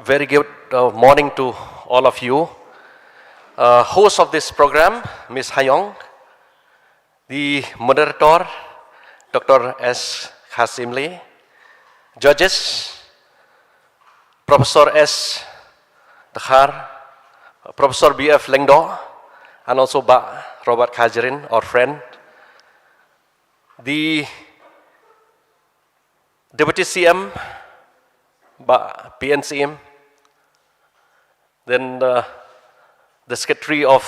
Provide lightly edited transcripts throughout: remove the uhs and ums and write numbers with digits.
Very good morning to all of you. Host of this program, Ms. Hayong, the moderator, Dr. S. Khasimli, judges, Professor S. Dakhar, Professor B.F. Lengdo, and also Robert Kajirin, our friend, the Deputy CM, PNCM, then the Secretary of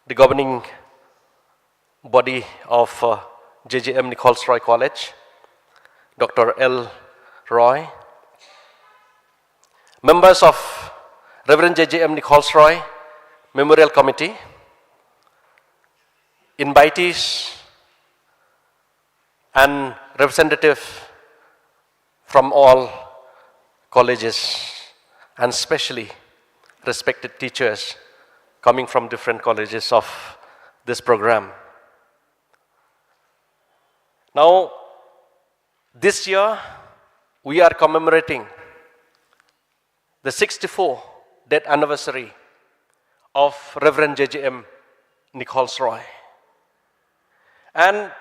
the governing body of JJM Nichols Roy College, Dr. L. Roy, members of Reverend JJM Nichols Roy Memorial Committee, invitees, and representative from all colleges, and especially respected teachers coming from different colleges of this program. Now, this year, we are commemorating the 64th death anniversary of Reverend JJM Nichols Roy. And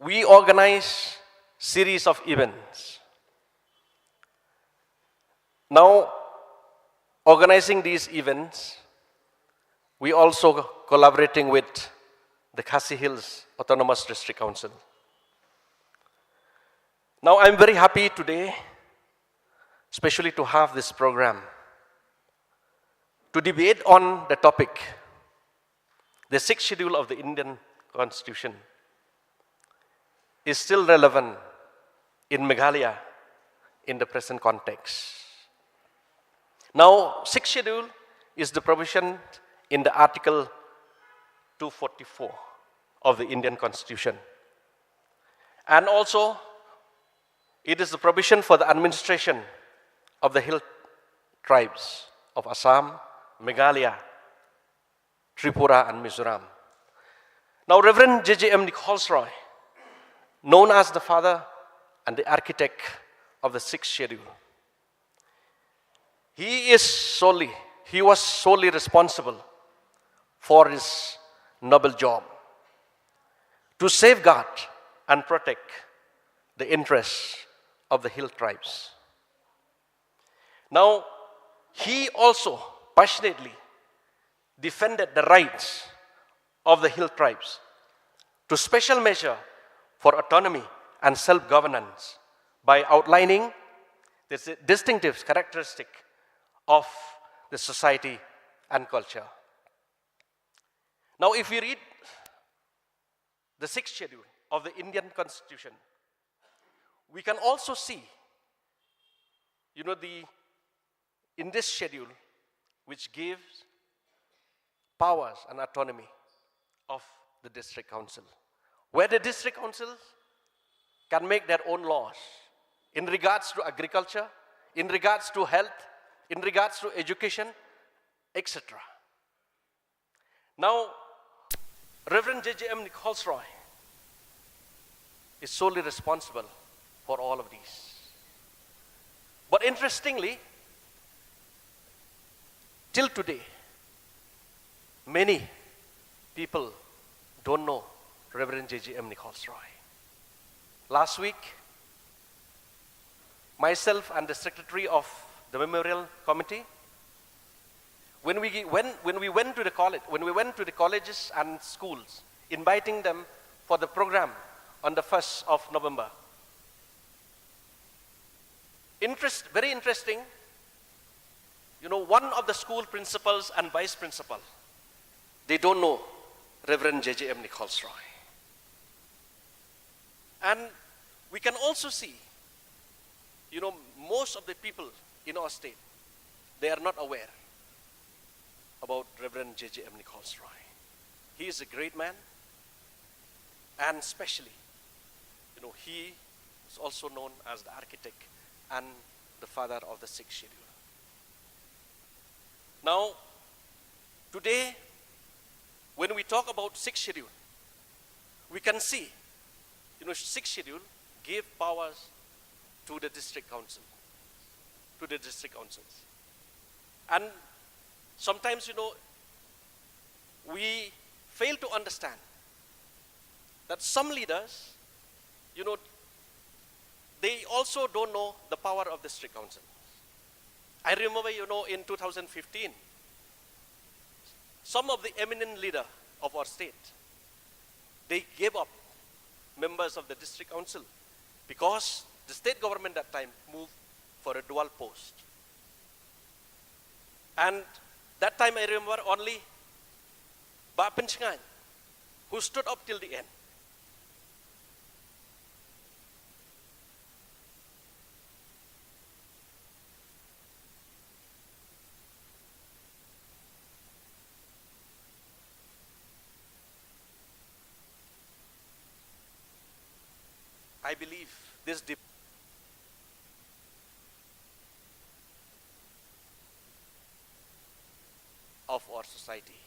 we organize series of events. Now, organizing these events, we also collaborating with the Khasi Hills Autonomous District Council. Now, I'm very happy today, especially to have this program, to debate on the topic, the sixth schedule of the Indian Constitution is still relevant in Meghalaya in the present context. Now, sixth schedule is the provision in the Article 244 of the Indian Constitution. And also, it is the provision for the administration of the hill tribes of Assam, Meghalaya, Tripura, and Mizoram. Now, Reverend JJM Nichols Roy, known as the father and the architect of the sixth schedule, he was solely responsible for his noble job to safeguard and protect the interests of the hill tribes. Now, he also passionately defended the rights of the hill tribes to special measure for autonomy and self-governance by outlining the distinctive characteristic of the society and culture. Now, if we read the sixth schedule of the Indian Constitution, we can also see, in this schedule, which gives powers and autonomy of the district council, where the district councils can make their own laws in regards to agriculture, in regards to health, in regards to education, etc. Now, Reverend JJM Nichols Roy is solely responsible for all of these. But interestingly, till today, many people don't know Reverend JJM Nichols Roy. Last week, myself and the secretary of the Memorial Committee, when we went to the colleges and schools, inviting them for the program on the 1st of November. Very interesting, one of the school principals and vice principal, they don't know Reverend JJM Nichols Roy. And we can also see, most of the people in our state, they are not aware about Reverend JJM Nichols Roy. He is a great man, and especially, he is also known as the architect and the father of the sixth schedule. Now, today, when we talk about sixth schedule, we can see, sixth schedule gave powers to the district council to the district councils. And sometimes, we fail to understand that some leaders, they also don't know the power of district council. I remember, in 2015, some of the eminent leader of our state, they gave up members of the district council because the state government that time moved for a dual post. And that time I remember only Ba Pinchngan, who stood up till the end. I believe this of our society.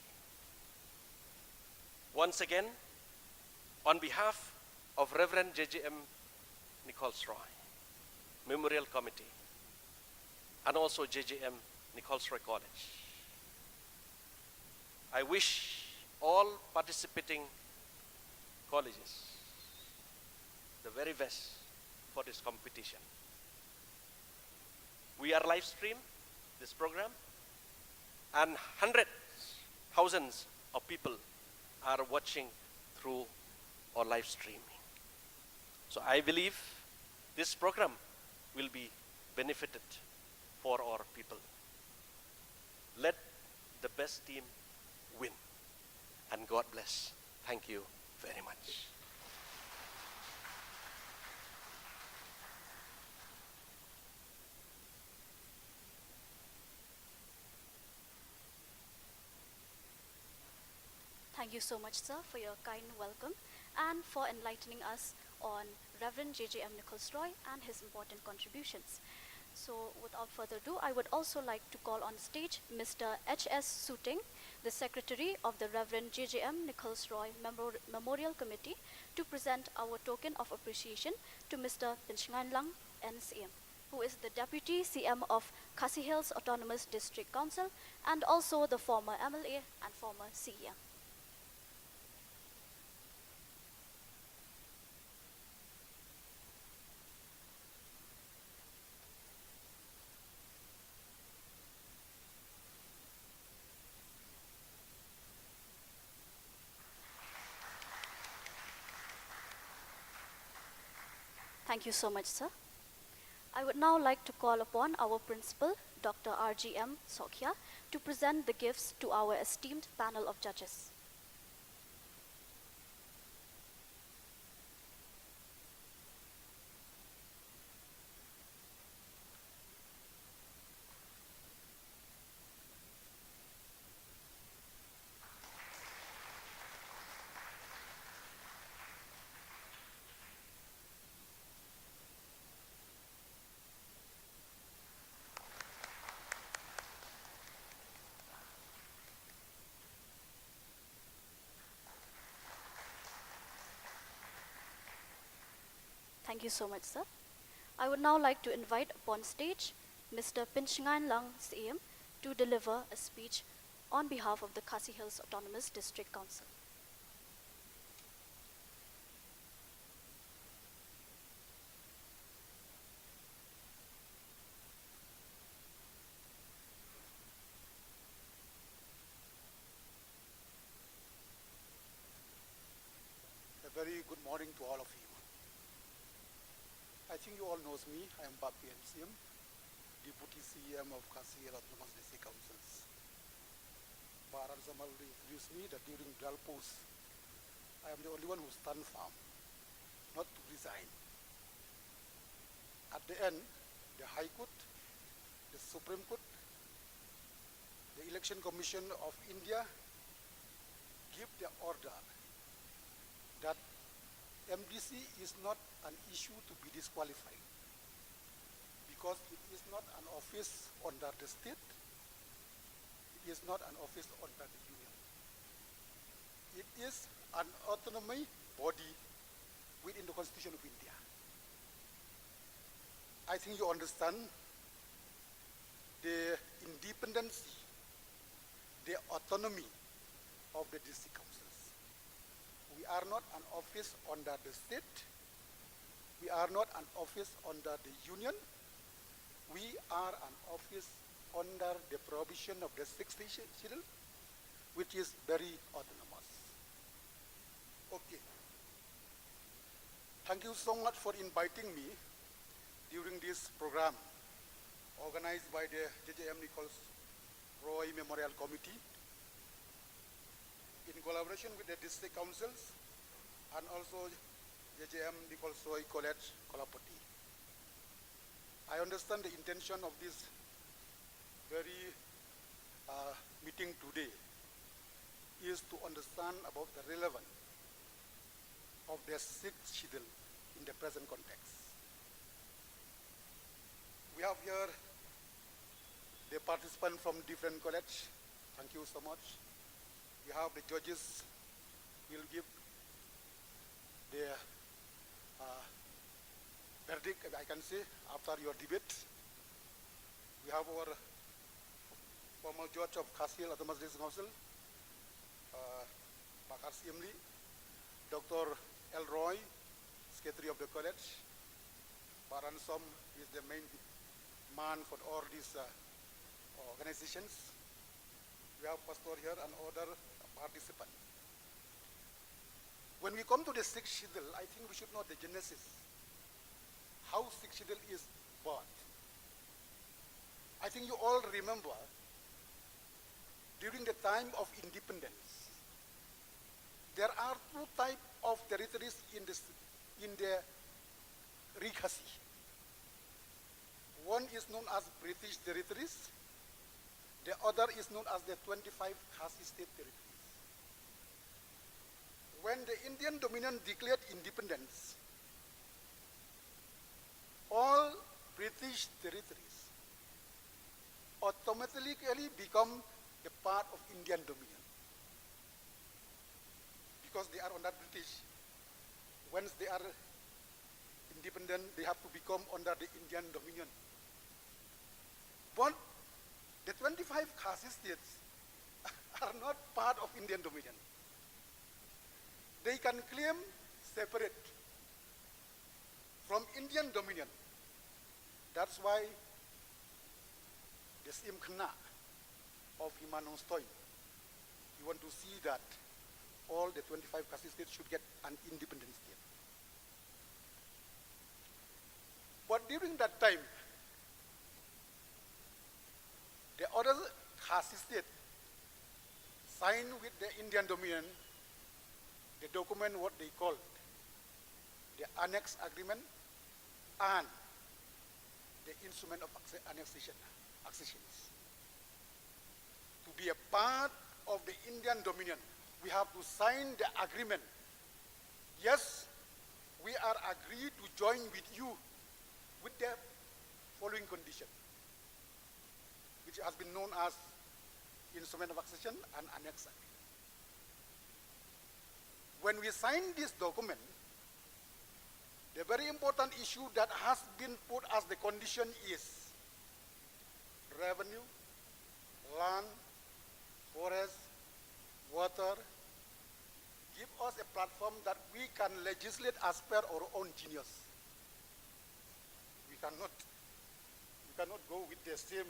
Once again, on behalf of Reverend JJM Nichols Roy, Memorial Committee, and also JJM Nichols Roy College, I wish all participating colleges the very best for this competition. We are live stream this program, and hundreds, thousands of people are watching through our live streaming. So I believe this program will be benefited for our people. Let the best team win, and God bless. Thank you very much. Thank you so much, sir, for your kind welcome and for enlightening us on Reverend JJM Nichols Roy and his important contributions. So without further ado, I would also like to call on stage Mr. H.S. Suting, the Secretary of the Reverend JJM Nichols Roy Memorial Committee, to present our token of appreciation to Mr. Pinchngan Lang, NCM, who is the Deputy CM of Khasi Hills Autonomous District Council and also the former MLA and former CEM. Thank you so much, sir. I would now like to call upon our principal, Dr. R.G.M. Sokhia, to present the gifts to our esteemed panel of judges. Thank you so much, sir. I would now like to invite upon stage Mr. Pinchngan Lang CM to deliver a speech on behalf of the Khasi Hills Autonomous District Council. A very good morning to all of you. I think you all knows me. I am Bapi NCM, Deputy CEM of Khasi Hills Autonomous District Councils. Baran Zamal introduced me that during dual post, I am the only one who stand firm, not to resign. At the end, the High Court, the Supreme Court, the Election Commission of India give the order that MDC is not an issue to be disqualified because it is not an office under the state, it is not an office under the union. It is an autonomy body within the Constitution of India. I think you understand the independence, the autonomy of the district councils. We are not an office under the state. We are not an office under the union. We are an office under the provision of the sixth schedule, which is very autonomous. Okay. Thank you so much for inviting me during this program organized by the JJM Nichols Roy Memorial Committee in collaboration with the district councils and also JJM Nichols Roy College, Kolhapur. I understand the intention of this very meeting today is to understand about the relevance of the sixth schedule in the present context. We have here the participants from different colleges. Thank you so much. We have the judges will give their verdict, I can say, after your debate. We have our former judge of Khasi Autonomous District Council, Bakar Siemli, Dr. Elroy, Secretary of the College. Baransom is the main man for all these organizations. We have pastor here and other participants. When we come to the sixth schedule, I think we should know the genesis, how sixth schedule is born. I think you all remember during the time of independence, there are two types of territories in the Ri Khasi. One is known as British territories. The other is known as the 25 Khasi state territories. When the Indian Dominion declared independence, all British territories automatically become a part of Indian Dominion. Because they are under British, once they are independent, they have to become under the Indian Dominion. But the 25 Khasi states are not part of Indian Dominion. They can claim separate from Indian Dominion. That's why the same Khana of Himanong Stoy, you want to see that all the 25 Khasi states should get an independent state. But during that time, the other Khasi state signed with the Indian Dominion the document what they called the Annex Agreement and the Instrument of Accessions. To be a part of the Indian Dominion, we have to sign the agreement. Yes, we are agreed to join with you with the following condition, which has been known as Instrument of Accession and Annex Agreement. When we sign this document, the very important issue that has been put as the condition is revenue, land, forest, water. Give us a platform that we can legislate as per our own genius. We cannot go with the same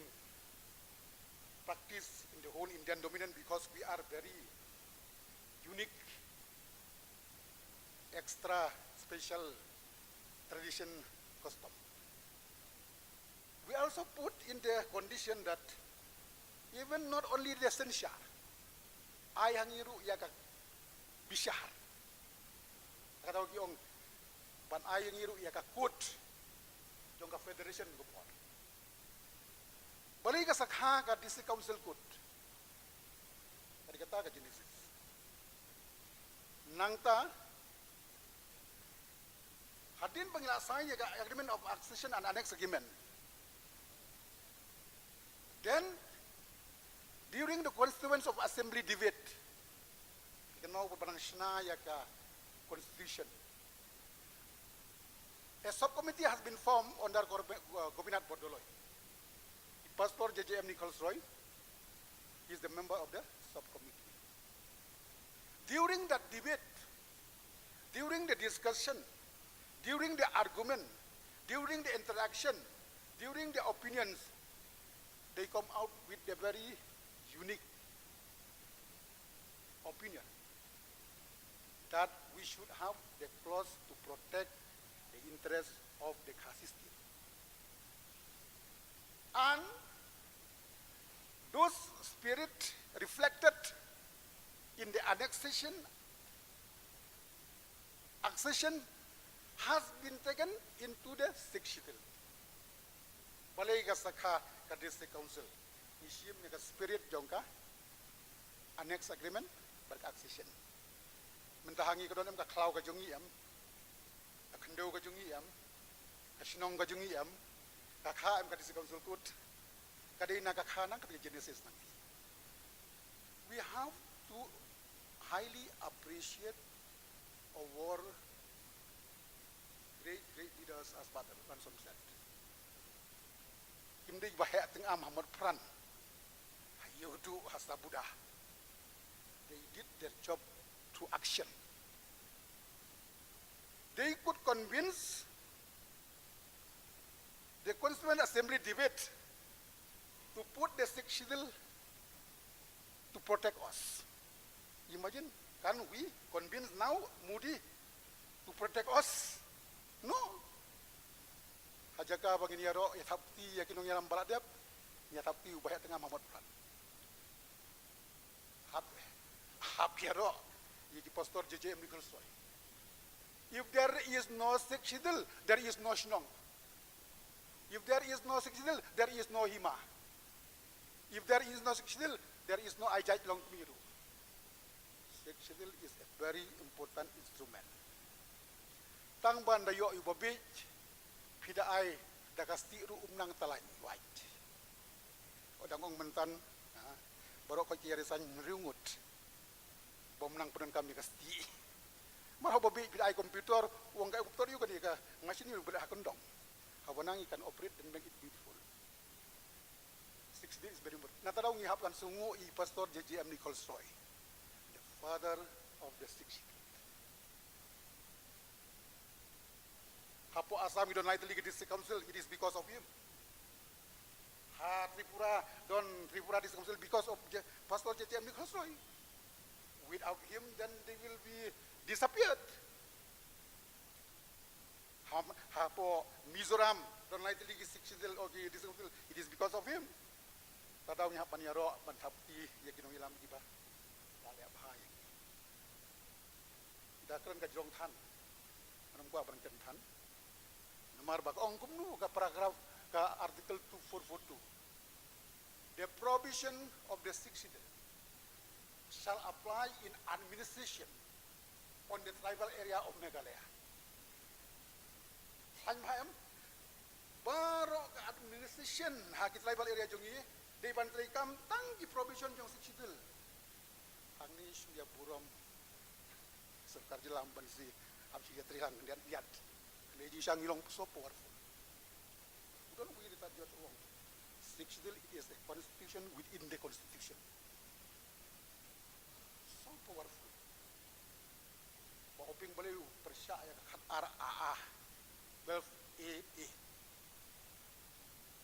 practice in the whole Indian Dominion because we are very unique, extra special tradition custom. We also put in the condition that even not only the Senshar, ay hangiru yakak bishar. Katawag yung ban ay hangiru yakak kut yung ka federation gupor. Balik ka sakha ka district council kut. Kadi kata ka genesis. Nangta hadin pangilasay yung agreement of accession and annex agreement. Then, during the constituents of assembly debate, ikanaw pa parang shnaya ka constitution. A subcommittee has been formed under Gopinath Bordoloy. It Pastor JJM Nichols Roy is the member of the subcommittee. During that debate, during the discussion, during the argument, during the interaction, during the opinions, they come out with a very unique opinion that we should have the clause to protect the interests of the Khasi state. And those spirit reflected in the accession has been taken into the sixth schedule. Balai Gasaka District Council, Ishim Nega Spirit Jongka, Annex Agreement, but accession. Mentahangi Kodonam Kaklau Gajungiam, a Kando Gajungiam, a Shillong Gajungiam, Kaka and District Council Kut, Kadina Kakana, Genesis. We have to highly appreciate our great leaders as Father Ransom said. Hindi bahaya tengah Muhammad Pran, Yudu Hasta Buddha. They did their job through action. They could convince the Constituent Assembly debate to put the sixth schedule to protect us. Imagine, can we convince now Moody to protect us? No. Hajaka bagini yaro yathapti yakinong yaram baladep yathapti ubahya tengah Muhammad Pran. Hap yaro yiki pastor JJM Nichols. If there is no sixth schedule, there is no Shillong. If there is no sixth schedule, there is no Hima. If there is no sixth schedule, there is no Ajait Long Miru. Sixth schedule is a very important instrument. Tang bandayo ibabit pida ay dagasti ru umnang talay white. Odangong mentan baru ko kiyarisan riungut. Bomnang punan kami kasti. Marho babi pida ay komputer uang kay komputer yu kadi ka machine yu bela hakondong. Hawanang ikan operate and make it beautiful. 6 days very important. Nataraw ngihapkan sungu i Pastor JJM Nichols Roy, the father of the sixth. Hapo Assam don't like the League District Council, it is because of him. Ha Tripura District Council because of Pastor JJM Nichols Roy. Without him, then they will be disappeared. Hapo Mizoram don't like the League District Council, it is because of him. Tadaw niya panyaro bantapti yakinong ilam iba. Lali abhay. Dakran ka jong tan. Anong ko abang tan? Namar bag ong kumnu ka paragraph ka article 2442. The provision of the sixth schedule shall apply in administration on the tribal area of Meghalaya. Hangham baro ka administration haki tribal area jongi they bantay kam tanggi provision jong sixth schedule. Angni suya buram serkar jelam bansi absi trihang lihat leji sang ilong so powerful. Don't we that just wrong. Sixth schedule it is a constitution within the constitution. So powerful. Baoping baliw percaya kat ara 12AA.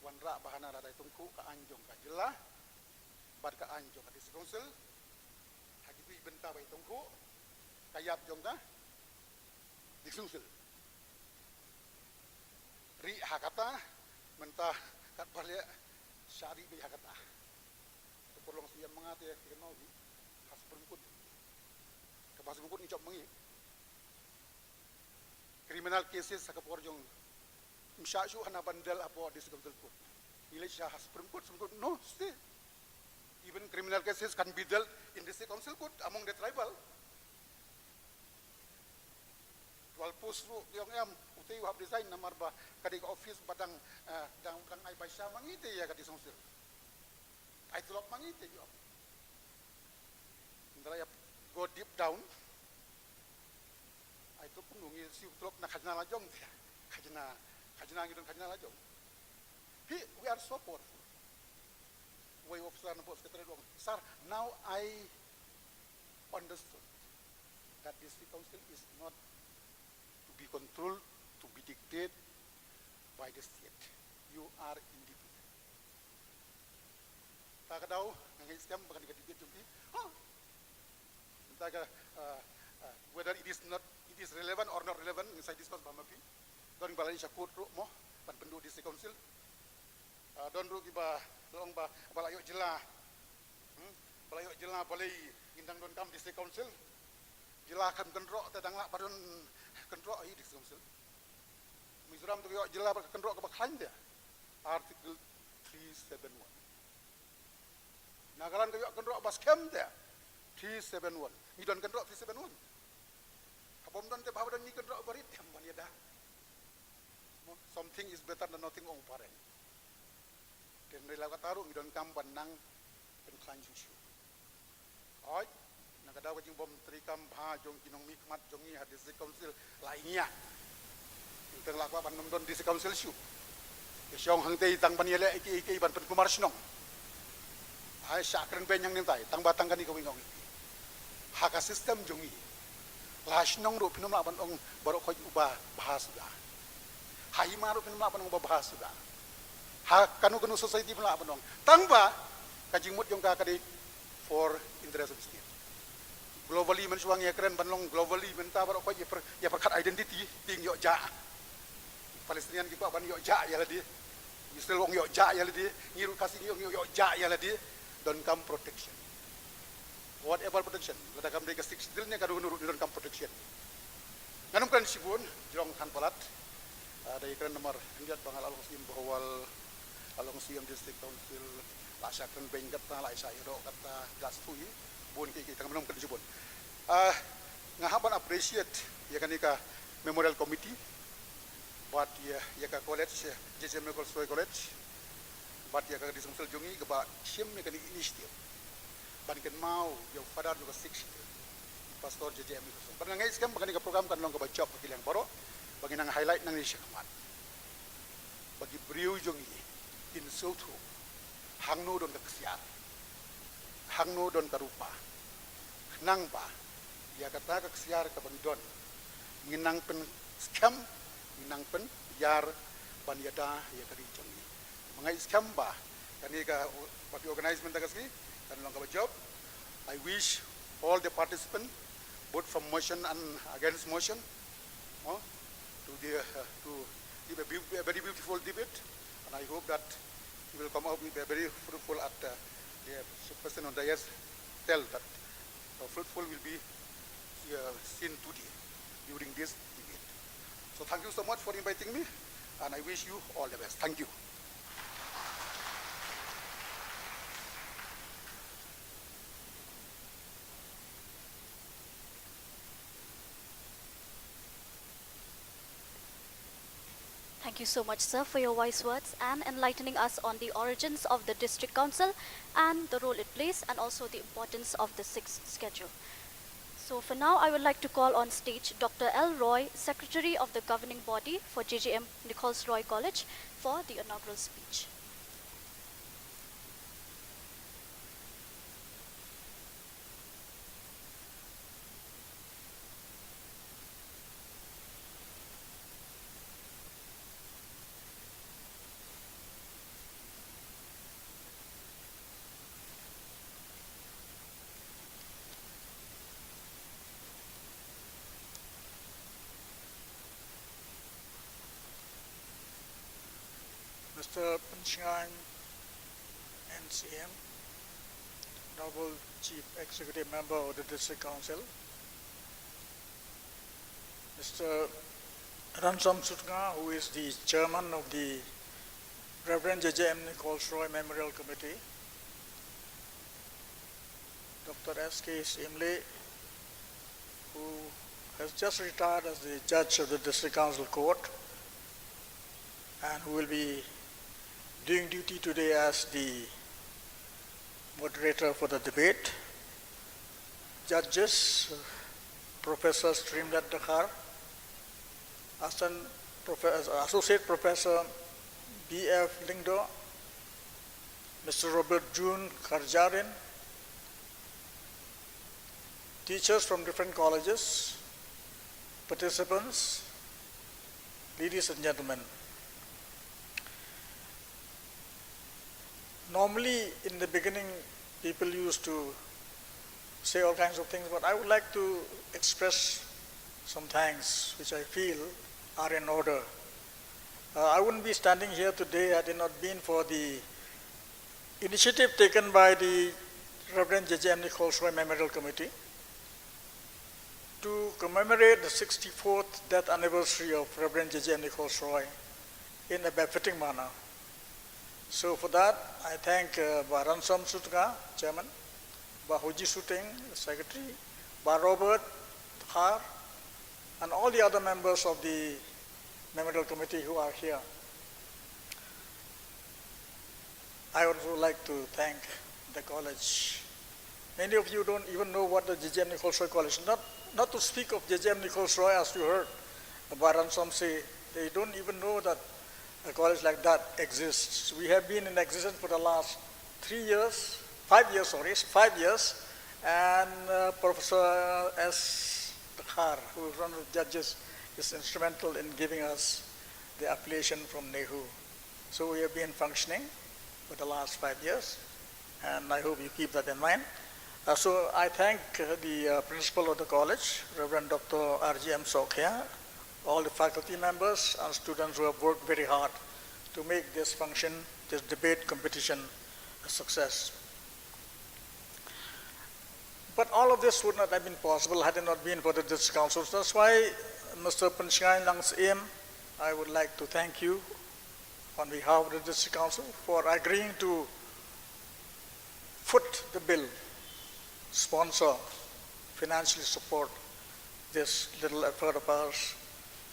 Wanra bahana radai tungku ka anjong ka jylla bad ka anjong ka district council hagitu ibenta bai tungku kayap jong ka district council ri hakata mentah kat balik syari bi hakata perlong siam mangate kenau di khas permukut ka bas permukut ni cop mangi criminal cases sa kapor jong Msashu hana bandel apo district council. Nilai syah Supreme Court no stay. Even criminal cases can be dealt in district council court among the tribal. Wal pusru yang utai wahab design namar ba kadik office badang dang ay baisya mangite ya kadi council. Ay tulok mangite yo. Ndara ya go deep down. Ay to punungi si tulok na khajna lajong dia. Khajna ngidon khajna lajong. We are so powerful. way of Sir, now I understood that district council is not to be controlled, to be dictated by the state. You are independent. Takadaw, ngay scam baka debate jumpi. Whether it is relevant or not relevant, inside discuss bamapi. Don balai syakut mo pan pendu district council. Don ru kiba long ba balayo jylla. Balayo jylla balai indang don kam district council. Jylla kan kendro tadang lak padon kendro ai district council. Mizoram tu yo jylla ba kendro ka bakhan dia. Article 371. Nagalan kayo kendro bas kem dia. 371. Ni don kendro 371. Kapom don te bahwa don ni kendro barit hamban ya dah. Something is better than nothing ong pareng. Dan rela kataru ni don kam banang penkhan susu. Oi, nakadaw ka jing bom trikam bha jong kinong mikmat jongi ha district council lainnya. Inteng lakwa ban don district council su. Shillong hang tei tang baniele iki ban pen kumar snong. Ai sakren ben yang nintai tang batang kan iko wingong. Haka sistem jongi. La snong ro pinum la ban ong baru khoj ubah bahasa. Hai maru pinum la ban ong bahasa. Ha kanu society pun la ban ong. Tang ba kajing mut jong ka kadi for interest of state. Globally mensuang ya keren ban long globally menta baru khoj ya perkat identity ting yo ja. Palestinian kita ban yo ja ya ladi. Israel wong yo ja ya ladi. Ngiru kasih yo ja ya ladi. Don't come protection. Whatever protection, kita kam mereka stilnya kadu nurut don't come protection. Nganum kan sibun jong kan palat. Dari keren nomor hendak bangal along sim bahwal along sim district council lasa keren bengkat na lai saya do kata gas tui bun ki kita nganum kan sibun. Ngahaban appreciate ya kan ika memorial committee buat ya ka college Nichols college buat ya ka disungsel jongi ke ba sim ni kan initiative banken mau yang padar juga 6 pastor JJM itu. Pada ngai skam bagi program kan long ke job bagi yang baru bagi nang highlight nang Indonesia kamat. Bagi beriu jongi in soto hangno don keksiar. Hangno don karupa. Nang ba ya kata keksiar ke bangdon. Nginang pen skam nginang pen yar banyada ya kari jongi. Mengai skam ba kan ka bagi organization tagasgi kan long ka job. I wish all the participants, both from motion and against motion, to give a very beautiful debate, and I hope that we will come out with a very fruitful at the person on the yes tell that fruitful will be seen today during this debate. So thank you so much for inviting me, and I wish you all the best. Thank you. Thank you so much, sir, for your wise words and enlightening us on the origins of the district council and the role it plays and also the importance of the 6th schedule. So for now, I would like to call on stage Dr. L. Roy, Secretary of the Governing Body for JJM Nichols Roy College, for the inaugural speech. Mr. Penchang, NCM, Noble Chief Executive Member of the District Council, Mr. Ransom Sutga, who is the Chairman of the Reverend JJM Nichols Roy Memorial Committee, Dr. S.K. Simle, who has just retired as the Judge of the District Council Court, and who will be doing duty today as the moderator for the debate. Judges, Professor Streamlet Dakhar, Associate Professor B.F. Lingdo, Mr. Robert June Karjarin, teachers from different colleges, participants, ladies and gentlemen. Normally, in the beginning, people used to say all kinds of things, but I would like to express some thanks which I feel are in order. I wouldn't be standing here today had it not been for the initiative taken by the Reverend J.J.M. Nichols Memorial Committee to commemorate the 64th death anniversary of Reverend J.J.M. Nichols in a befitting manner. So for that, I thank Ransom Sutga, Chairman, Hoji Suting, Secretary, Robert Har, and all the other members of the Memorial Committee who are here. I would also like to thank the college. Many of you don't even know what the J.J.M. Nichols College is. Not to speak of J.J.M. Nichols as you heard Ransom say, they don't even know that a college like that exists. We have been in existence for the last 5 years, and Professor S. Khar, who is one of the judges, is instrumental in giving us the affiliation from NEHU. So we have been functioning for the last 5 years, and I hope you keep that in mind. So I thank the principal of the college, Reverend Dr. R.G.M. Sokhya, all the faculty members and students who have worked very hard to make this function, this debate competition, a success. But all of this would not have been possible had it not been for the district councils. That's why, Mr. Panchkai Langs Im, I would like to thank you on behalf of the district council for agreeing to foot the bill, sponsor, financially support this little effort of ours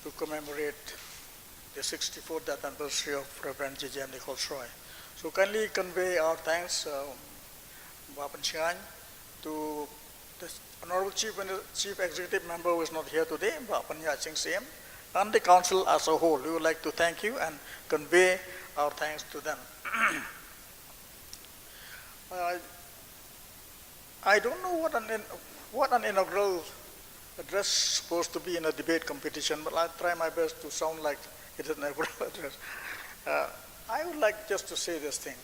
to commemorate the 64th death anniversary of Reverend J.J.M. Nichols. So kindly convey our thanks, Bapan Chingan, to the Honorable Chief Executive Member who is not here today, Bapan Yaching Siem, and the Council as a whole. We would like to thank you and convey our thanks to them. I don't know what an inaugural address is supposed to be in a debate competition, but I'll try my best to sound like it is an inaugural address. I would like just to say this thing.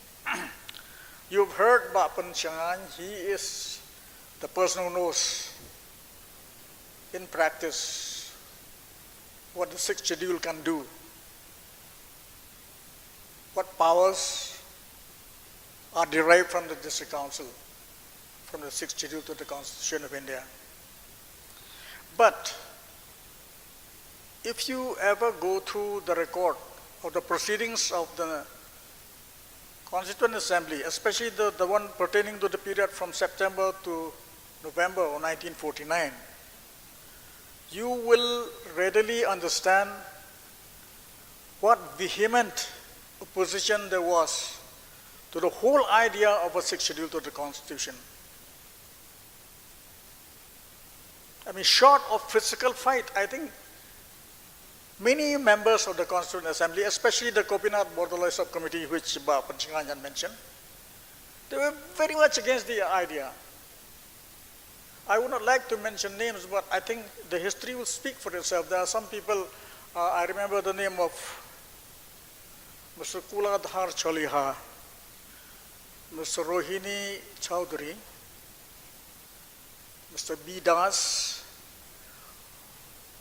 You've heard Bapan Changan. He is the person who knows in practice what the sixth schedule can do, what powers are derived from the district council, from the sixth schedule to the Constitution of India. But if you ever go through the record of the proceedings of the Constituent Assembly, especially the one pertaining to the period from September to November of 1949, you will readily understand what vehement opposition there was to the whole idea of a sixth schedule to the Constitution. I mean, short of physical fight, I think many members of the Constituent Assembly, especially the Gopinath Bordoloi subcommittee, which Bapan Chingan had mentioned, they were very much against the idea. I would not like to mention names, but I think the history will speak for itself. There are some people, I remember the name of Mr. Kuladhar Choliha, Mr. Rohini Chowdhury, Mr. B. Das,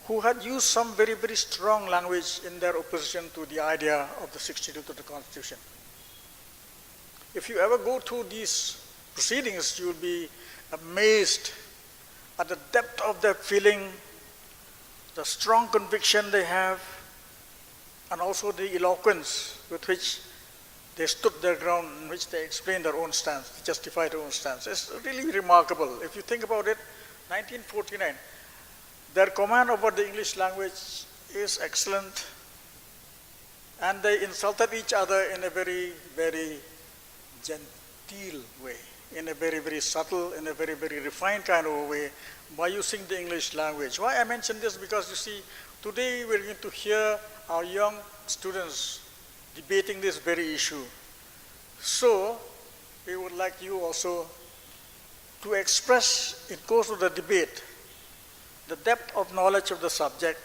who had used some very, very strong language in their opposition to the idea of the sixth schedule to the Constitution. If you ever go through these proceedings, you will be amazed at the depth of their feeling, the strong conviction they have, and also the eloquence with which they stood their ground, in which they explained their own stance, justified their own stance. It's really remarkable. If you think about it, 1949, their command over the English language is excellent, and they insulted each other in a very, very genteel way, in a very, very subtle, in a very, very refined kind of a way, by using the English language. Why I mention this? Because you see, today we're going to hear our young students debating this very issue. So we would like you also to express in course of the debate the depth of knowledge of the subject,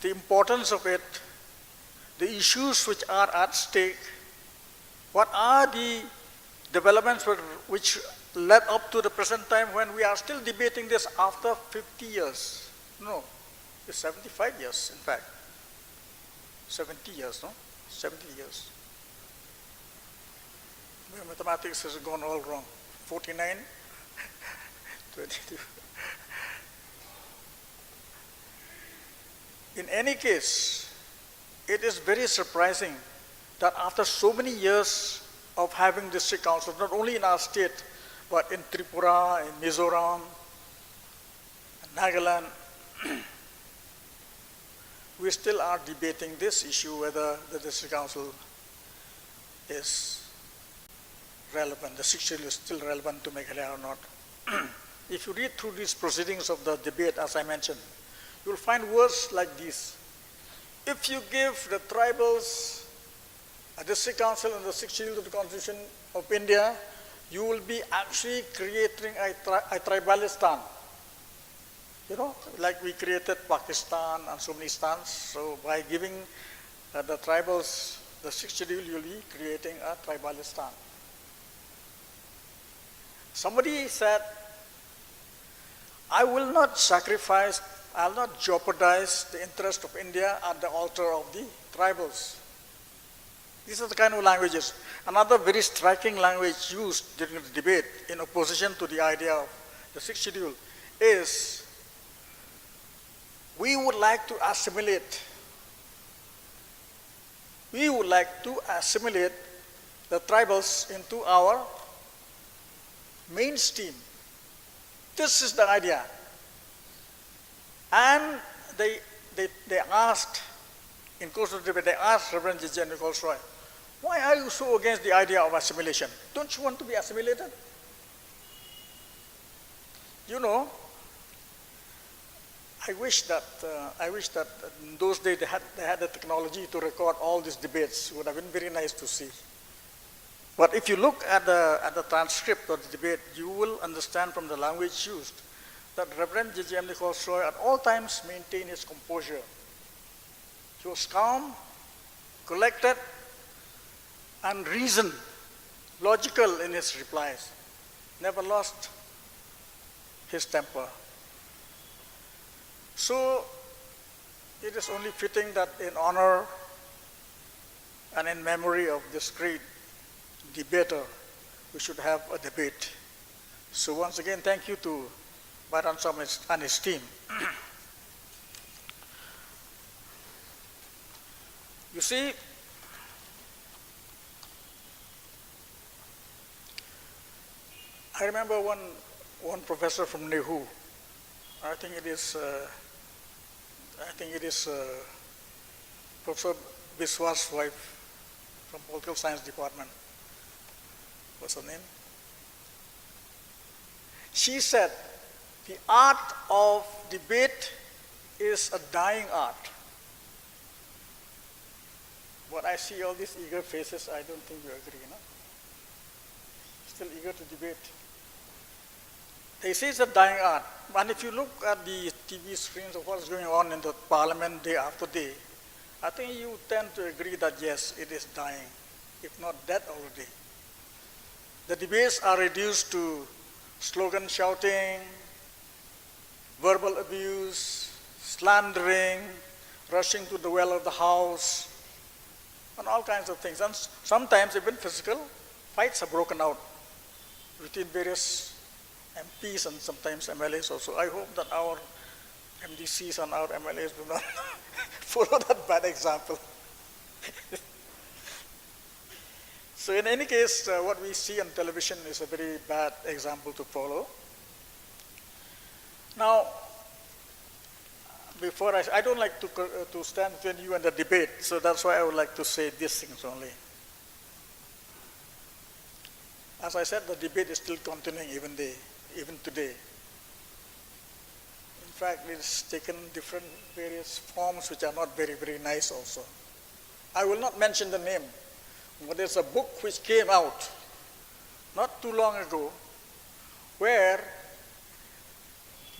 the importance of it, the issues which are at stake, what are the developments which led up to the present time when we are still debating this after 50 years. No, it's 75 years, in fact. 70 years, no? 70 years. My mathematics has gone all wrong. 49, 22. In any case, it is very surprising that after so many years of having district councils, not only in our state, but in Tripura, in Mizoram, Nagaland, we still are debating this issue, whether the district council is relevant, the sixth schedule is still relevant to Meghalaya or not. If you read through these proceedings of the debate, as I mentioned, you will find words like this. If you give the tribals a district council and the sixth schedule to the Constitution of India, you will be actually creating a tribalistan. You know, like we created Pakistan and so many stans. So by giving the tribals the sixth schedule, you will be creating a tribalistan. Somebody said, I will not sacrifice, I will not jeopardize the interest of India at the altar of the tribals. These are the kind of languages. Another very striking language used during the debate in opposition to the idea of the sixth schedule is, we would like to assimilate the tribals into our mainstream. This is the idea. And they asked, in course of the debate, they asked Reverend J.J. Nichols, why are you so against the idea of assimilation? Don't you want to be assimilated? You know, I wish that in those days they had the technology to record all these debates. It would have been very nice to see. But if you look at the transcript of the debate, you will understand from the language used that Reverend J.J. Nichols at all times maintained his composure. He was calm, collected, and reasoned, logical in his replies. Never lost his temper. So it is only fitting that in honor and in memory of this great debater, we should have a debate. So once again, thank you to Baran Som and his team. You see, I remember one professor from Nehu. I think it is Professor Biswa's wife from Political Science Department. What's her name? She said, the art of debate is a dying art. But I see all these eager faces, I don't think you agree, no? Still eager to debate. They say it's a dying art. And if you look at the TV screens of what's going on in the parliament day after day, I think you tend to agree that yes, it is dying, if not dead already. The debates are reduced to slogan shouting, verbal abuse, slandering, rushing to the well of the house, and all kinds of things. And sometimes even physical fights have broken out between various MPs and sometimes MLAs also. I hope that our MDCs and our MLAs do not follow that bad example. So in any case, what we see on television is a very bad example to follow. Now, before I don't like to stand between you and the debate, so that's why I would like to say these things only. As I said, the debate is still continuing even today. In fact, it's taken different various forms which are not very, very nice also. I will not mention the name, but there's a book which came out not too long ago, where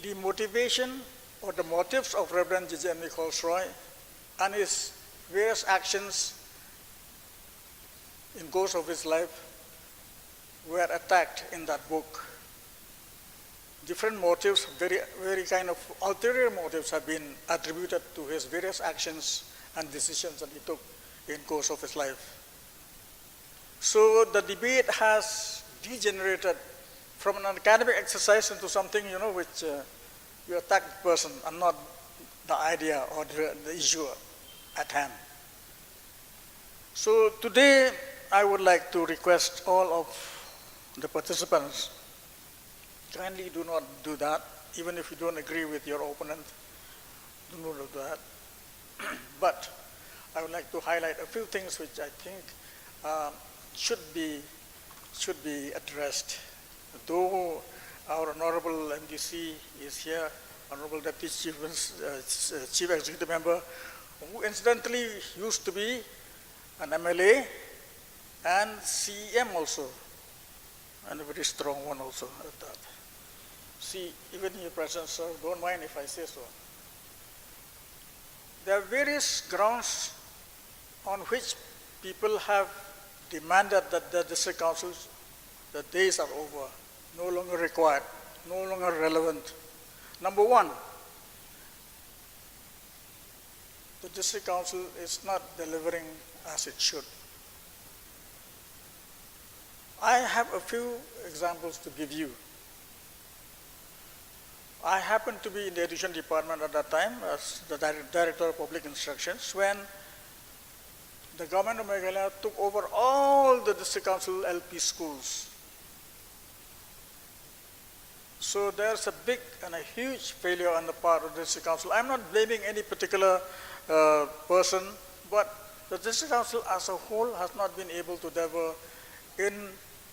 the motivation or the motives of Reverend J.J. Nichols and his various actions in course of his life were attacked in that book. Different motives, very kind of ulterior motives have been attributed to his various actions and decisions that he took in course of his life. So the debate has degenerated from an academic exercise into something, which you attack the person and not the idea or the issue at hand. So today I would like to request all of the participants, kindly do not do that, even if you don't agree with your opponent, do not do that. But I would like to highlight a few things which I think should be addressed. Though our Honorable MDC is here, Honorable Deputy Chief Executive Member, who incidentally used to be an MLA and CEM also, and a very strong one also at that. See, even in your presence, sir, don't mind if I say so. There are various grounds on which people have demanded that the district councils, the days are over, no longer required, no longer relevant. Number one, the district council is not delivering as it should. I have a few examples to give you. I happened to be in the education department at that time as the Director of Public Instructions when the government of Meghalaya took over all the district council LP schools. So there's a big and a huge failure on the part of the district council. I'm not blaming any particular person, but the district council as a whole has not been able to deliver in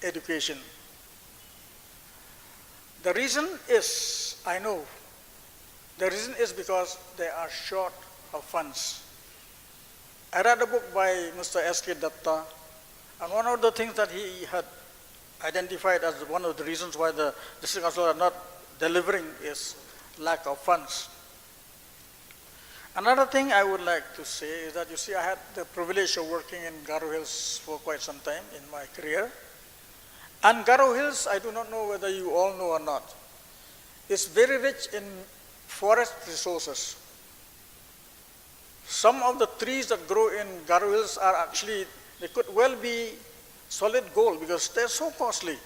education. The reason is, I know, the reason is because they are short of funds. I read a book by Mr. S.K. Datta, and one of the things that he had identified as one of the reasons why the district council are not delivering is lack of funds. Another thing I would like to say is that, you see, I had the privilege of working in Garo Hills for quite some time in my career. And Garo Hills, I do not know whether you all know or not, is very rich in forest resources. Some of the trees that grow in Garo Hills are actually, they could well be solid gold because they're so costly,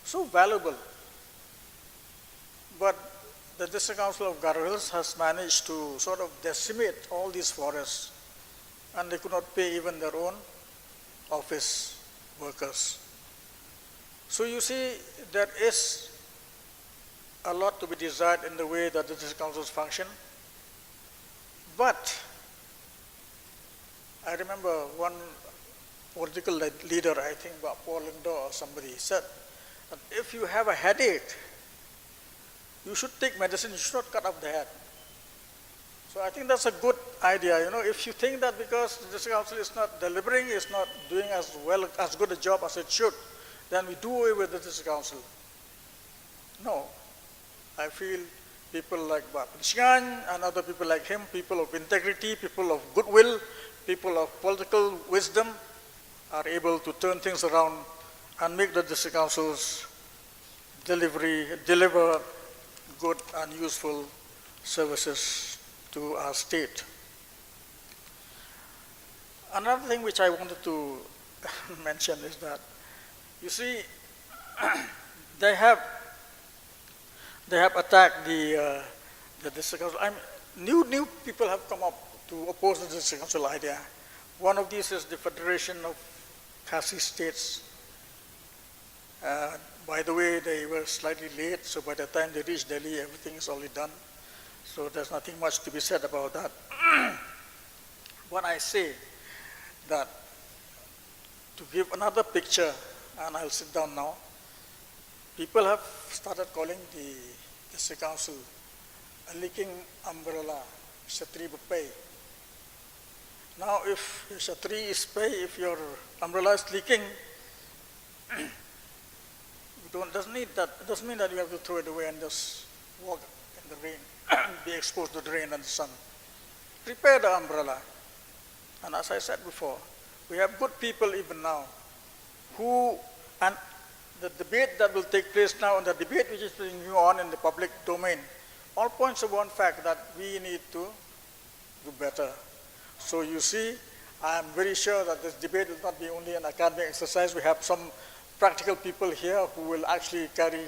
so valuable. But the District Council of Garo Hills has managed to sort of decimate all these forests, and they could not pay even their own office workers. So you see, there is a lot to be desired in the way that the district councils function. But I remember one political leader, I think Paul Lindo or somebody, said that if you have a headache, you should take medicine, you should not cut off the head. So I think that's a good idea. If you think that because the district council is not delivering, is not doing as well, as good a job as it should, then we do away with the district council. No. I feel people like Sngi and other people like him, people of integrity, people of goodwill, people of political wisdom, are able to turn things around and make the district councils deliver good and useful services to our state. Another thing which I wanted to mention is that, you see, they have attacked the district council. New people have come up to oppose the district council idea. One of these is the Federation of Khasi States. By the way, they were slightly late, so by the time they reached Delhi, everything is already done. So there's nothing much to be said about that. When I say that, to give another picture, and I'll sit down now, people have started calling the district council a leaking umbrella, Shatri Bapay. Now, if Shatri is pay, if your umbrella is leaking, doesn't mean that you have to throw it away and just walk in the rain, be exposed to the rain and the sun. Prepare the umbrella. And as I said before, we have good people even now and the debate that will take place now and the debate which is being on in the public domain, all points to one fact that we need to do better. So you see, I am very sure that this debate will not be only an academic exercise. We have some practical people here who will actually carry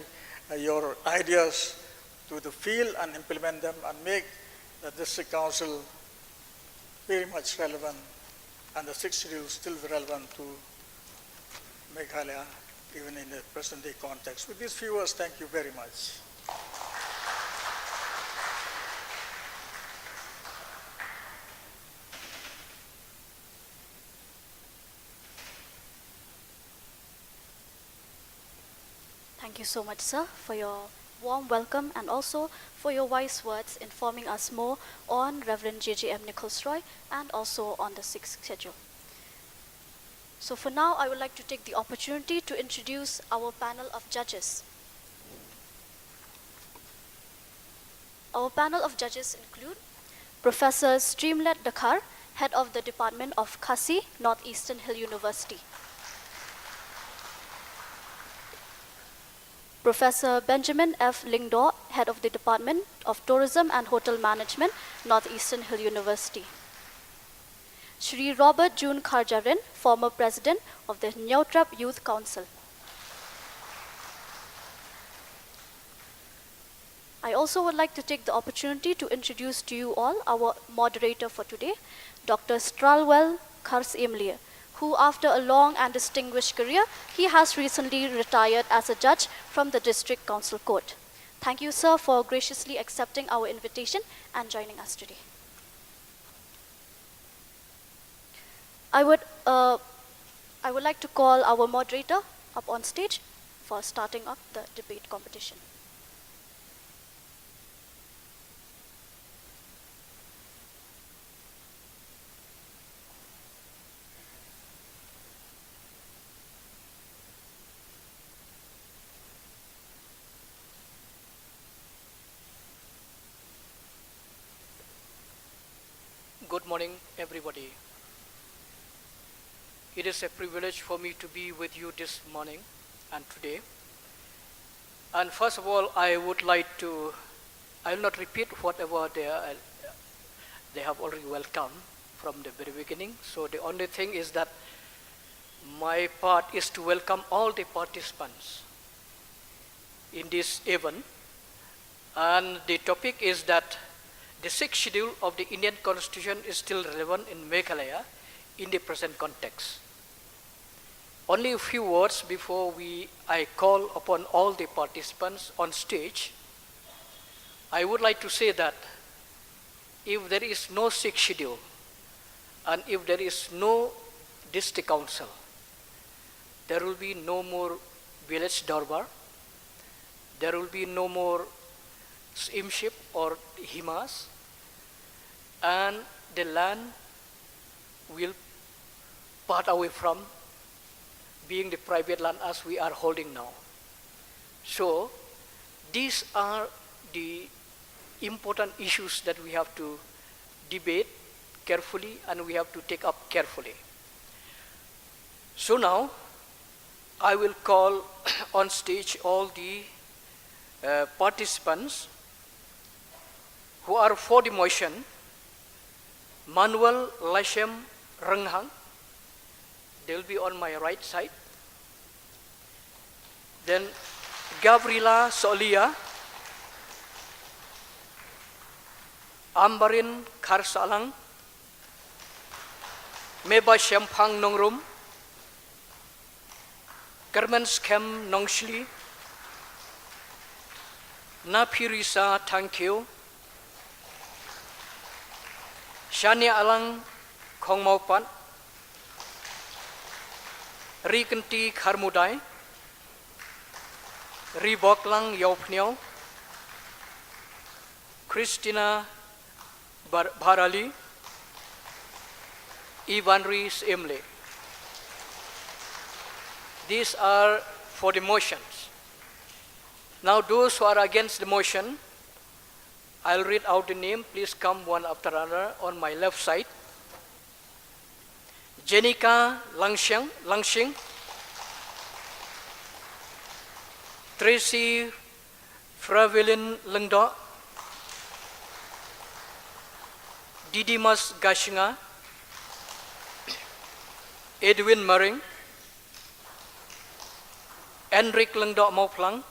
your ideas to the field and implement them and make the district council very much relevant and the sixth schedule still relevant to Meghalaya, even in the present day context. With these few words, thank you very much. Thank you so much, sir, for your warm welcome and also for your wise words informing us more on Reverend J.J.M. Nichols Roy and also on the sixth schedule. So for now, I would like to take the opportunity to introduce our panel of judges. Our panel of judges include Professor Streamlet Dakhar, Head of the Department of Khasi, Northeastern Hill University. Professor Benjamin F. Lingdor, Head of the Department of Tourism and Hotel Management, Northeastern Hill University. Shri Robert June Kharjarin, former President of the Nyautrap Youth Council. I also would like to take the opportunity to introduce to you all our moderator for today, Dr. Stralwell Kars-Emlier, who after a long and distinguished career, he has recently retired as a judge from the District Council Court. Thank you, sir, for graciously accepting our invitation and joining us today. I would like to call our moderator up on stage for starting up the debate competition. Good morning, everybody. It is a privilege for me to be with you this morning and today. And first of all, I will not repeat whatever they have already welcomed from the very beginning. So the only thing is that my part is to welcome all the participants in this event. And the topic is that the sixth schedule of the Indian Constitution is still relevant in Meghalaya in the present context. Only a few words before I call upon all the participants on stage. I would like to say that if there is no sixth schedule and if there is no district council, there will be no more village darbar, there will be no more steamship or himas, and the land will part away from being the private land as we are holding now. So these are the important issues that we have to debate carefully and we have to take up carefully. So now I will call on stage all the participants who are for the motion. Manuel Lashem Renghang, they will be on my right side. Then Gabriela Solia, Ambarin Karsalang, Meba Shempang Nongrum, Kermen Skem Nongshli, Napirisa Thankyo, Shania Alang Khong Maupat, Ri Khasi Kharmudai, Ri Boklang Yaupnyo, Christina Bharali, Ivan Ri Emle. These are for the motions. Now those who are against the motion, I'll read out the name. Please come one after another. On my left side, Jenica Langshing, Tracy Fravelin Lengdo, Didimas Gashinga, Edwin Mering, Enric Lengdo Mauplang,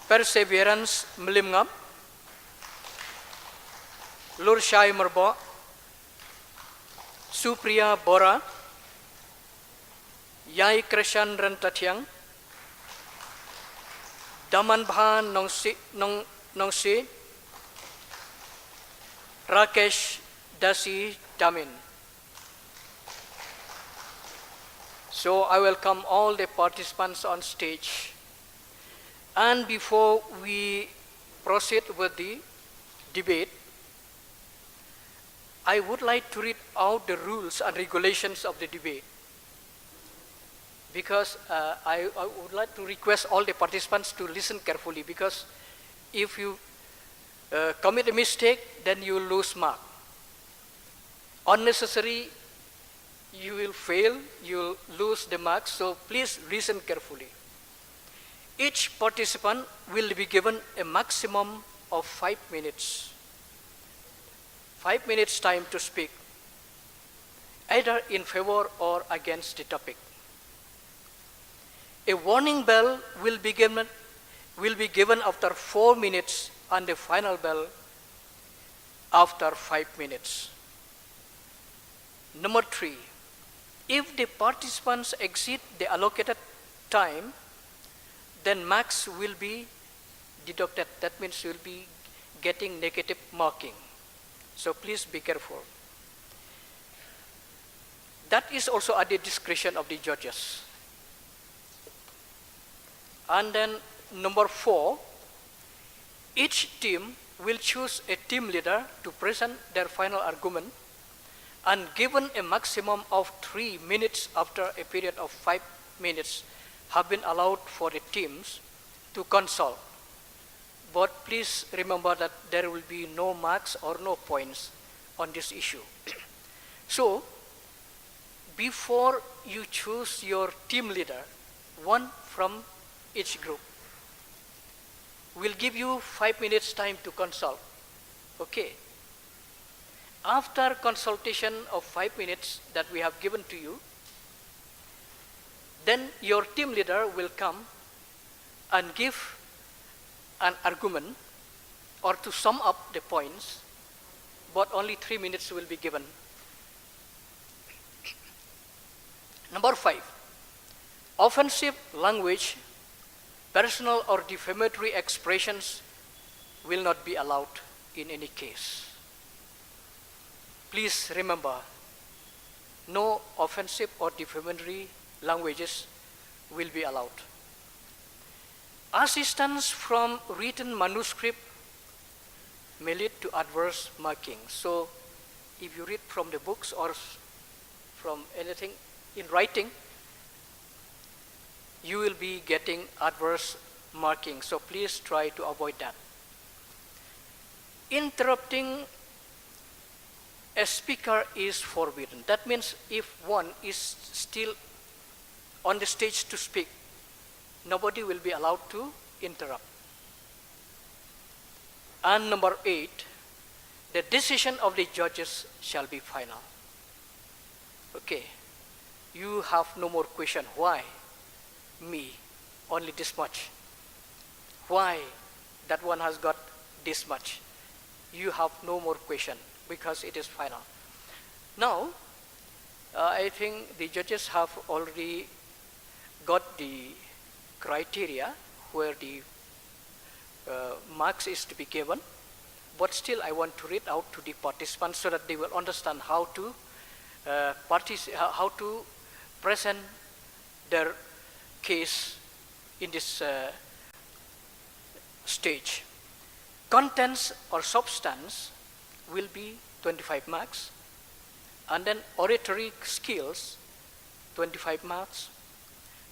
Perseverance Mlimngap, Lurshai Merbo, Supriya Bora, Yai Krishan Rentatiang, Damanbha Nongsi, Rakesh Dasi Damin. So I welcome all the participants on stage. And before we proceed with the debate, I would like to read out the rules and regulations of the debate, because I would like to request all the participants to listen carefully, because if you commit a mistake, then you will lose mark. Unnecessary, you will fail, you will lose the marks, so please listen carefully. Each participant will be given a maximum of 5 minutes. 5 minutes time to speak, either in favor or against the topic. A warning bell will be given after 4 minutes, and the final bell after 5 minutes. Number 3, if the participants exceed the allocated time, then marks will be deducted. That means you will be getting negative marking. So please be careful. That is also at the discretion of the judges. And then number 4, each team will choose a team leader to present their final argument, and given a maximum of 3 minutes after a period of 5 minutes have been allowed for the teams to consult. But please remember that there will be no marks or no points on this issue. So, before you choose your team leader, one from each group, we'll give you 5 minutes time to consult. Okay. After consultation of 5 minutes that we have given to you, then your team leader will come and give an argument or to sum up the points, but only 3 minutes will be given. Number 5, offensive language, personal or defamatory expressions will not be allowed in any case. Please remember, no offensive or defamatory languages will be allowed. Assistance from written manuscript may lead to adverse marking. So if you read from the books or from anything in writing, you will be getting adverse marking. So please try to avoid that. Interrupting a speaker is forbidden. That means if one is still on the stage to speak, nobody will be allowed to interrupt. And number 8, the decision of the judges shall be final. Okay, you have no more question. Why me? Only this much. Why that one has got this much? You have no more question because it is final. Now, I think the judges have already got the criteria where the marks is to be given, but still I want to read out to the participants so that they will understand how to present their case in this stage. Contents or substance will be 25 marks, and then oratory skills 25 marks,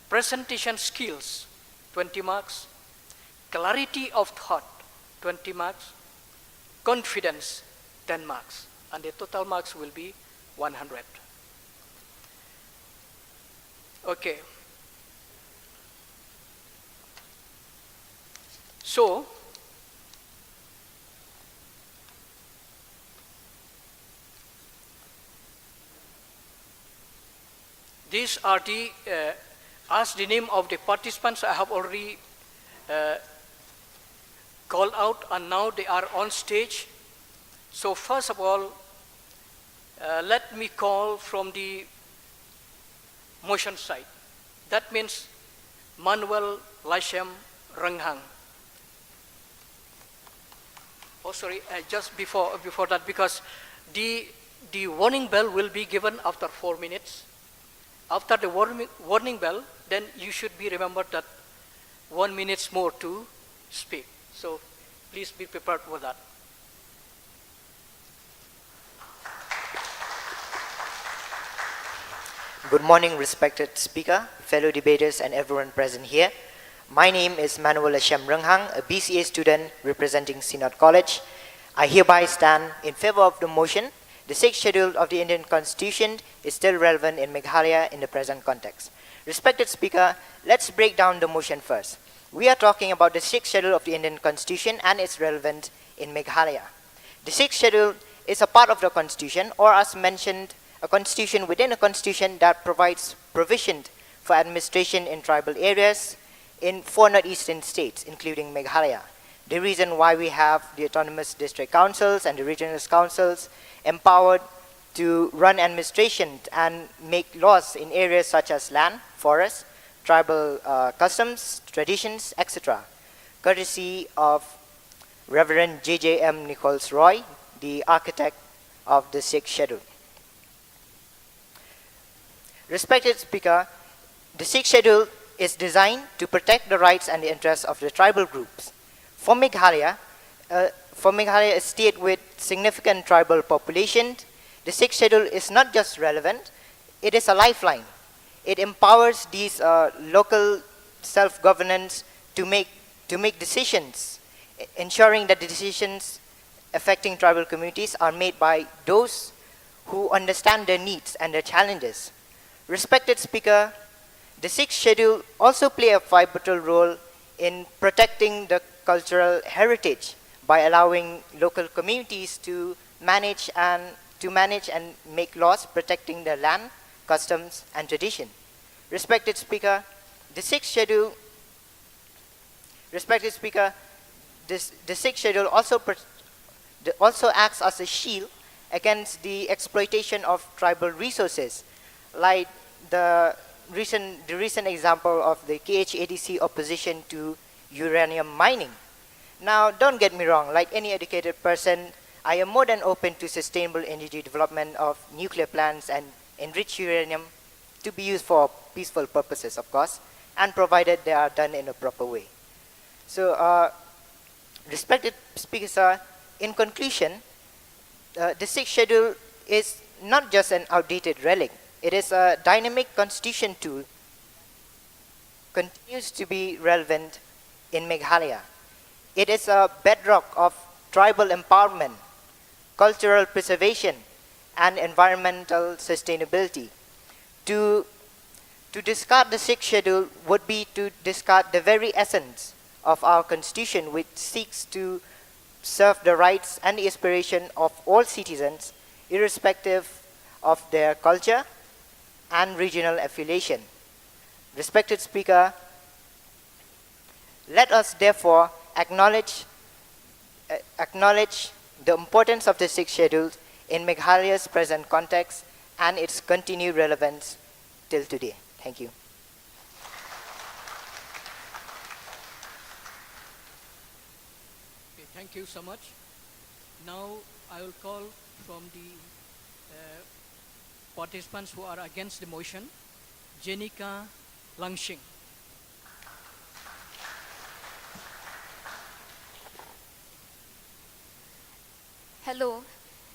presentation skills 20 marks. Clarity of thought, 20 marks. Confidence, 10 marks. And the total marks will be 100. Okay. So, these are the, as the name of the participants I have already called out, and now they are on stage. So first of all, let me call from the motion side. That means Manuel Lashem Renghang. Oh, sorry, just before that, because the warning bell will be given after 4 minutes. After the warning bell, then you should be remembered that 1 minute more to speak. So please be prepared for that. Good morning, respected speaker, fellow debaters, and everyone present here. My name is Manuel Lashem Renghang, a BCA student representing Synod College. I hereby stand in favor of the motion. The 6th schedule of the Indian Constitution is still relevant in Meghalaya in the present context. Respected speaker, let's break down the motion first. We are talking about the 6th schedule of the Indian Constitution and its relevance in Meghalaya. The 6th schedule is a part of the Constitution, or as mentioned, a constitution within a constitution that provides provision for administration in tribal areas in 4 northeastern states, including Meghalaya. The reason why we have the autonomous district councils and the regional councils empowered to run administration and make laws in areas such as land, forest, tribal customs, traditions, etc., courtesy of Reverend J.J.M. Nichols Roy, the architect of the 6th schedule. Respected speaker, the 6th schedule is designed to protect the rights and the interests of the tribal groups. For Meghalaya, a state with significant tribal population, the 6th schedule is not just relevant, it is a lifeline. It empowers these local self-governance to make decisions, ensuring that the decisions affecting tribal communities are made by those who understand their needs and their challenges. Respected speaker, the 6th schedule also plays a pivotal role in protecting the cultural heritage by allowing local communities to manage and make laws protecting their land, customs, and tradition. Respected speaker, the 6th schedule also acts as a shield against the exploitation of tribal resources, like the recent example of the KH-ADC opposition to uranium mining. Now, don't get me wrong, like any educated person, I am more than open to sustainable energy development of nuclear plants and enriched uranium to be used for peaceful purposes, of course, and provided they are done in a proper way. So, respected speaker, sir, in conclusion, the 6th schedule is not just an outdated relic. It is a dynamic constitution tool, continues to be relevant in Meghalaya. It is a bedrock of tribal empowerment, cultural preservation, and environmental sustainability. To discard the 6th schedule would be to discard the very essence of our constitution, which seeks to serve the rights and the aspiration of all citizens, irrespective of their culture and regional affiliation. Respected speaker, let us therefore acknowledge the importance of the 6th schedule in Meghalaya's present context and its continued relevance till today. Thank you. Okay, thank you so much. Now I will call from the participants who are against the motion, Jenica Langshing. Hello,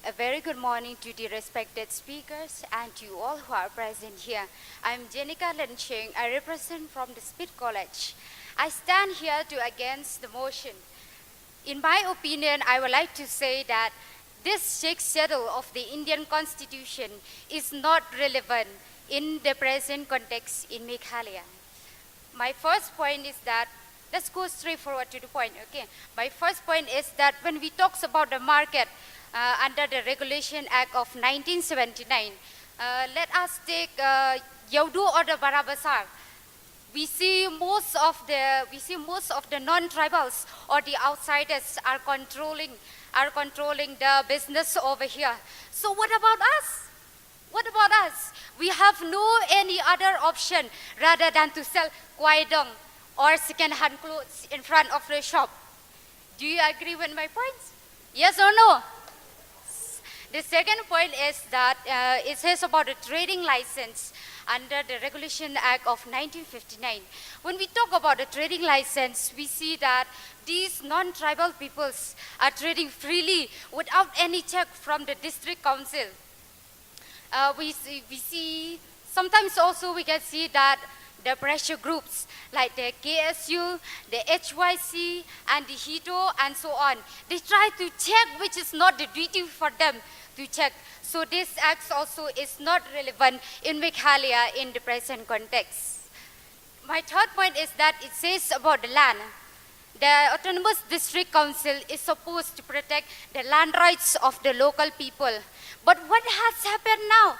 a very good morning to the respected speakers and to all who are present here. I'm Jenica Langshing. I represent from the Speed College. I stand here to against the motion. In my opinion, I would like to say that this sixth schedule of the Indian Constitution is not relevant in the present context in Meghalaya. My first point is that, let's go straight forward to the point, okay? My first point is that when we talk about the market under the Regulation Act of 1979, let us take Yaudu or the Barabasar. We see most of the non-tribals or the outsiders are controlling the business over here. So what about us? What about us? We have no any other option rather than to sell kwaidong or second-hand clothes in front of the shop. Do you agree with my points? Yes or no? The second point is that it says about the trading license under the Regulation Act of 1959. When we talk about the trading license, we see that these non-tribal peoples are trading freely without any check from the district council. We see, sometimes also we can see that the pressure groups like the KSU, the HYC, and the HITO, and so on, they try to check which is not the duty for them to check. So this act also is not relevant in Meghalaya in the present context. My third point is that it says about the land. The Autonomous District Council is supposed to protect the land rights of the local people. But what has happened now?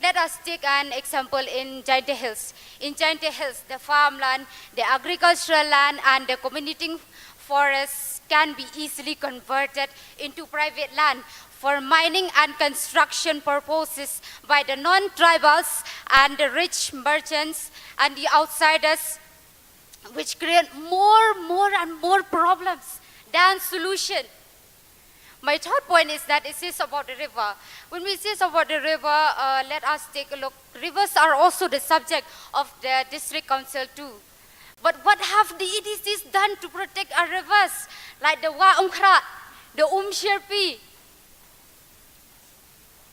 Let us take an example in Jaintia Hills. In Jaintia Hills, the farmland, the agricultural land, and the community forests can be easily converted into private land for mining and construction purposes by the non-tribals and the rich merchants and the outsiders, which create more and more problems than solution. My third point is that it says about the river. When we say about the river, let us take a look. Rivers are also the subject of the district council too. But what have the EDCs done to protect our rivers? Like the Wa Umkrat, the Sherpi.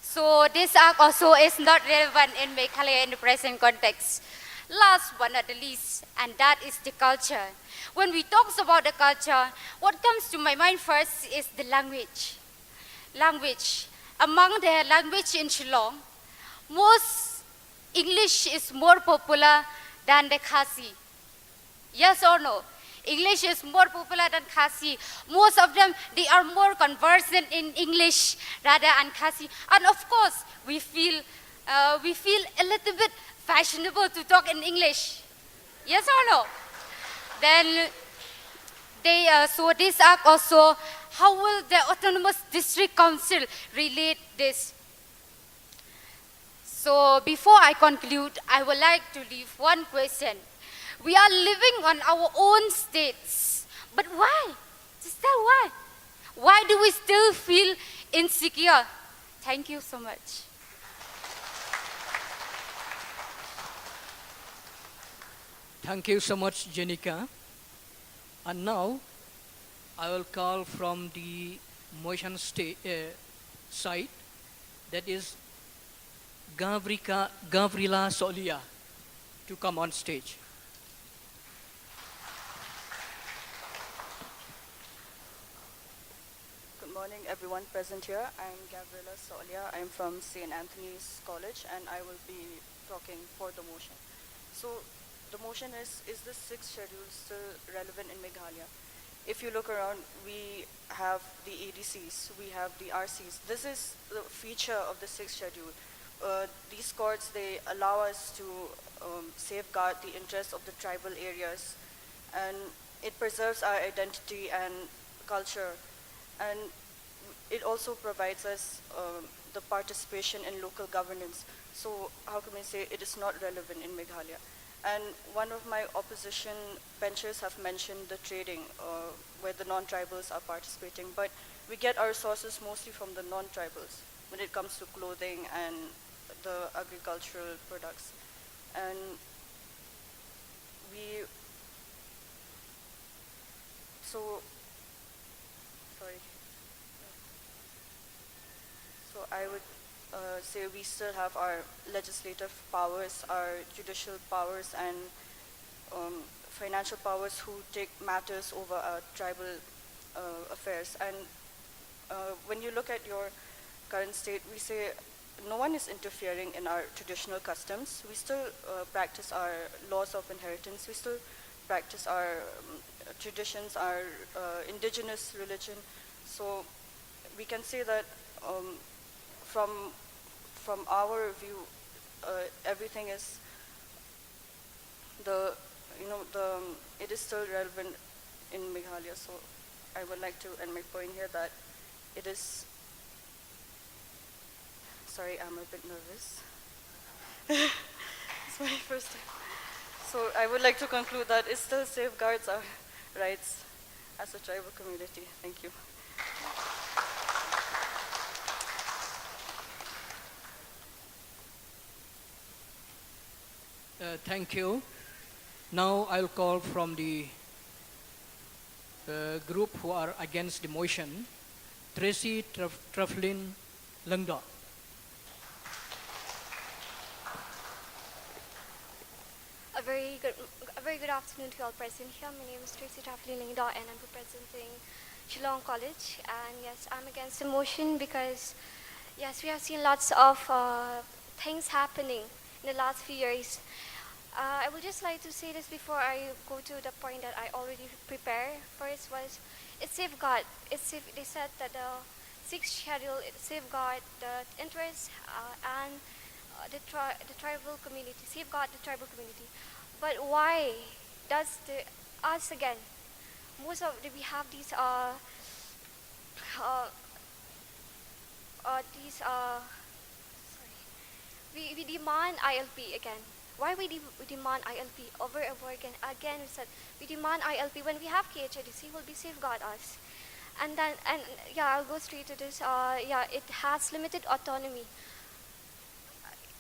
So this act also is not relevant in Meghalaya in the present context. Last but not the least, and that is the culture. When we talk about the culture, what comes to my mind first is the language. Language. Among the language in Shillong, most English is more popular than the Khasi. Yes or no? English is more popular than Khasi. Most of them, they are more conversant in English rather than Khasi. And of course, we feel a little bit fashionable to talk in English. Yes or no? Then so this act also, how will the Autonomous District Council relate this? So before I conclude, I would like to leave one question. We are living on our own states, but why? Just tell why. Why do we still feel insecure? Thank you so much. Thank you so much, Jenica. And now, I will call from the motion side, that is Gavrila Solia, to come on stage. Good morning, everyone present here. I'm Gabriela Solia. I'm from St. Anthony's College, and I will be talking for the motion. So, the motion is the sixth schedule still relevant in Meghalaya? If you look around, we have the ADCs, we have the RCs. This is the feature of the sixth schedule. These courts, they allow us to safeguard the interests of the tribal areas, and it preserves our identity and culture. And it also provides us the participation in local governance. So how can we say it is not relevant in Meghalaya? And one of my opposition benchers have mentioned the trading where the non-tribals are participating, but we get our sources mostly from the non-tribals when it comes to clothing and the agricultural products. And So I would say we still have our legislative powers, our judicial powers, and financial powers who take matters over our tribal affairs. And when you look at your current state, we say no one is interfering in our traditional customs. We still practice our laws of inheritance. We still practice our traditions, our indigenous religion. So we can say that from our view, everything is it is still relevant in Meghalaya. So I would like to end my point here that it is. Sorry, I'm a bit nervous. It's my first time. So I would like to conclude that it still safeguards our rights as a tribal community. Thank you. Thank you. Now I'll call from the group who are against the motion, Tracy Trufflin Lungda. A very good afternoon to all present here. My name is Tracy Trufflin Lungda and I'm representing Shillong College. And yes, I'm against the motion because yes, we have seen lots of things happening in the last few years. I would just like to say this before I go to the point that I already prepared. First was, it's safeguard. They said that the sixth schedule safeguard the interests and the tribal community, safeguard the tribal community. But why does us again? We have these we demand ILP again. Why we demand ILP over and over again? Again, we said we demand ILP when we have KHIDC will be safeguard us. And yeah, I'll go straight to this. Yeah, it has limited autonomy.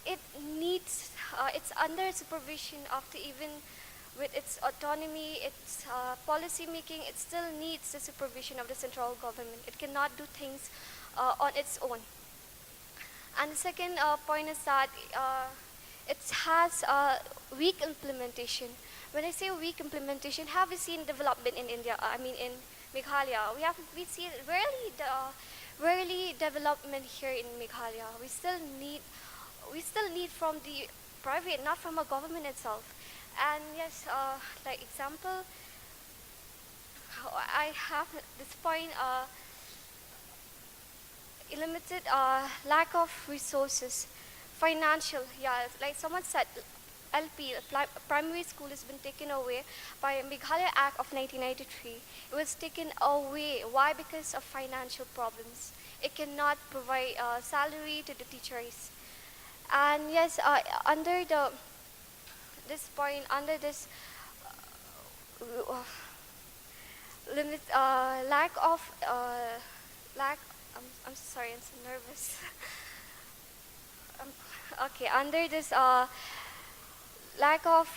It needs, it's under supervision after even with its autonomy, its policy making, it still needs the supervision of the central government. It cannot do things on its own. And the second point is that it has weak implementation. When I say weak implementation, have we seen development in India? I mean in Meghalaya, we see rarely development here in Meghalaya. We still need from the private, not from a government itself. And yes, like example, I have this point, limited lack of resources, financial, yeah, like someone said, LP, primary school has been taken away by Meghalaya Act of 1993. It was taken away. Why? Because of financial problems. It cannot provide salary to the teachers. And yes, under this point, under this limit, I'm sorry, I'm so nervous. Okay, under this lack of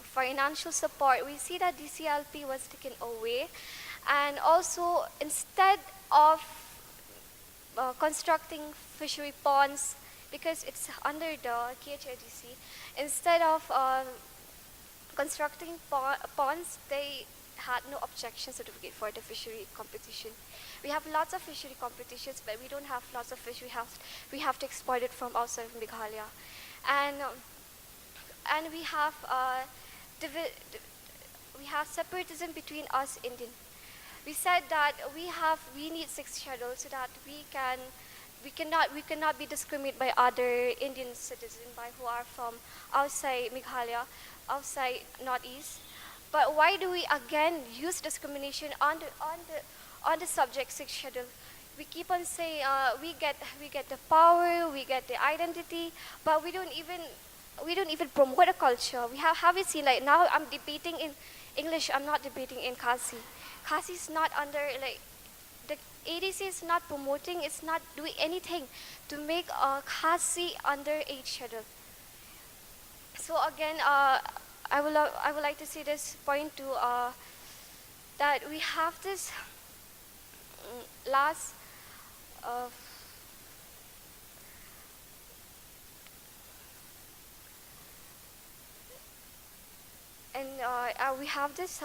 financial support, we see that DCLP was taken away. And also, instead of constructing fishery ponds, because it's under the KHIDC, instead of constructing ponds, they had no objection certificate for the fishery competition. We have lots of fishery competitions, but we don't have lots of fish. We have to export it from outside of Meghalaya. And we have separatism between us Indian. We said that we need 6th schedule so that we cannot be discriminated by other Indian citizens who are from outside Meghalaya, outside Northeast. But why do we again use discrimination on the subject 6th schedule? We keep on saying we get the power, we get the identity, but we don't even promote a culture. Have you seen, like now I'm debating in English, I'm not debating in Khasi. Khasi is not under, like, the ADC is not promoting, it's not doing anything to make Khasi under 8th schedule. So again, I would like to say this point too, that we have this last and we have this.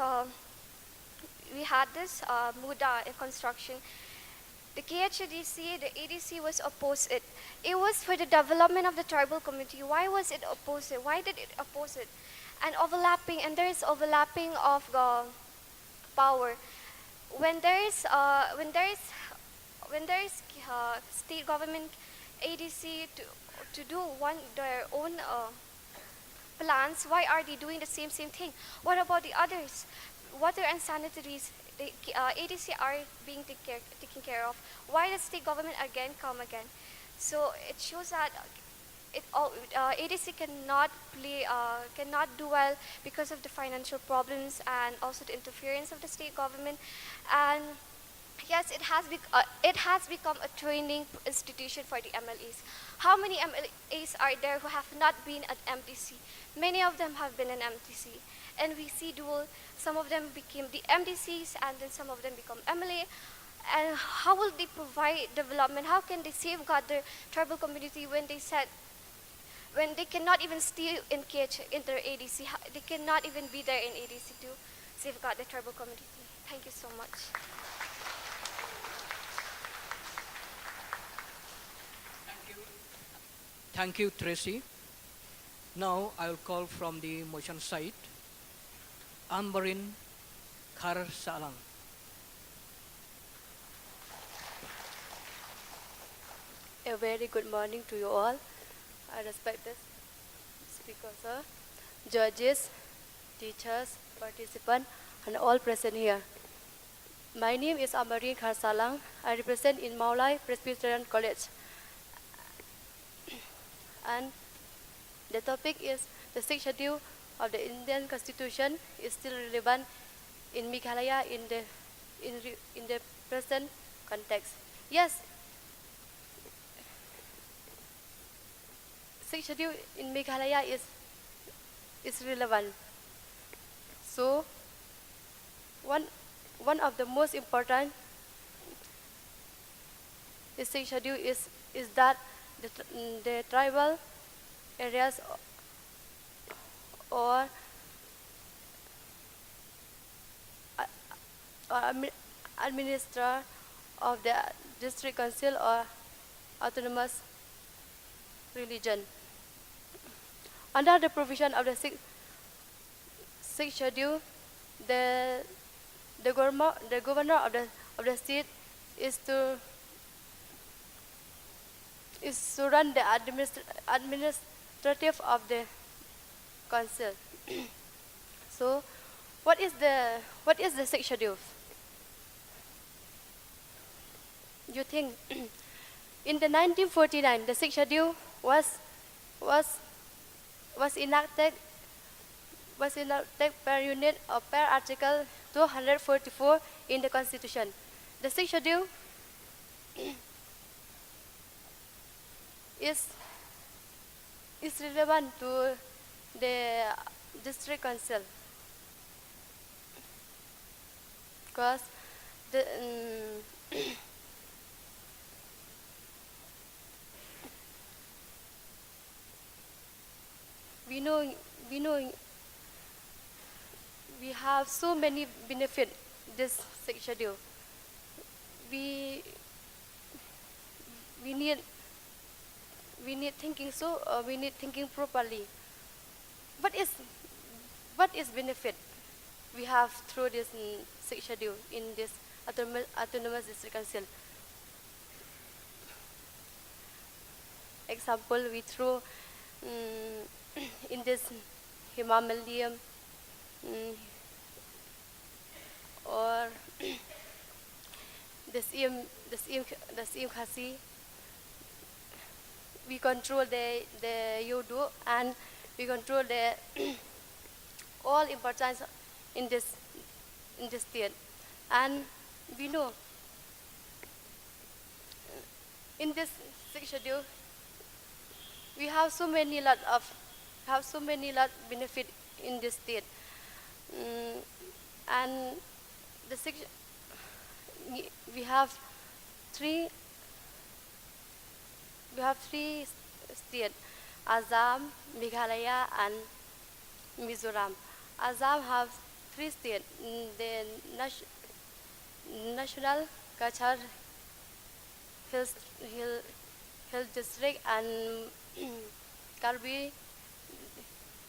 We had this Muda in construction. The KHDC, the ADC was opposed it. It was for the development of the tribal community. Why was it opposed it? Why did it oppose it? And overlapping, and there is overlapping of the power. When there is state government ADC to do their own plans, why are they doing the same thing? What about the others? Water and sanitaries, the ADC are being taken care of. Why does state government again come again? So it shows that ADC cannot do well because of the financial problems and also the interference of the state government. And yes, it has become a training institution for the MLAs. How many MLAs are there who have not been at MTC? Many of them have been an MTC. And we see dual, some of them became the MDCs and then some of them become MLA. And how will they provide development? How can they safeguard their tribal community when they cannot even stay in their ADC? They cannot even be there in ADC to safeguard the tribal community. Thank you so much. Thank you, Tracy. Now I will call from the motion side, Ambarin Kharsalang. A very good morning to you all. I respect the speaker, sir, judges, teachers, participants, and all present here. My name is Ambarin Kharsalang. I represent in Meghalaya Presbyterian College. And the topic is the 6th schedule of the Indian Constitution is still relevant in Meghalaya in the present context. Yes, 6th schedule in Meghalaya is relevant. So one of the most important 6th schedule is that the tribal areas or administrator of the district council or autonomous religion. Under the provision of the 6th schedule, the governor of the state is to run the administrative of the council. So, what is the 6th schedule? You think in the 1949 the 6th schedule was enacted per unit or per article 244 in the Constitution. The 6th schedule is relevant to the district council because we know we have so many benefits this 6th schedule. We need thinking we need thinking properly. What is benefit we have through this 6th schedule in this autonomous district council? Example, we throw in this Himalayan or the CM Khasi. We control the Yodo and we control the all importance in this state. And we know in this 6th schedule we have so many lot benefit in this state. And the 6th we have three states, Assam, Meghalaya, and Mizoram. Assam have three states, the National Kachar Hills, Hill District and Karbi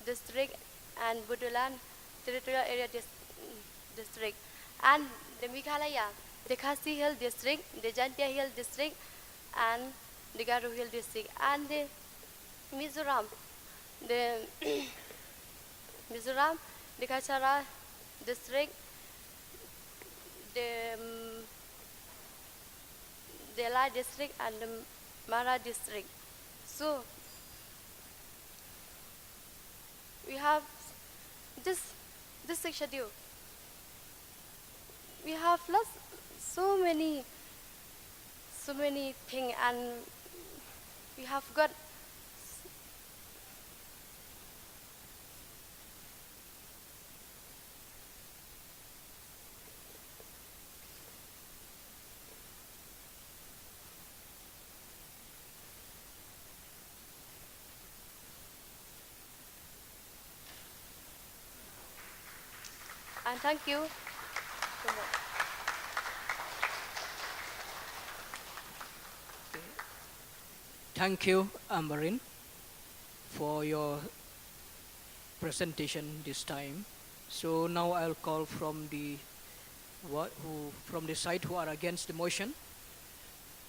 District and Budulan Territorial Area District, and the Meghalaya, the Khasi Hill District, the Jaintia Hill District, and the Garo Hill District, and the Mizoram, the Mizoram, the Kachara District, the Lai District, and the Mara District. So we have this schedule. We have lost so many things, and we have got and thank you so much. Thank you, Amarin, for your presentation this time. So now I'll call from the side who are against the motion.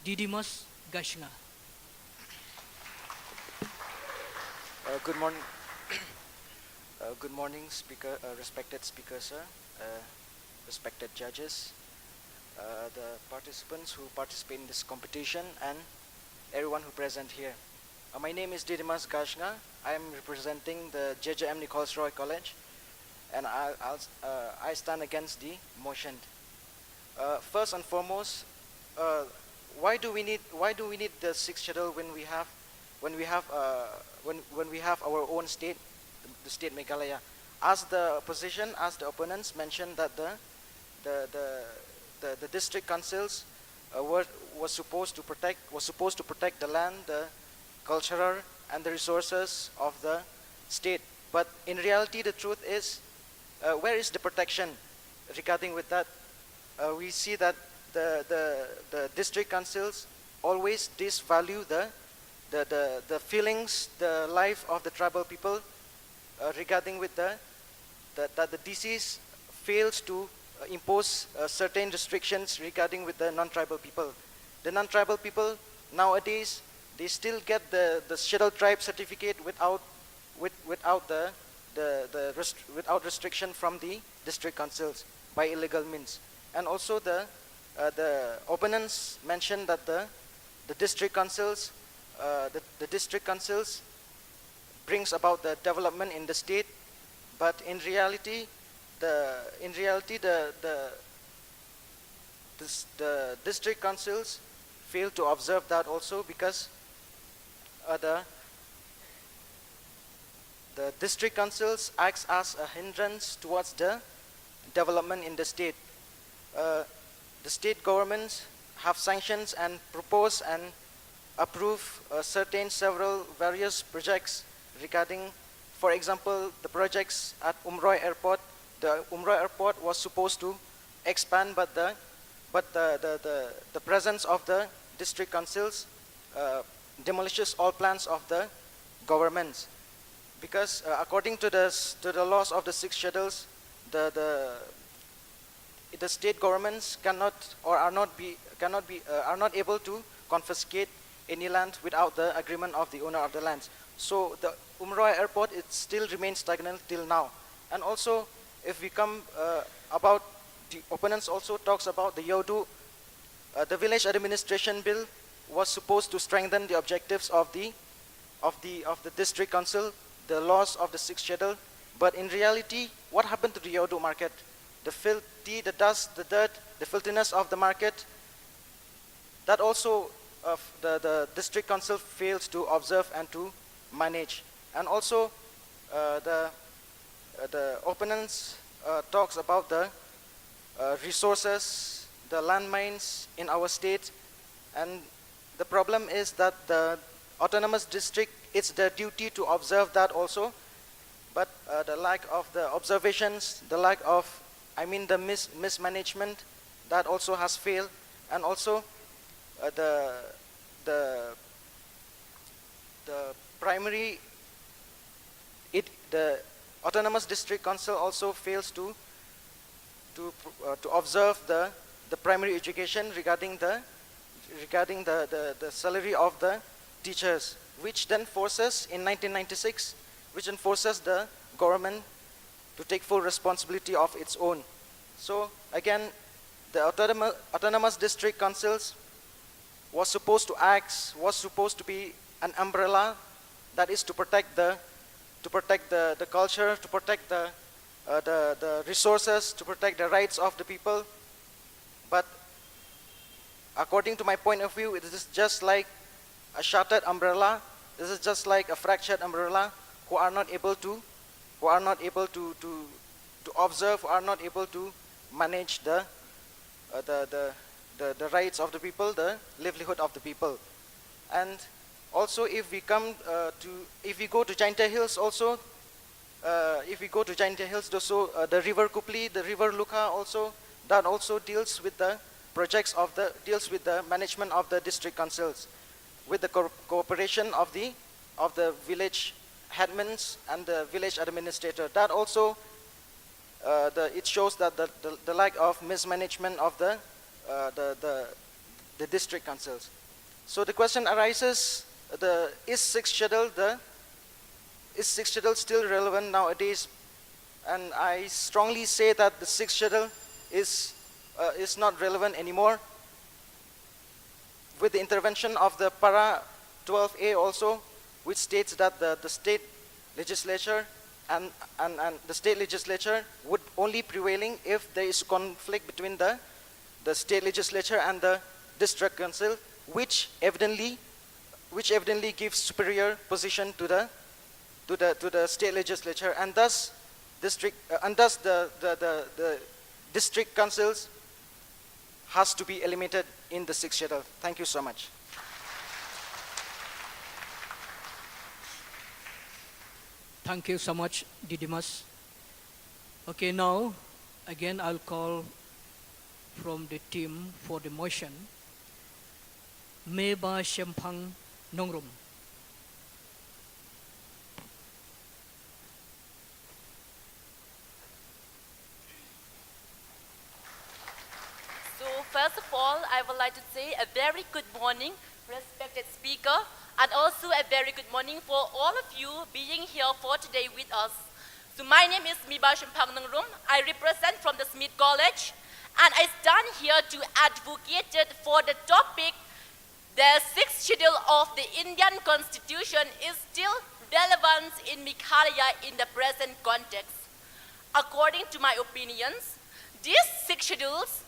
Didimas Gashna. Good morning. Good morning, speaker, respected speaker, sir, respected judges, the participants who participate in this competition, and everyone who present here. My name is Didimas Gashna. I am representing the JJM Nichols Roy College, and I stand against the motion. First and foremost, why do we need the sixth schedule when we have our own state, the state Meghalaya? As the opposition, as the opponents mentioned that the district councils was supposed to protect the land, the cultural and the resources of the state. But in reality, the truth is, where is the protection regarding with that? We see that the district councils always disvalue the feelings, the life of the tribal people, regarding with that the disease fails to impose certain restrictions regarding with the non-tribal people. The non-tribal people nowadays, they still get the scheduled tribe certificate without restriction from the district councils by illegal means. And also the opponents mentioned that the district councils brings about the development in the state, but in reality the district councils fail to observe that also, because the district councils acts as a hindrance towards the development in the state. The state governments have sanctions and propose and approve several various projects regarding, for example, the projects at Umroi Airport. The Umroi Airport was supposed to expand, but the presence of the district councils demolishes all plans of the governments, because according to the laws of the six schedules, the state governments cannot or are not able to confiscate any land without the agreement of the owner of the lands. So the Umroi Airport, it still remains stagnant till now. And also, if we come about the opponents also talks about the Yodu, the village administration bill was supposed to strengthen the objectives of the district council, the laws of the sixth schedule. But in reality, what happened to the Yodu market? The filthy, the dust, the dirt, the filthiness of the market, that also the district council fails to observe and to manage. And also the opponents talks about the resources, the landmines in our state, and the problem is that the autonomous district, it's their duty to observe that also, but the lack of the observations, the lack of, the mismanagement, that also has failed, and also the primary, the autonomous district council also fails to observe the primary education regarding the salary of the teachers, which then forces in 1996, which then forces the government to take full responsibility of its own. So again, the autonomous district councils was supposed to be an umbrella, that is to protect the culture, to protect the resources, to protect the rights of the people. But according to my point of view, it is just like a shattered umbrella. This is just like a fractured umbrella who are not able to observe, who are not able to manage the rights of the people, the livelihood of the people. And also, if we go to Jaintia Hills also, the river Kupli, the river Lukha also, that also deals with the management of the district councils, with the cooperation of the village headmans and the village administrator. That also, it shows that the lack of mismanagement of the district councils. So the question arises: is sixth schedule still relevant nowadays? And I strongly say that the sixth schedule is not relevant anymore. With the intervention of the Para 12A also, which states that the state legislature and the state legislature would only prevailing if there is conflict between the state legislature and the district council, which evidently gives superior position to the state legislature, and thus the district councils has to be eliminated in the sixth schedule. Thank you so much. Thank you so much, Didimas. Okay, now again I'll call from the team for the motion. Meba Shempang Nongrum. So first of all, I would like to say a very good morning, respected speaker, and also a very good morning for all of you being here for today with us. So my name is Meba Shempang Nongrum. I represent from the Smith College, and I stand here to advocate for the topic: the sixth schedule of the Indian Constitution is still relevant in Meghalaya in the present context. According to my opinions, these six schedules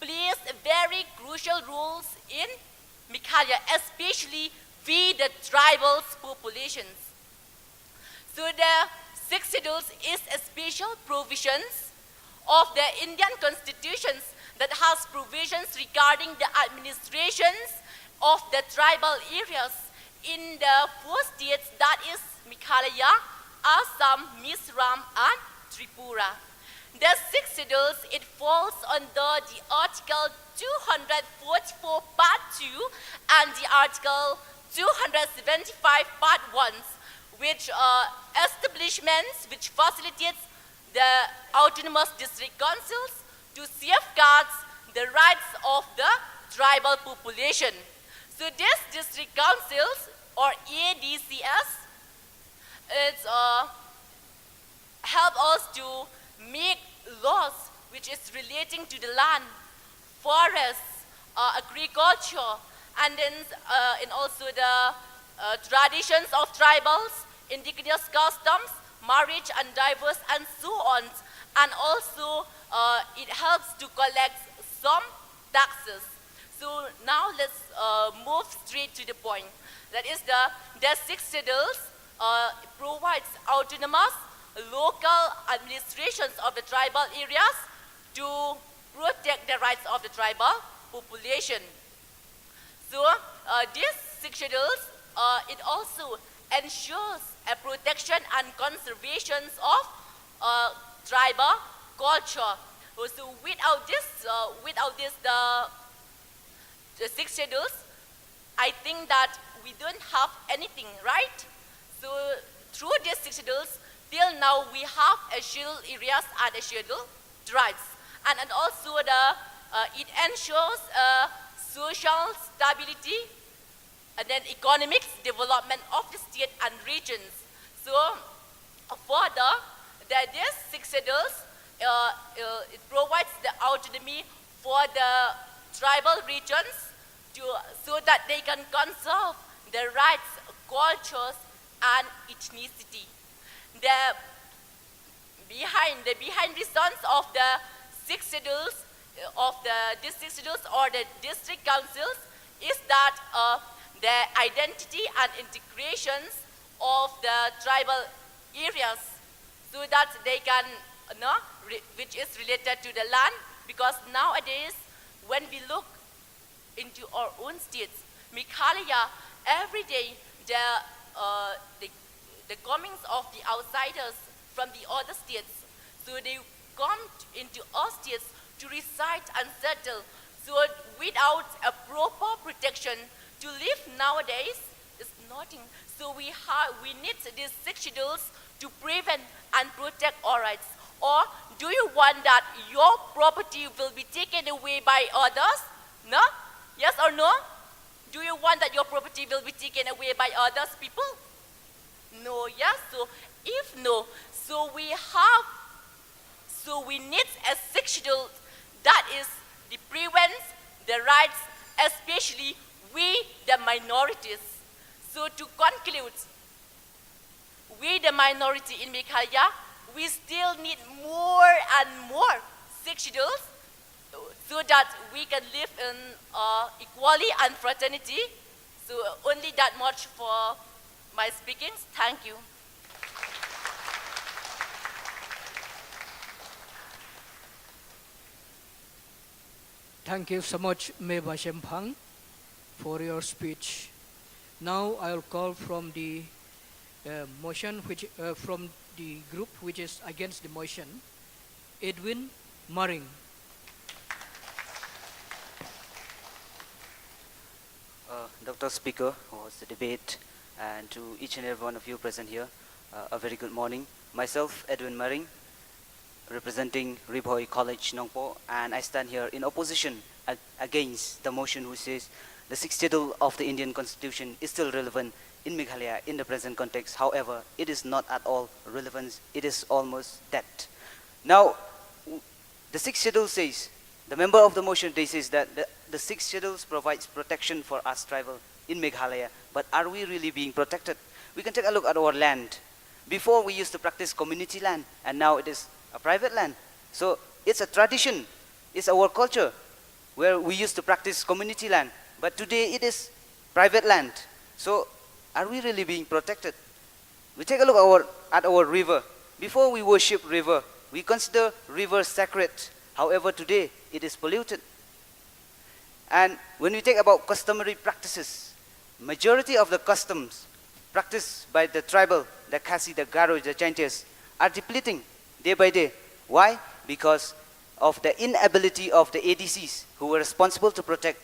plays very crucial roles in Meghalaya, especially with the tribal populations. So the six schedules is a special provisions of the Indian constitutions that has provisions regarding the administrations of the tribal areas in the four states, that is Meghalaya, Assam, Mizoram, and Tripura. The six schedules, it falls under the Article 244 Part 2 and the Article 275 Part 1, which establishments which facilitates the autonomous district councils to safeguard the rights of the tribal population. So these district councils, or ADCS, it's help us to make laws which is relating to the land, forests, agriculture, and then and also the traditions of tribals, indigenous customs, marriage and divorce, and so on. And also it helps to collect some taxes. So now let's move straight to the point. That is the six schedules provides autonomous local administrations of the tribal areas to protect the rights of the tribal population. So these six schedules, it also ensures a protection and conservation of tribal culture. So without this, the six schedules, I think that we don't have anything, right? So through these six schedules, till now we have a scheduled areas and a scheduled tribes, and also it ensures social stability and then economic development of the state and regions. So further, these six schedules, it provides the autonomy for the tribal regions so that they can conserve their rights, cultures, and ethnicity. The behind reasons of the six schedules of the district schedules or the district councils is that the identity and integrations of the tribal areas, so that they can which is related to the land, because nowadays when we look into our own states, Meghalaya, every day the comings of the outsiders from the other states, so they come into our states to reside and settle. So without a proper protection to live nowadays is nothing. So we need these six schedules to prevent and protect our rights. Or do you want that your property will be taken away by others? No? Yes or no? Do you want that your property will be taken away by others people? No, yes? So if no, so we need a six schedule that is the prevents the rights, especially we the minorities. So to conclude, we the minority in Meghalaya, we still need more and more six schedules so that we can live in equality and fraternity. So only that much for my speakings. Thank you. Thank you so much, Meba Shempang, for your speech. Now I will call from the motion, from the group which is against the motion, Edwin Maring. Dr. Speaker, who hosts the debate, and to each and every one of you present here, a very good morning. Myself, Edwin Maring, representing Ri College, Nongpo, and I stand here in opposition against the motion which says the sixth schedule of the Indian Constitution is still relevant in Meghalaya in the present context. However, it is not at all relevant. It is almost dead. Now, the sixth schedule says, the member of the motion, they says that the sixth schedule provides protection for us tribal in Meghalaya, but are we really being protected? We can take a look at our land. Before we used to practice community land, and now it is a private land. So it's a tradition, it's our culture, where we used to practice community land, but today it is private land. So are we really being protected? We take a look at our river. Before we worship river, we consider river sacred. However, today it is polluted. And when we take about customary practices, majority of the customs practiced by the tribal, the Khasi, the Garo, the Jaintias, are depleting day by day. Why? Because of the inability of the ADCs who were responsible to protect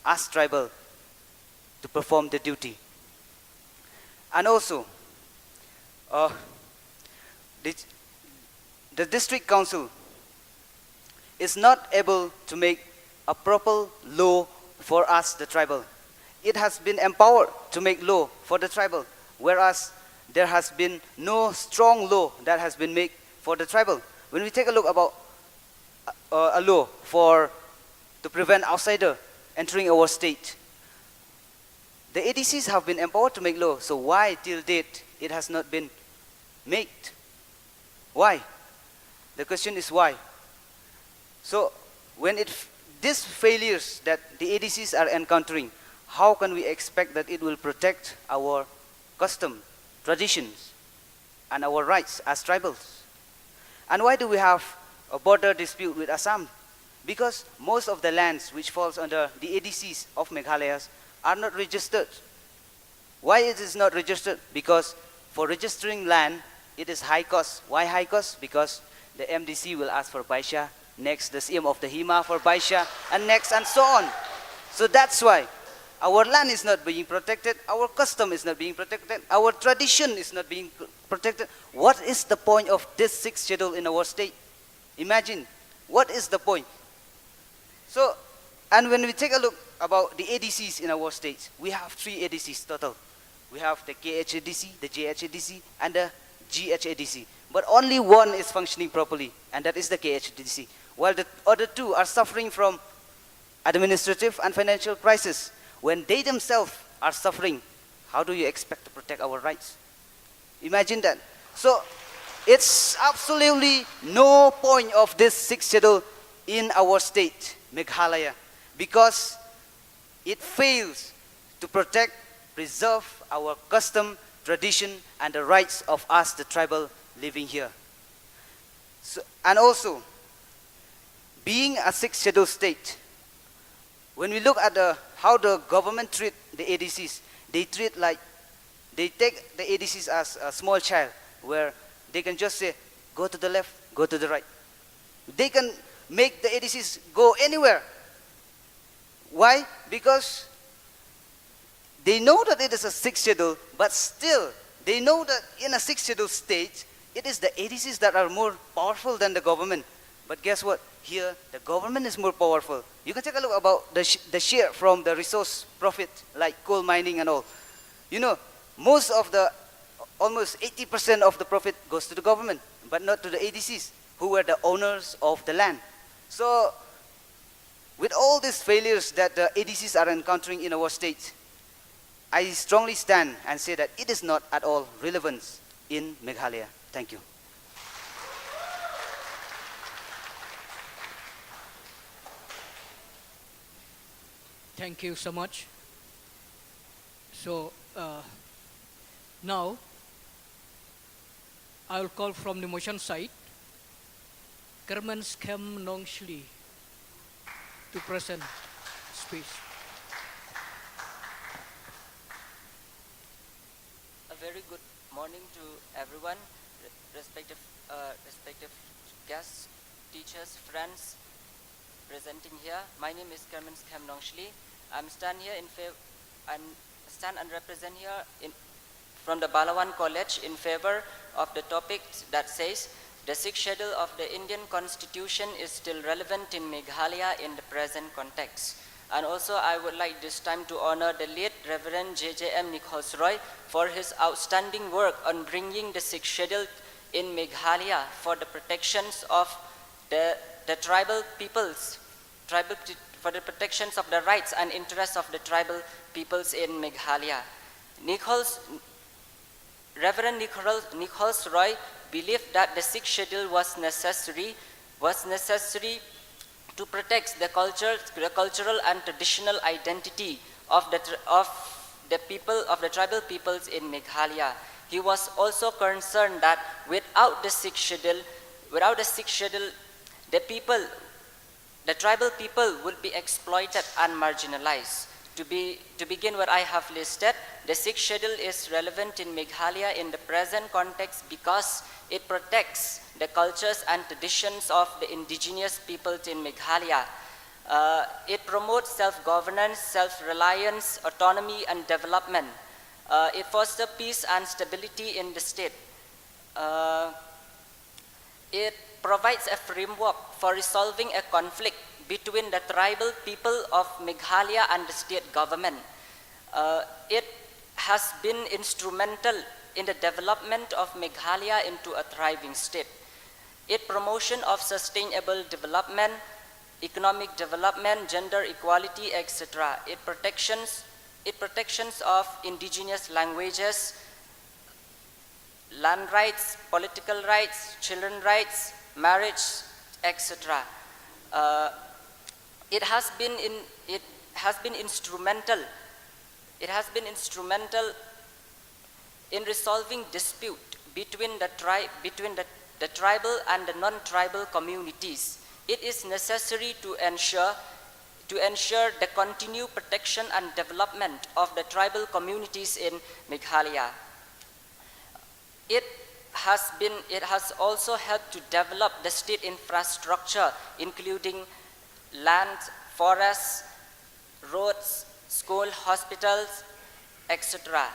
us tribal to perform the duty. And also, the district council is not able to make a proper law for us, the tribal. It has been empowered to make law for the tribal, whereas there has been no strong law that has been made for the tribal. When we take a look about a law to prevent outsider entering our state, the ADCs have been empowered to make law, so why till date it has not been made? Why? The question is why. So when these failures that the ADCs are encountering, how can we expect that it will protect our custom, traditions, and our rights as tribals? And why do we have a border dispute with Assam? Because most of the lands which falls under the ADCs of Meghalaya are not registered. Why it is not registered? Because for registering land, it is high cost. Why high cost? Because the MDC will ask for Baisha, next the CM of the Hima for Baisha, and next and so on. So that's why our land is not being protected, our custom is not being protected, our tradition is not being protected. What is the point of this sixth schedule in our state? Imagine, what is the point? So, and when we take a look about the ADCs in our state, we have 3 ADCs total. We have the KHADC, the JHADC, and the GHADC. But only one is functioning properly, and that is the KHADC. While the other 2 are suffering from administrative and financial crisis. When they themselves are suffering, how do you expect to protect our rights? Imagine that. So, it's absolutely no point of this sixth schedule in our state, Meghalaya, because it fails to protect, preserve our custom, tradition, and the rights of us, the tribal, living here. So, and also, being a sixth schedule state, when we look at how the government treat the ADCs, they take the ADCs as a small child, where they can just say, go to the left, go to the right. They can make the ADCs go anywhere. Why? Because they know that it is a sixth schedule, but still, they know that in a sixth schedule state, it is the ADCs that are more powerful than the government. But guess what? Here, the government is more powerful. You can take a look about the share from the resource profit, like coal mining and all. You know, most of the, almost 80% of the profit goes to the government, but not to the ADCs, who were the owners of the land. So, with all these failures that the ADCs are encountering in our state, I strongly stand and say that it is not at all relevant in Meghalaya. Thank you. Thank you so much. So now I will call from the motion side, Kerman Skem Nong Shli to present speech. A very good morning to everyone, respective guests, teachers, friends presenting here. My name is Kerman Skem Nong Shli. I'm stand and represent here from the Balawan College in favor of the topic that says the sixth schedule of the Indian Constitution is still relevant in Meghalaya in the present context. And also I would like this time to honor the late Reverend J.J.M. Nichols for his outstanding work on bringing the sixth schedule in Meghalaya for the protections of the tribal peoples, for the protections of the rights and interests of the tribal peoples in Meghalaya. Reverend Nichols Roy believed that the sixth schedule was necessary to protect the cultural and traditional identity of the tribal peoples in Meghalaya. He was also concerned that without the sixth schedule, the tribal people would be exploited and marginalized. To begin what I have listed, the sixth schedule is relevant in Meghalaya in the present context because it protects the cultures and traditions of the indigenous peoples in Meghalaya. It promotes self-governance, self-reliance, autonomy, and development. It fosters peace and stability in the state. It provides a framework for resolving a conflict between the tribal people of Meghalaya and the state government. It has been instrumental in the development of Meghalaya into a thriving state. Its promotion of sustainable development, economic development, gender equality, etc. Its protections of indigenous languages, land rights, political rights, children rights, marriage, etc. It has been instrumental in resolving dispute between the tribal and the non-tribal communities. It is necessary to ensure to ensure the continued protection and development of the tribal communities in Meghalaya. It has also helped to develop the state infrastructure, including land, forests, roads, school, hospitals, etc.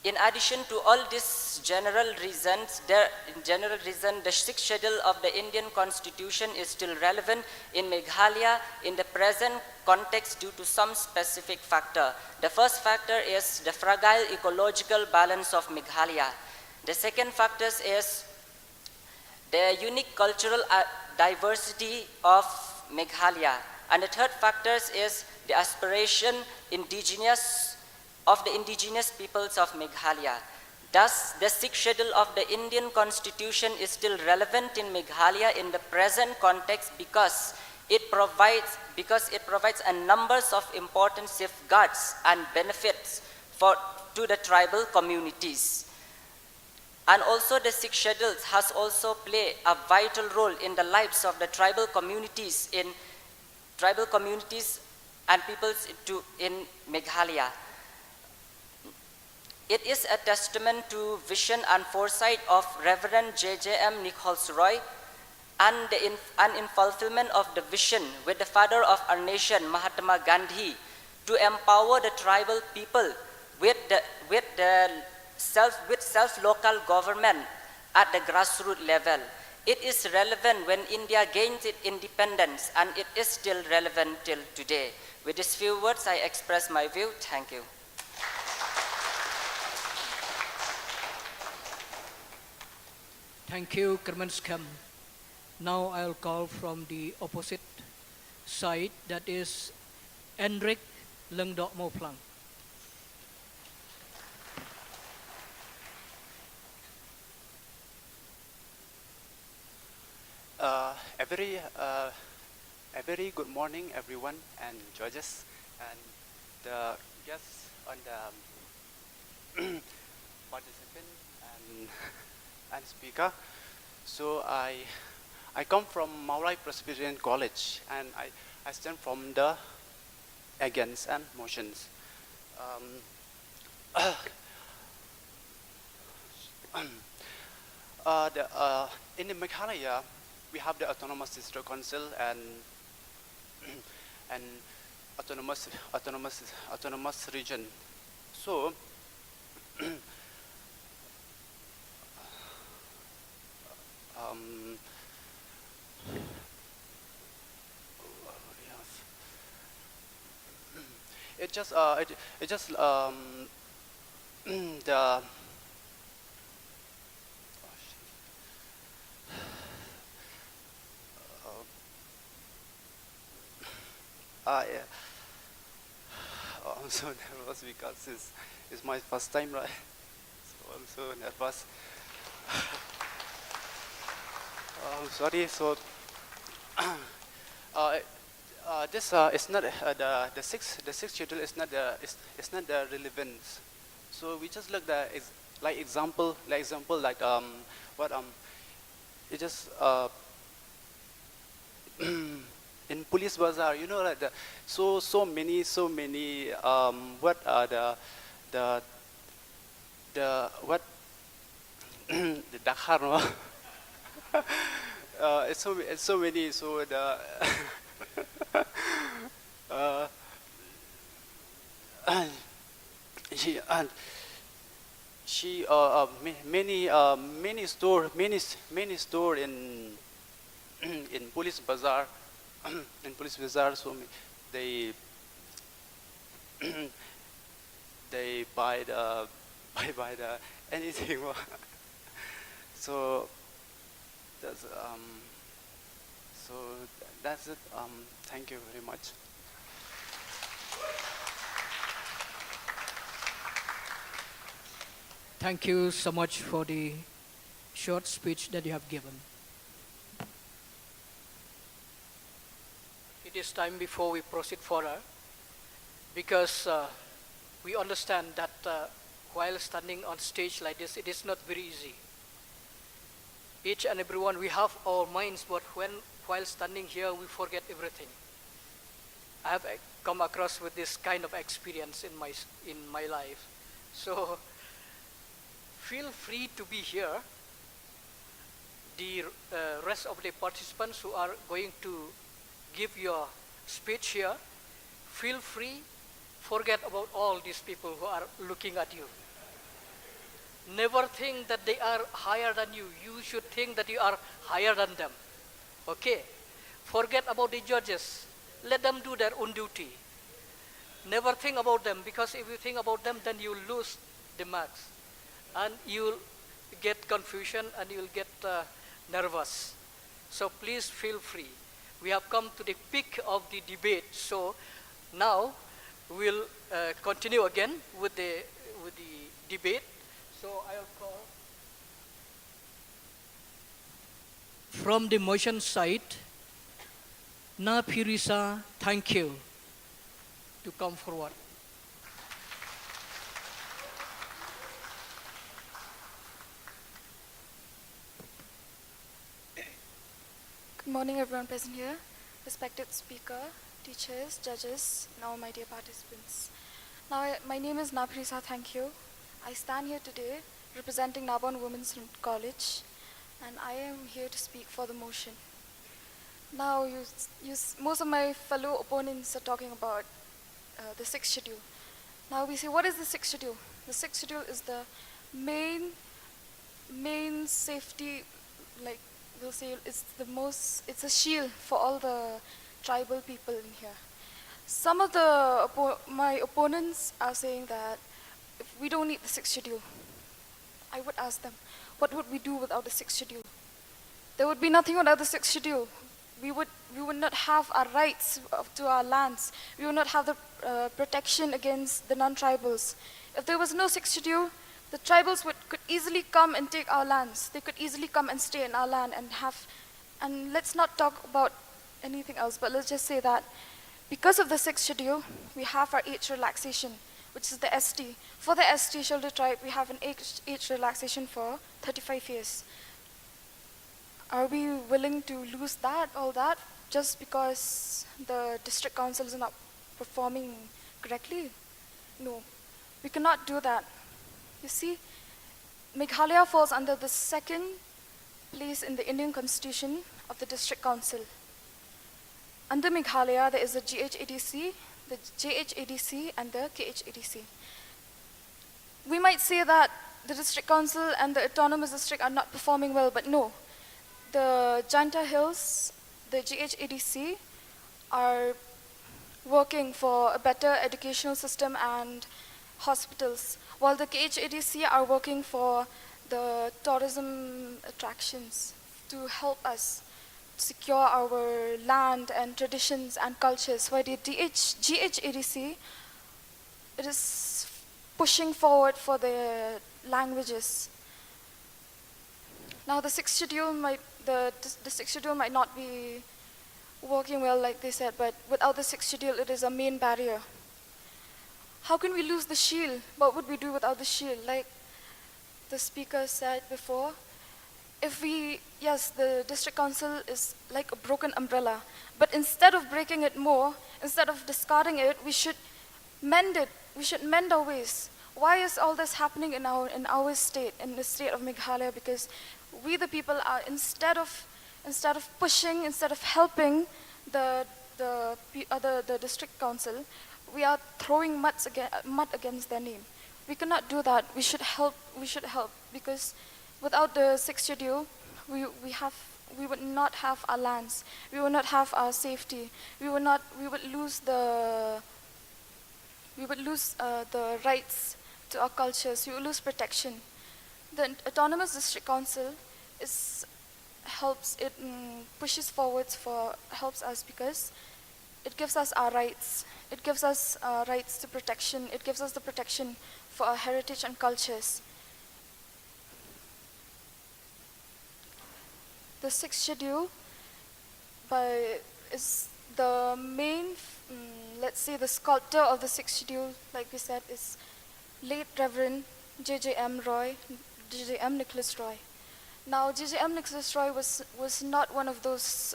In addition to all these general reasons, the 6th schedule of the Indian Constitution is still relevant in Meghalaya in the present context due to some specific factor. The first factor is the fragile ecological balance of Meghalaya. The second factor is the unique cultural diversity of Meghalaya. And the third factor is the aspiration of the indigenous peoples of Meghalaya. Thus, the 6th schedule of the Indian Constitution is still relevant in Meghalaya in the present context because it provides a number of important safeguards and benefits to the tribal communities. And also the 6th schedule has also played a vital role in the lives of the tribal communities and peoples in Meghalaya. It is a testament to vision and foresight of Reverend J.J.M. Nichols and in fulfillment of the vision with the father of our nation, Mahatma Gandhi, to empower the tribal people with self-local government at the grassroots level. It is relevant when India gained its independence, and it is still relevant till today. With these few words, I express my view. Thank you. Thank you, Kermanskam. Now I'll call from the opposite side, that is Enric Lengdok Moplang. A very good morning, everyone, and judges, and the guests on the participant and speaker. So I come from Meghalaya Presbyterian College, and I stand from the against and motions. In the Meghalaya, we have the autonomous district council and autonomous region. So the yeah. I'm so nervous because it's my first time, right? So I'm so nervous. I'm sorry. So this is not the sixth schedule is not the relevance. So we just look at example what it just in police bazaar, you know, like so many what are the what the Dakar, no? It's so many, so the she many store in police bazaar so they buy the anything. So that's it. Thank you very much. Thank you so much for the short speech that you have given. It is time before we proceed further, because we understand that while standing on stage like this, it is not very easy. Each and everyone, we have our minds, but while standing here, we forget everything. I have come across with this kind of experience in my life. So feel free to be here. The rest of the participants who are going to give your speech here, feel free, forget about all these people who are looking at you. Never think that they are higher than you. You should think that you are higher than them. Okay? Forget about the judges. Let them do their own duty. Never think about them, because if you think about them, then you lose the marks. And you'll get confusion and you'll get nervous. So please feel free. We have come to the peak of the debate. So now we'll continue again with the debate. So I'll call from the motion side, Na Pirisa, thank you, to come forward. Good morning, everyone present here, respected speaker, teachers, judges, and all my dear participants. Now, my name is Naprisa, thank you. I stand here today representing Narbonne Women's College, and I am here to speak for the motion. Now, most of my fellow opponents are talking about the sixth schedule. Now we say, what is the sixth schedule? The sixth schedule is the main safety, like we'll say, it's a shield for all the tribal people in here. Some of my opponents are saying that if we don't need the sixth schedule, I would ask them, what would we do without the sixth schedule? There would be nothing without the sixth schedule. We would not have our rights to our lands. We would not have the protection against the non-tribals. If there was no sixth schedule, the tribals could easily come and take our lands. They could easily come and stay in our land and let's not talk about anything else, but let's just say that because of the sixth schedule, we have our age relaxation, which is the ST. For the ST shoulder tribe, we have an age relaxation for 35 years. Are we willing to lose all that, just because the district council is not performing correctly? No, we cannot do that. You see, Meghalaya falls under the second place in the Indian constitution of the district council. Under Meghalaya, there is the GHADC, the JHADC, and the KHADC. We might say that the district council and the autonomous district are not performing well, but no. The Jaintia Hills, the GHADC, are working for a better educational system and hospitals, while the KHADC are working for the tourism attractions to help us secure our land and traditions and cultures. While the GHADC, it is pushing forward for the languages. Now the sixth schedule might not be working well, like they said, but without the sixth schedule, it is a main barrier. How can we lose the shield? What would we do without the shield? Like the speaker said before, yes, the district council is like a broken umbrella, but instead of breaking it more, instead of discarding it, we should mend it. We should mend our ways. Why is all this happening in our state, in the state of Meghalaya? Because we the people are, instead of pushing, instead of helping the district council, we are throwing mud against their name. We cannot do that. We should help. Because without the sixth schedule, we would not have our lands. We would not have our safety. We would lose the rights to our cultures. We would lose protection. The autonomous district council pushes forwards helps us because it gives us our rights. It gives us rights to protection. It gives us the protection for our heritage and cultures. The sixth schedule is the main, let's say the sculptor of the sixth schedule, like we said, is late Reverend JJM Nichols Roy. Now, JJM Nichols Roy was not one of those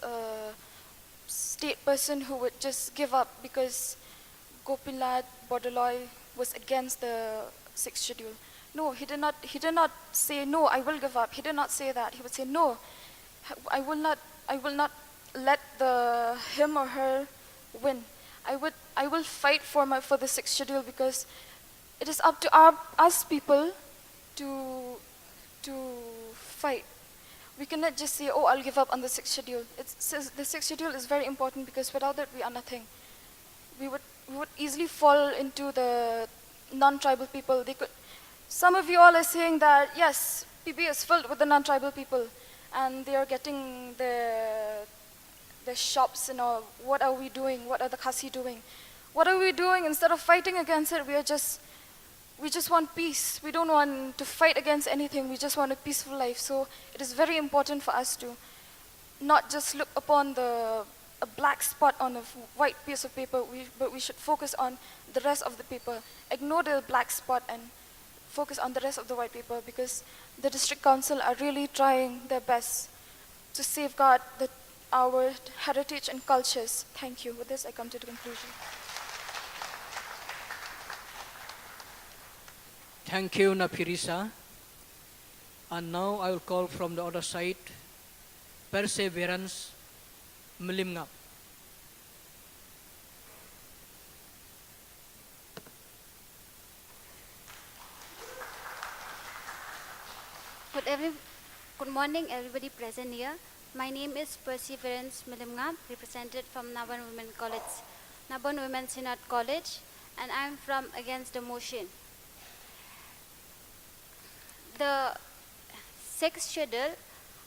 state person who would just give up because Gopinath Bordoloi was against the sixth schedule. No, he did not say, no, I will give up. He did not say that. He would say, no, I will not let him or her win. I will fight for the sixth schedule, because it is up to us people to fight. We cannot just say, oh, I'll give up on the sixth schedule. The sixth schedule is very important, because without it, we are nothing. We would easily fall into the non-tribal people. Some of you all are saying that, yes, PB is filled with the non-tribal people, and they are getting the shops and all. What are we doing? What are the Khasi doing? What are we doing? Instead of fighting against it, we just want peace. We don't want to fight against anything. We just want a peaceful life. So it is very important for us to not just look upon a black spot on a white piece of paper, but we should focus on the rest of the paper. Ignore the black spot and focus on the rest of the white paper, because the district council are really trying their best to safeguard our heritage and cultures. Thank you. With this, I come to the conclusion. Thank you, Napirisa. And now I will call from the other side, Perseverance Melimngap. Good morning, everybody present here. My name is Perseverance Melimngap, represented from Naban Women Synod College, and I am from Against the Motion. The sixth schedule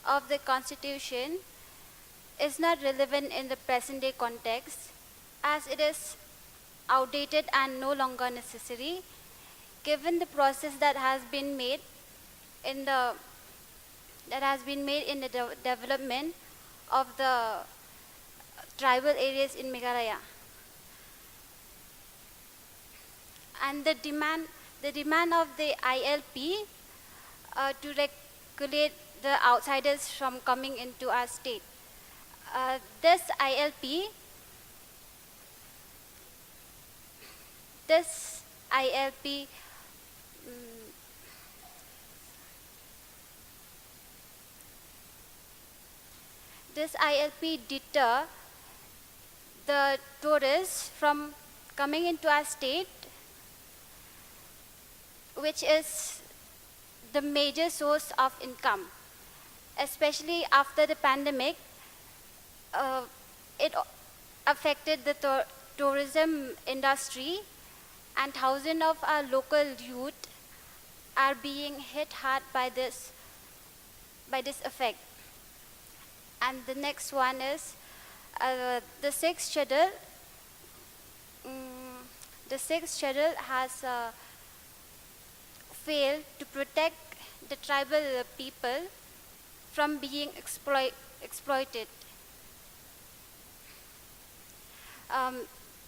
of the Constitution is not relevant in the present day context, as it is outdated and no longer necessary, given the process that has been made in the development of the tribal areas in Meghalaya. And the demand of the ILP to regulate the outsiders from coming into our state. This ILP deter the tourists from coming into our state, which is the major source of income. Especially after the pandemic, it affected the tourism industry, and thousands of our local youth are being hit hard by this effect. And the next one is the sixth schedule. The sixth schedule has failed to protect the tribal people from being exploited.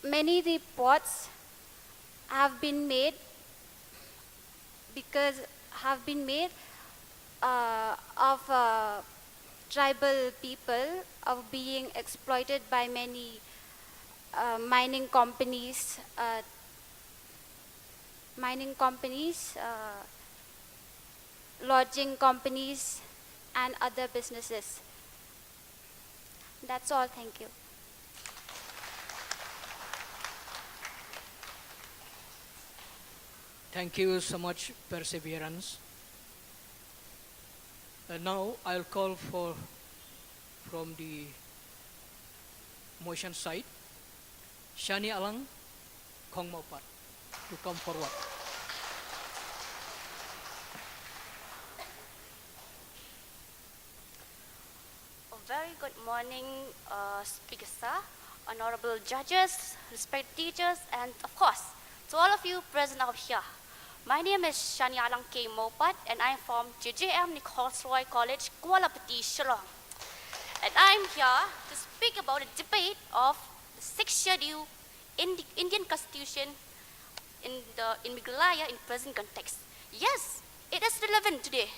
Many reports have been made of tribal people of being exploited by many mining companies, lodging companies, and other businesses. That's all. Thank you. Thank you so much, Perseverance. Now I'll call from the motion side, Shani Alang Khongmopat to come forward. Very good morning, Speaker Sir, honorable judges, respected teachers, and of course, to all of you present out here. My name is Shani Alang K. Mopat, and I'm from Nichols College, Kuala Pati, Shillong. And I'm here to speak about a debate of the sixth schedule in the Indian Constitution in Meghalaya in present context. Yes, it is relevant today.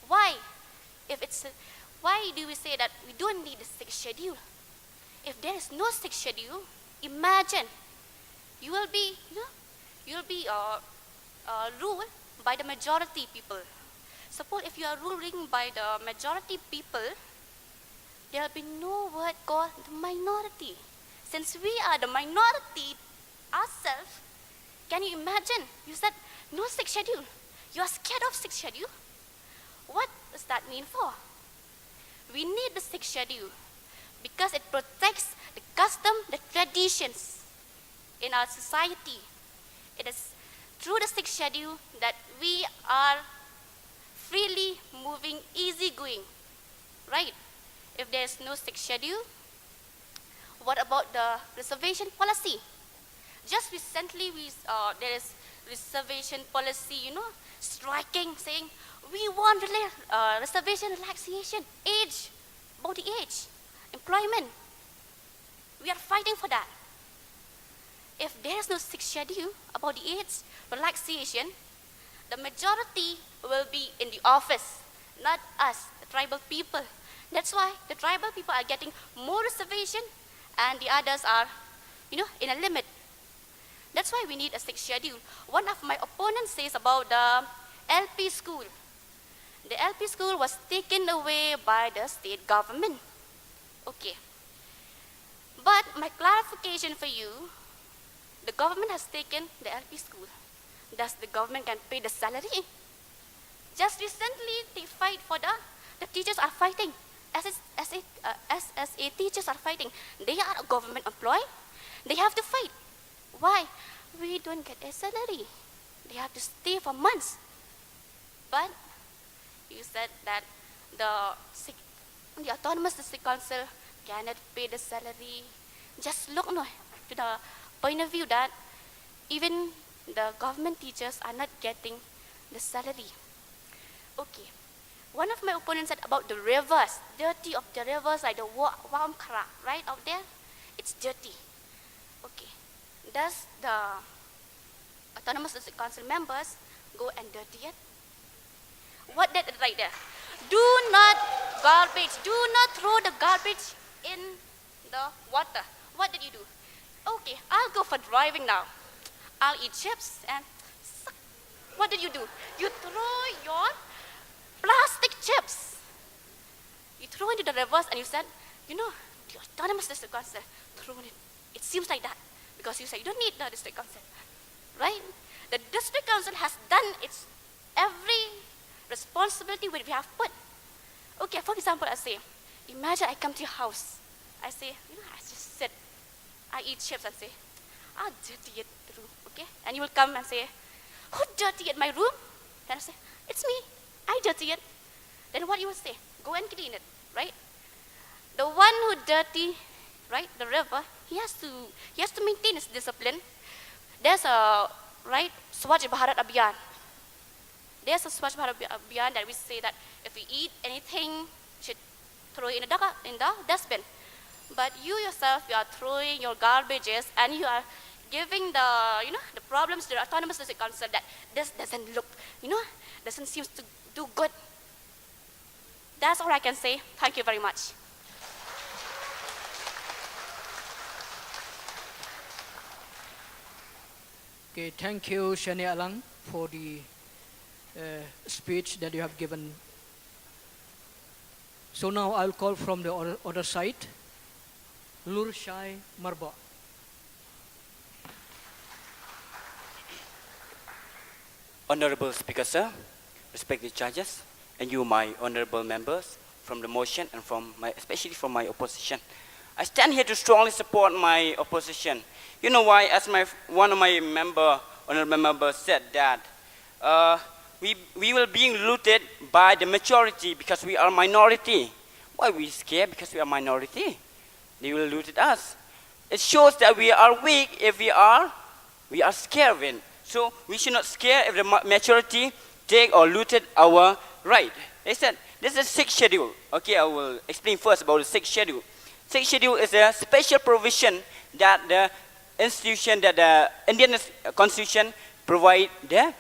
Why? Why do we say that we don't need the sixth schedule? if there is no sixth schedule, imagine you will be, ruled by the majority people. Suppose if you are ruling by the majority people, there will be no word called the minority. Since we are the minority ourselves, can you imagine? You said no sixth schedule. You are scared of sixth schedule. What does that mean for? We need the sixth schedule because it protects the custom, the traditions in our society. It is through the sixth schedule that we are freely moving, easy going, right? If there is no sixth schedule, what about the reservation policy? Just recently, there is reservation policy, striking, saying we want reservation relaxation, age, body age, employment. We are fighting for that. If there is no sixth schedule about the age relaxation, the majority will be in the office, not us, the tribal people. That's why the tribal people are getting more reservation and the others are, in a limit. That's why we need a sixth schedule. One of my opponents says about the LP school. The LP school was taken away by the state government. Okay. But my clarification for you, the government has taken the LP school. Does the government can pay the salary? Just recently, they fight for the teachers are fighting. SSA teachers are fighting. They are a government employee. They have to fight. Why? We don't get a salary. They have to stay for months. But you said that the autonomous district council cannot pay the salary. Just look to the point of view that even the government teachers are not getting the salary. Okay. One of my opponents said about the rivers, dirty of the rivers like the Wamkara, right out there. It's dirty. Okay. Does the autonomous district council members go and dirty it? What that right there? Do not throw the garbage in the water. What did you do? Okay, I'll go for driving now. I'll eat chips and suck. What did you do? You throw your plastic chips. You throw into the rivers and you said, the autonomous district council threw it. It seems like that because you said you don't need the district council, right? The district council has done its every responsibility which we have put. Okay, for example, I say, imagine I come to your house. I say, I just sit. I eat chips and say, I'll dirty it the room, okay? And you will come and say, who dirtied my room? Then I say, it's me. I dirty it. Then what you will say? Go and clean it, right? The one who dirty, right, the river, he has to maintain his discipline. There's a Swachh Bharat Abhiyan. There's a Swachh Bharat Abhiyan that we say that if we eat anything, we should throw it in the dustbin. But you yourself, you are throwing your garbages and you are giving the problems to the autonomous district council that this doesn't look, doesn't seem to do good. That's all I can say. Thank you very much. Okay, thank you, Shani Alang, for the speech that you have given. So now I'll call from the other side, Lur Shai Marba. Honorable Speaker, sir, respected judges, and you, my honorable members, from the motion and especially from my opposition. I stand here to strongly support my opposition. You know why? As one of my honorable members said that we will being looted by the majority because we are minority. Why we scared? Because we are minority. They will loot us. It shows that we are weak if we are scared. So we should not scare if the majority take or looted our right. They said this is sixth schedule. Okay, I will explain first about the sixth schedule. Sixth schedule is a special provision that the institution, that the Indian Constitution provide the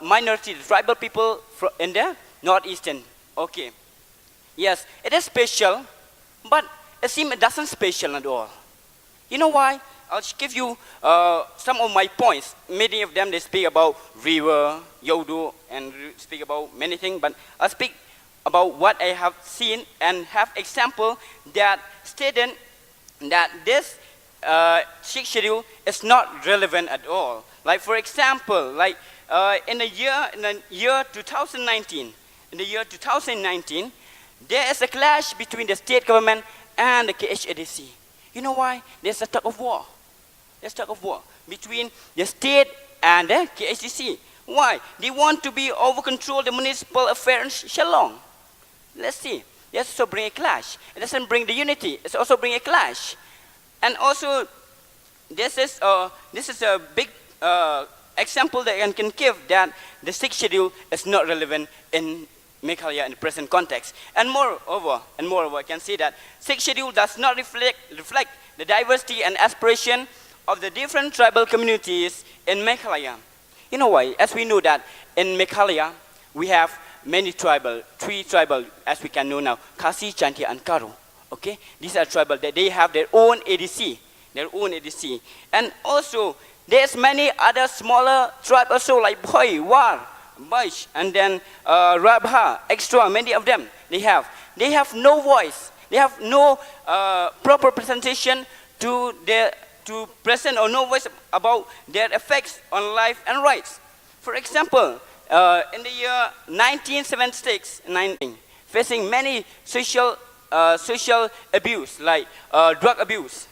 minority, the tribal people in the northeastern. Okay. Yes, it is special, but it seems it doesn't special at all. You know why? I'll give you some of my points. Many of them, they speak about river, Yodo, and speak about many things, but I'll speak about what I have seen and have example that stated that this sixth schedule is not relevant at all. Like for example, like in the year 2019, there is a clash between the state government and the KHADC. You know why? There's a tug of war. There's tug of war between the state and the KHDC. Why? They want to be over control the municipal affairs in Shillong. Let's see. It also bring a clash. It doesn't bring the unity. It also bring a clash. And also, this is a big example that I can give that the sixth schedule is not relevant in Meghalaya in the present context. And moreover, I can see that sixth schedule does not reflect the diversity and aspiration of the different tribal communities in Meghalaya. You know why? As we know that in Meghalaya, we have many three tribal, as we can know now, Khasi, Jaintia, and Karo. Okay? These are tribal that they have their own ADC. And also, there's many other smaller tribes also like Bhoi, War, Baish, and then Rabha, extra, many of them they have. They have no voice. They have no proper presentation to present or no voice about their effects on life and rights. For example, in the year 1976, facing many social abuse like drug abuse.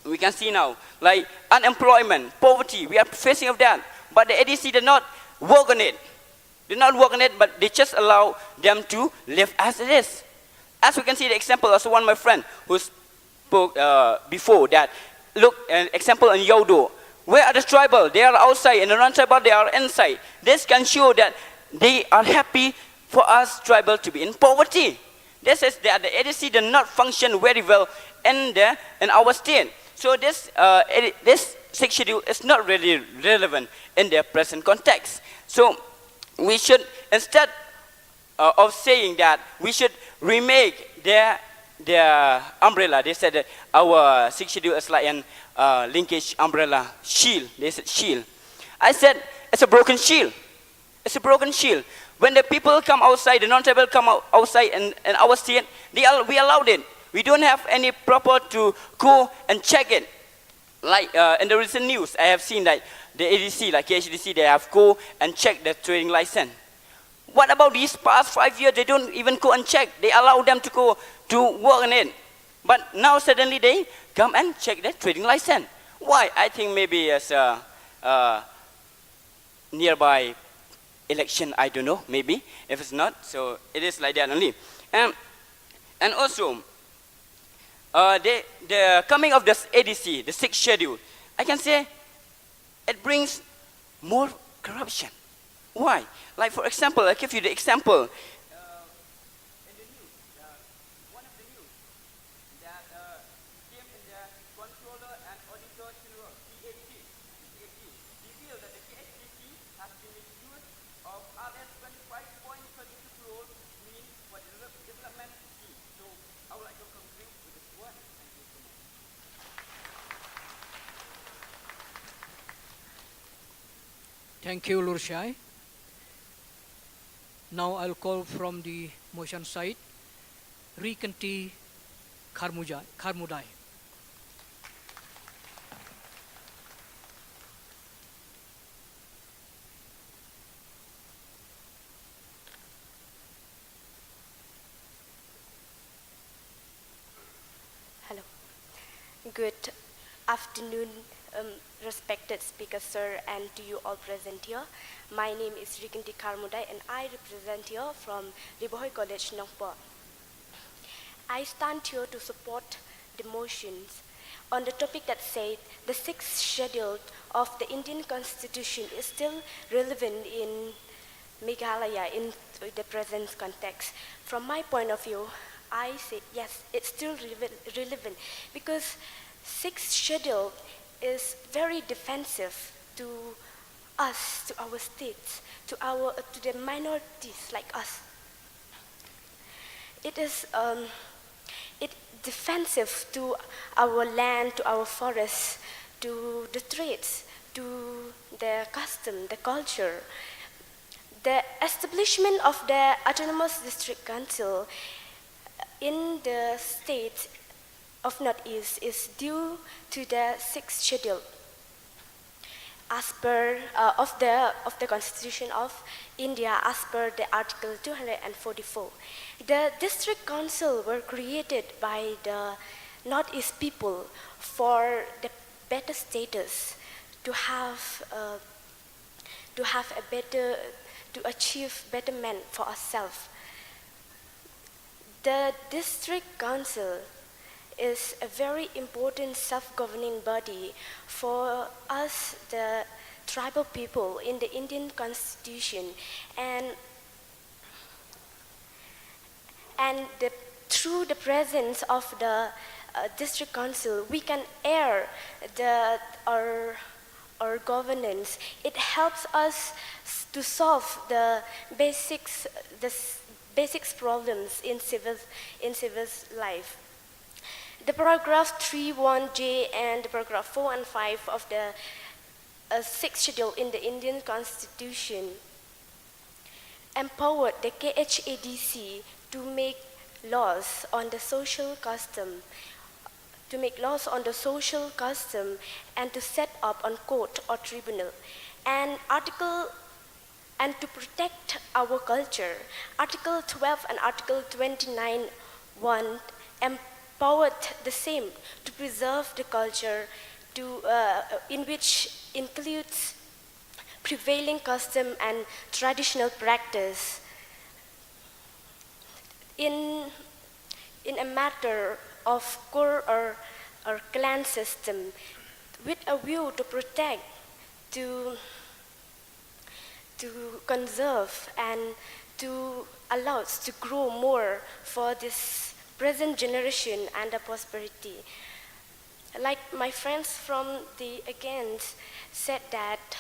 We can see now, like unemployment, poverty, we are facing of that. But the ADC did not work on it. But they just allow them to live as it is. As we can see the example, also one of my friend who spoke before that, look, an example in Yodo. Where are the tribal? They are outside, and the non-tribal, they are inside. This can show that they are happy for us tribal to be in poverty. This is that the ADC did not function very well in our state. So this sixth schedule is not really relevant in their present context. So we should, instead of saying that, we should remake their umbrella. They said that our sixth schedule is like an linkage umbrella shield. They said shield. I said it's a broken shield. It's a broken shield. When the people come outside, the non-tribal come outside in our state, we allowed it. We don't have any proper to go and check it. Like in the recent news, I have seen that the ADC, like KHDC, they have go and check the trading license. What about these past 5 years? They don't even go and check. They allow them to go to work on it. But now suddenly they come and check the trading license. Why? I think maybe as a nearby election, I don't know, maybe. If it's not, so it is like that only. And also, the coming of this ADC, the sixth schedule, I can say it brings more corruption. Why? Like for example, I'll give you the example. In the news, one of the news that came in the Controller and Auditor General, CAG, revealed that the KHDC has been accused of RS 25.32 crore mean for the development scheme. So I would like to conclude with this one. Thank you, Lurshai. Now I'll call from the motion side, Ri Khasi Jaintia. Hello. Good afternoon, respected speaker, sir, and to you all present here. My name is Ri Khasi Jaintia, and I represent here from Ri College, Khubor. I stand here to support the motions on the topic that said the sixth schedule of the Indian Constitution is still relevant in Meghalaya in the present context. From my point of view, I say yes, it's still relevant because sixth schedule is very defensive to us, to our states, to the minorities like us. defensive to our land, to our forests, to the trades, to the custom, the culture. The establishment of the Autonomous District Council in the state of Northeast is due to the 6th schedule as per of the Constitution of India, as per the Article 244. The district council were created by the Northeast people for the better status, to have a better, to achieve betterment for ourselves. The district council is a very important self-governing body for us, the tribal people in the Indian Constitution, and through the presence of the district council, we can air our governance. It helps us to solve the basics problems in civil life. The paragraph 3(1)(j) and the paragraph 4 and 5 of the 6th schedule in the Indian Constitution empowered the KHADC to make laws on the social custom, and to set up a court or tribunal. And to protect our culture, Article 12 and Article 29(1) empowered the same to preserve the culture, in which includes prevailing custom and traditional practice. In a matter of core or clan system, with a view to protect, to conserve, and to allow us to grow more for this present generation and the prosperity. Like my friends from the against said that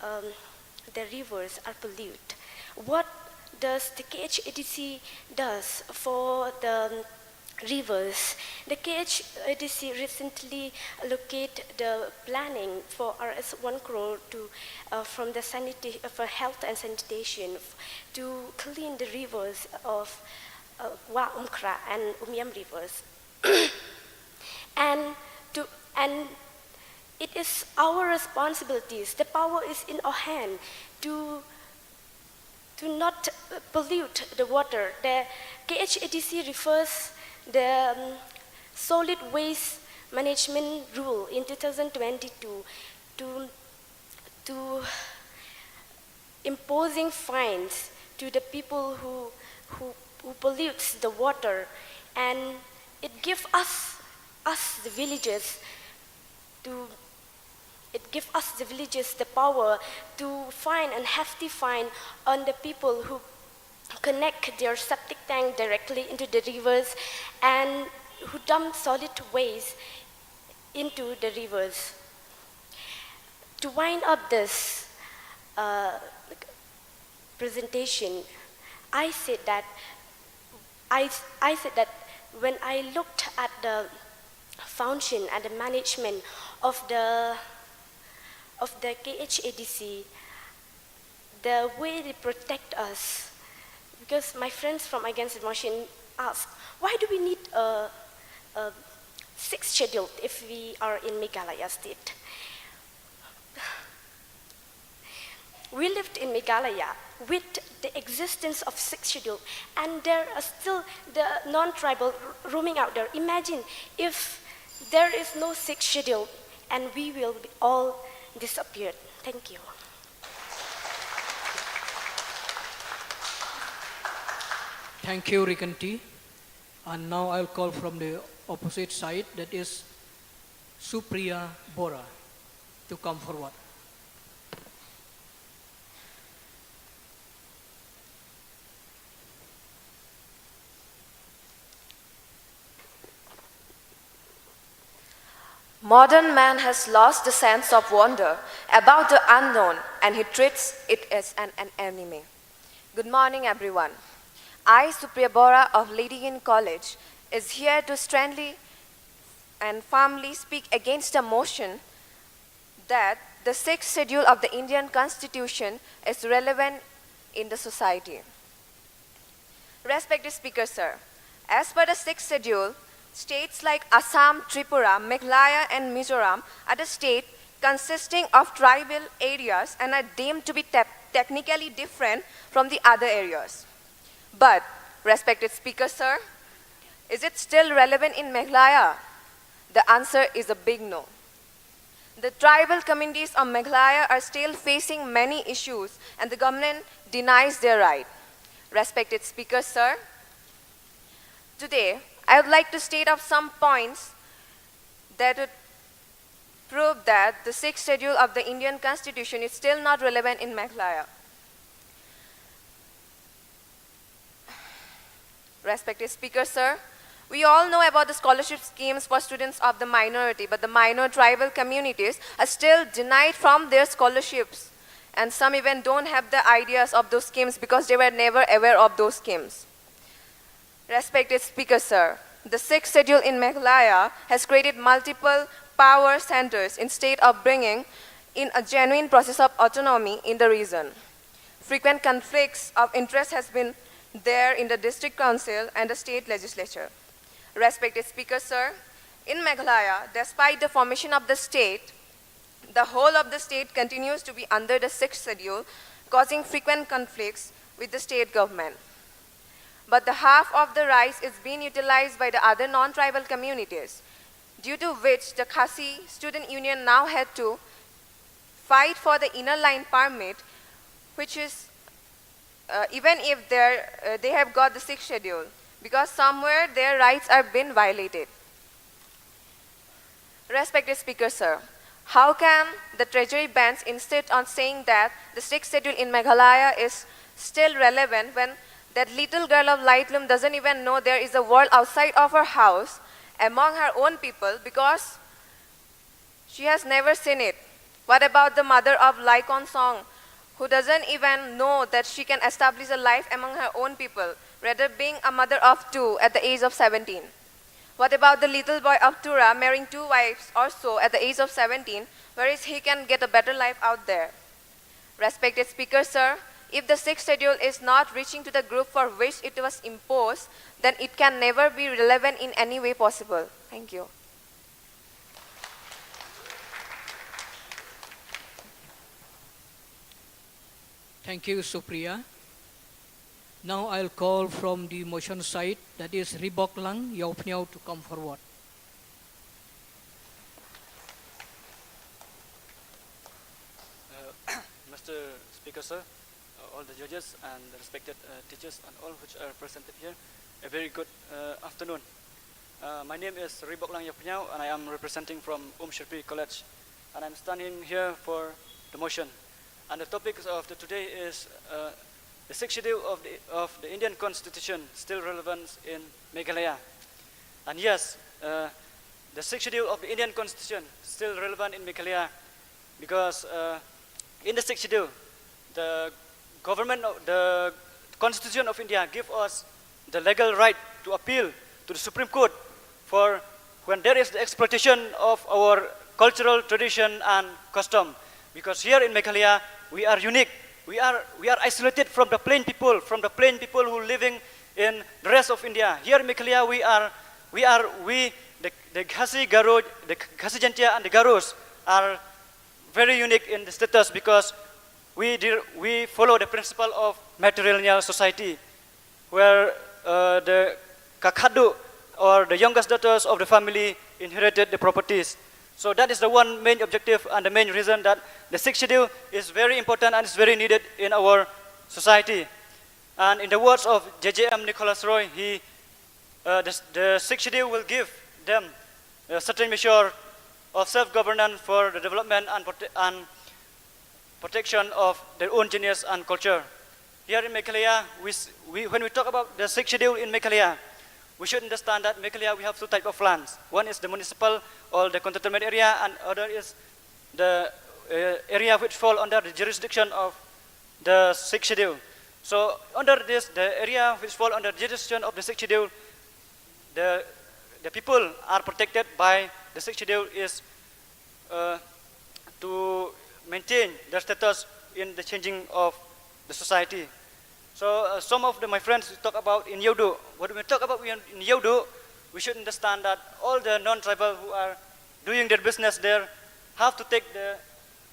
the rivers are polluted. What does the KHADC does for the rivers? The KHADC recently allocated the planning for Rs 1 crore from the for health and sanitation to clean the rivers of Wa Umkra and Umiam rivers. and it is our responsibilities. The power is in our hand to not pollute the water. The KHADC refers the solid waste management rule in 2022 to imposing fines to the people who pollutes the water, and it gives us the villagers the power to fine a hefty fine on the people who connect their septic tank directly into the rivers and who dump solid waste into the rivers. To wind up this presentation, I said that when I looked at the function and the management of the KHADC, the way they protect us, because my friends from Against the Motion asked, why do we need a 6th schedule if we are in Meghalaya state? We lived in Meghalaya with the existence of 6th schedule, and there are still the non-tribal roaming out there. Imagine if there is no 6th schedule and we will be all disappeared. Thank you. Thank you, Ri Khasi. And now I'll call from the opposite side, that is Supriya Bora, to come forward. Modern man has lost the sense of wonder about the unknown, and he treats it as an enemy. Good morning, everyone. I, Supriya Bora of Lady College, is here to strongly and firmly speak against the motion that the sixth schedule of the Indian Constitution is relevant in the society. Respected Speaker, sir, as per the sixth schedule, states like Assam, Tripura, Meghalaya and Mizoram are the states consisting of tribal areas and are deemed to be technically different from the other areas. But, respected Speaker, sir, is it still relevant in Meghalaya? The answer is a big no. The tribal communities of Meghalaya are still facing many issues and the government denies their right. Respected Speaker, sir, today I would like to state up some points that would prove that the sixth schedule of the Indian Constitution is still not relevant in Meghalaya. Respected Speaker, sir, we all know about the scholarship schemes for students of the minority, but the minor tribal communities are still denied from their scholarships. And some even don't have the ideas of those schemes because they were never aware of those schemes. Respected Speaker, sir, the sixth schedule in Meghalaya has created multiple power centers instead of bringing in a genuine process of autonomy in the region. Frequent conflicts of interest has been there in the district council and the state legislature. Respected Speaker, sir, in Meghalaya, despite the formation of the state, the whole of the state continues to be under the sixth schedule, causing frequent conflicts with the state government. But the half of the rice is being utilized by the other non-tribal communities, due to which the Khasi Student Union now had to fight for the inner line permit, which is even if they have got the sixth schedule, because somewhere their rights are being violated. Respected Speaker, sir, how can the Treasury bench insist on saying that the sixth schedule in Meghalaya is still relevant when that little girl of Lightroom doesn't even know there is a world outside of her house among her own people because she has never seen it? What about the mother of Laikon Song, who doesn't even know that she can establish a life among her own people, rather being a mother of two at the age of 17? What about the little boy of Tura marrying 2 wives or so at the age of 17, whereas he can get a better life out there? Respected Speaker, sir, if the sixth schedule is not reaching to the group for which it was imposed, then it can never be relevant in any way possible. Thank you. Thank you, Supriya. Now I'll call from the motion side, that is Ri Lang Yaupniao, to come forward. Mr. Speaker, sir, all the judges and the respected teachers and all which are presented here, a very good afternoon. My name is Ri Lang Yaupniao and I am representing from Shirpi College, and I'm standing here for the motion. And the topic of today is the sixth schedule of the Indian Constitution still relevant in Meghalaya. And yes, the sixth schedule of the Indian Constitution still relevant in Meghalaya because in the sixth schedule, the government, the Constitution of India give us the legal right to appeal to the Supreme Court for when there is the exploitation of our cultural tradition and custom. Because here in Meghalaya, we are unique. We are isolated from the plain people who are living in the rest of India. Here in Meghalaya, the Khasi Garo, the Khasi Jaintia and the Garos are very unique in the status because we follow the principle of matrilineal society, where the kakadu or the youngest daughters of the family inherited the properties. So that is the one main objective and the main reason that the sixth schedule is very important and is very needed in our society. And in the words of JJM Nichols Roy, the sixth schedule will give them a certain measure of self-governance for the development and protection of their own genius and culture. Here in Meghalaya, when we talk about the sixth schedule in Meghalaya, we should understand that in Meghalaya we have 2 types of lands. One is the municipal or the cantonment area, and other is the area which fall under the jurisdiction of the sixth schedule. So under this, the area which fall under the jurisdiction of the sixth schedule, the people are protected by the sixth schedule is to maintain their status in the changing of the society. So some of my friends talk about in Yodo. When we talk about in Yodo, we should understand that all the non-tribal who are doing their business there have to take the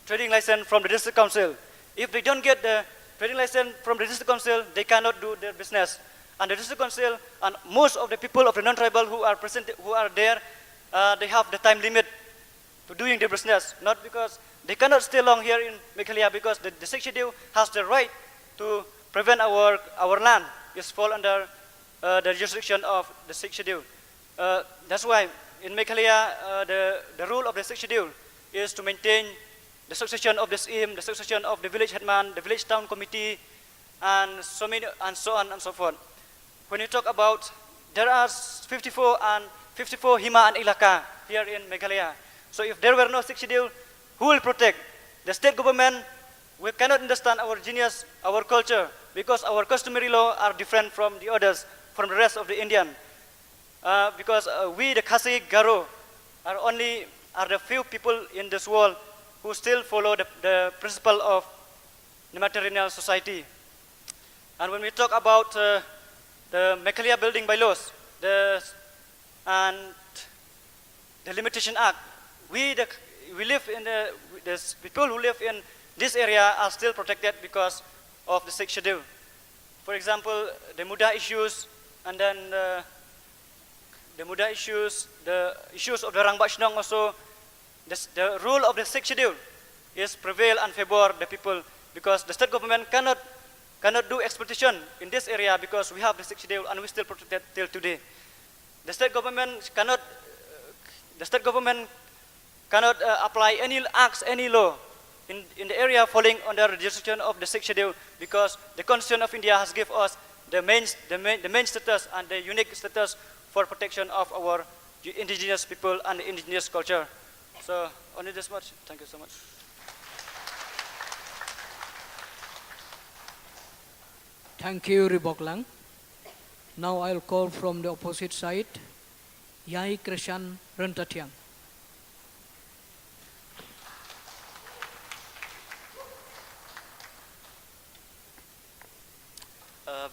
trading license from the district council. If they don't get the trading license from the district council, they cannot do their business. And the district council and most of the people of the non-tribal who are present, who are there, they have the time limit to doing their business. Not because they cannot stay long here in Meghalaya, because the sixth schedule has the right to prevent our land is fall under the jurisdiction of the sixth schedule. That's why in Meghalaya, the rule of the sixth schedule is to maintain the succession of the SIM, the succession of the village headman, the village town committee, and so many, and so on and so forth. When you talk about, there are 54 Hima and Ilaka here in Meghalaya. So if there were no sixth schedule, who will protect? The state government, we cannot understand our genius, our culture, because our customary law are different from the others, from the rest of the Indian. Because we, the Khasi Garo, are the few people in this world who still follow the principle of the matrilineal society. And when we talk about the Meghalaya Building Bylaws and the Limitation Act, we live in the people who live in this area are still protected because of the sixth schedule. For example, the Muda issues, and then the Muda issues, the issues of the Rangbachnong also, the rule of the sixth schedule is prevail and favor the people, because the state government cannot do exploitation in this area because we have the sixth schedule and we still protected till today. The state government cannot apply any acts, any law in the area falling under the jurisdiction of the sixth schedule, because the Constitution of India has given us the main status and the unique status for protection of our indigenous people and indigenous culture. So only this much. Thank you so much. Thank you, Riboklang. Now I'll call from the opposite side, Yai Krishan Rentatiang.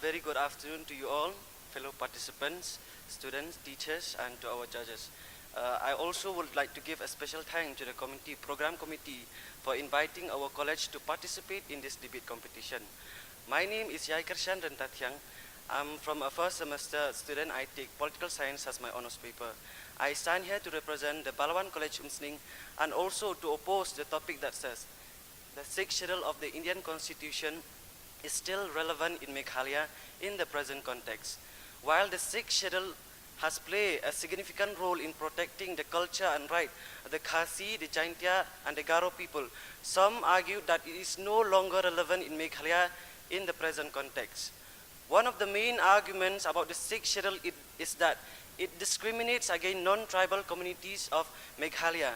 Very good afternoon to you all, fellow participants, students, teachers, and to our judges. I also would like to give a special thanks to the program committee for inviting our college to participate in this debate competition. My name is Yai Krishan Rentatiang. I'm from a first semester student. I take political science as my honors paper. I stand here to represent the Balawan College Umsning and also to oppose the topic that says the sixth schedule of the Indian Constitution is still relevant in Meghalaya in the present context. While the sixth schedule has played a significant role in protecting the culture and right of the Khasi, the Jaintia, and the Garo people, some argue that it is no longer relevant in Meghalaya in the present context. One of the main arguments about the sixth schedule is that it discriminates against non-tribal communities of Meghalaya.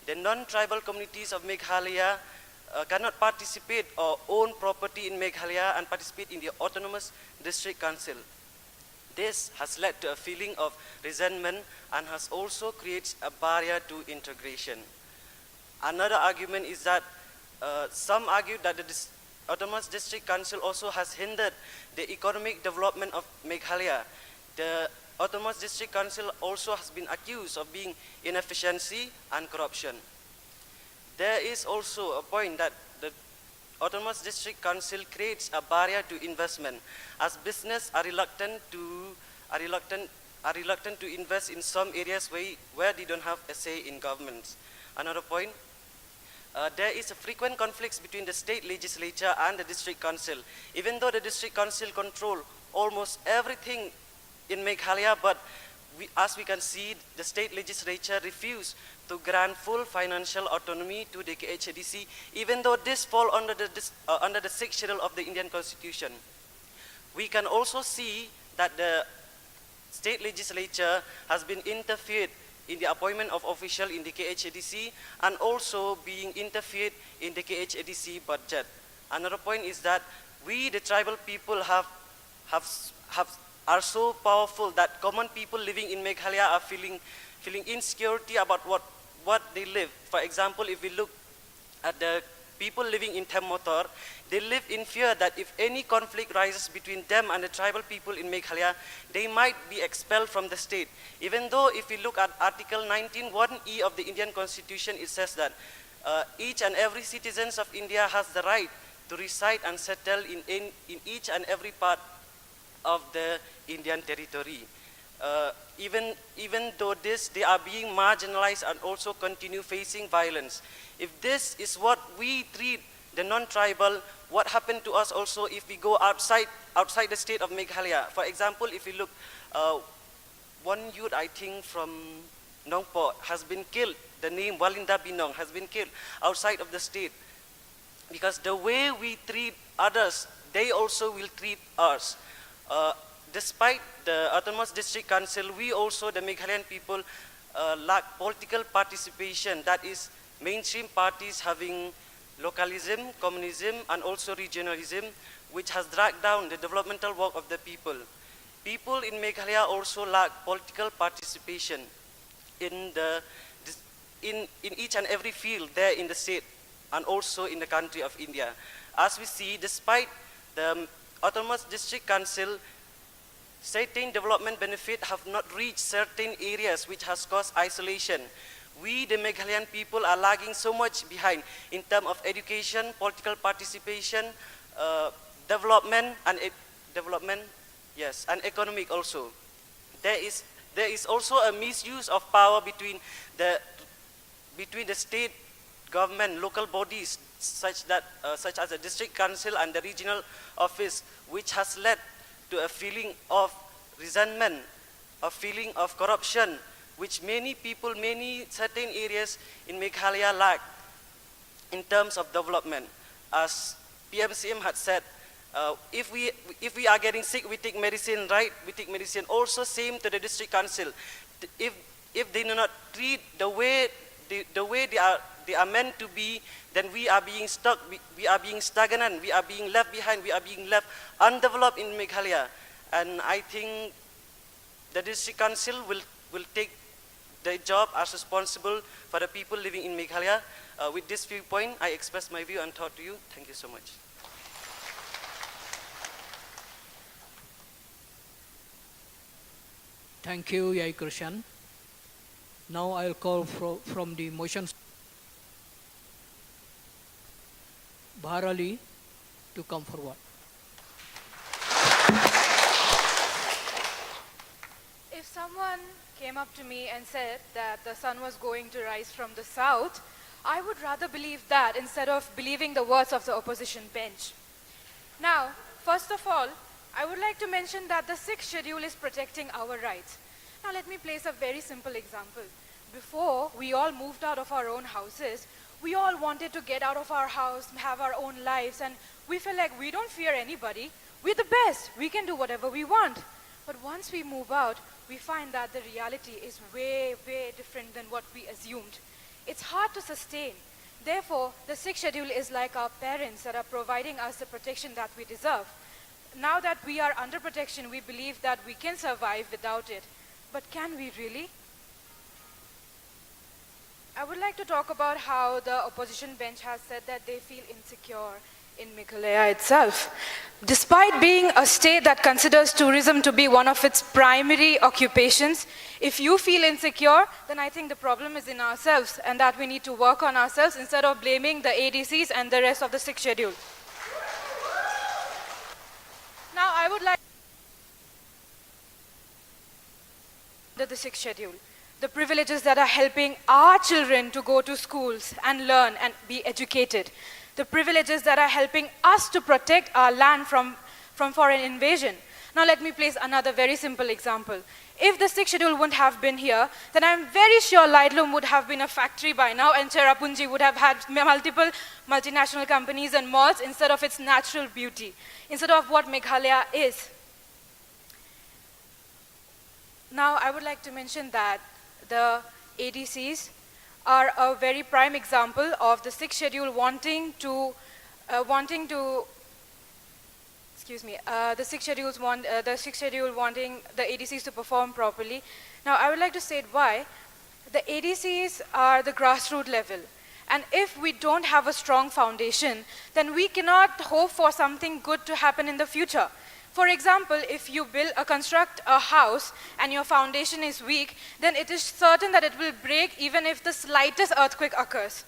The non-tribal communities of Meghalaya cannot participate or own property in Meghalaya and participate in the autonomous district council. This has led to a feeling of resentment and has also created a barrier to integration. Another argument is that some argue that the autonomous district council also has hindered the economic development of Meghalaya. The autonomous district council also has been accused of being inefficiency and corruption. There is also a point that the autonomous district council creates a barrier to investment, as business are reluctant to invest in some areas where they don't have a say in governments. Another point, there is a frequent conflicts between the state legislature and the district council. Even though the district council control almost everything in Meghalaya, but as we can see, the state legislature refused to grant full financial autonomy to the KHADC, even though this falls under the sixth schedule of the Indian Constitution. We can also see that the state legislature has been interfered in the appointment of officials in the KHADC and also being interfered in the KHADC budget. Another point is that we, the tribal people, have are so powerful that common people living in Meghalaya are feeling insecurity about what they live. For example, if we look at the people living in Temmotor, they live in fear that if any conflict rises between them and the tribal people in Meghalaya, they might be expelled from the state. Even though if we look at Article 19(1)(e) of the Indian Constitution, it says that each and every citizen of India has the right to reside and settle in each and every part of the Indian territory. Even though this, they are being marginalized and also continue facing violence. If this is what we treat the non-tribal, what happened to us also if we go outside the state of Meghalaya? For example, if you look, one youth, I think from Nongpo, has been killed. The name Walinda Binong has been killed outside of the state. Because the way we treat others, they also will treat us. Despite the Autonomous District Council, we also, the Meghalayan people, lack political participation. That is, mainstream parties having localism, communism, and also regionalism, which has dragged down the developmental work of the people. People in Meghalaya also lack political participation in each and every field there in the state and also in the country of India. As we see, despite the Autonomous District Council, certain development benefit have not reached certain areas which has caused isolation. We, the Meghalayan people, are lagging so much behind in terms of education, political participation, development, and economic also. There is also a misuse of power between the state government, local bodies, such as the district council and the regional office, which has led to a feeling of resentment, a feeling of corruption, which many people, certain areas in Meghalaya lack in terms of development. As PMCM had said, if we are getting sick, we take medicine, right? We take medicine. Also same to the district council. If they do not treat the way they are meant to be, then we are being stuck, we are being stagnant, we are being left behind, we are being left undeveloped in Meghalaya. And I think the district council will take the job as responsible for the people living in Meghalaya. With this viewpoint, I express my view and thought to you. Thank you so much. Thank you, Yai Krishan. Now I'll call from the motion Bharali to come forward. If someone came up to me and said that the sun was going to rise from the south, I would rather believe that instead of believing the words of the opposition bench. Now, first of all, I would like to mention that the 6th schedule is protecting our rights. Now let me place a very simple example. Before we all moved out of our own houses, we all wanted to get out of our house, have our own lives, and we feel like we don't fear anybody. We're the best. We can do whatever we want. But once we move out, we find that the reality is way, way different than what we assumed. It's hard to sustain. Therefore, the 6th schedule is like our parents that are providing us the protection that we deserve. Now that we are under protection, we believe that we can survive without it. But can we really? I would like to talk about how the opposition bench has said that they feel insecure in Meghalaya itself. Despite being a state that considers tourism to be one of its primary occupations, if you feel insecure, then I think the problem is in ourselves and that we need to work on ourselves instead of blaming the ADCs and the rest of the 6th schedule. Now I would like the 6th schedule, the privileges that are helping our children to go to schools and learn and be educated, the privileges that are helping us to protect our land from foreign invasion. Now let me place another very simple example. If the 6th schedule wouldn't have been here, then I'm very sure Lidloom would have been a factory by now and Cherrapunji would have had multiple multinational companies and malls instead of its natural beauty, instead of what Meghalaya is. Now I would like to mention that the ADCs are a very prime example of the 6th schedule wanting to the sixth schedule wanting the ADCs to perform properly. Now, I would like to state why. The ADCs are the grassroots level. And if we don't have a strong foundation, then we cannot hope for something good to happen in the future. For example, if you construct a house and your foundation is weak, then it is certain that it will break even if the slightest earthquake occurs.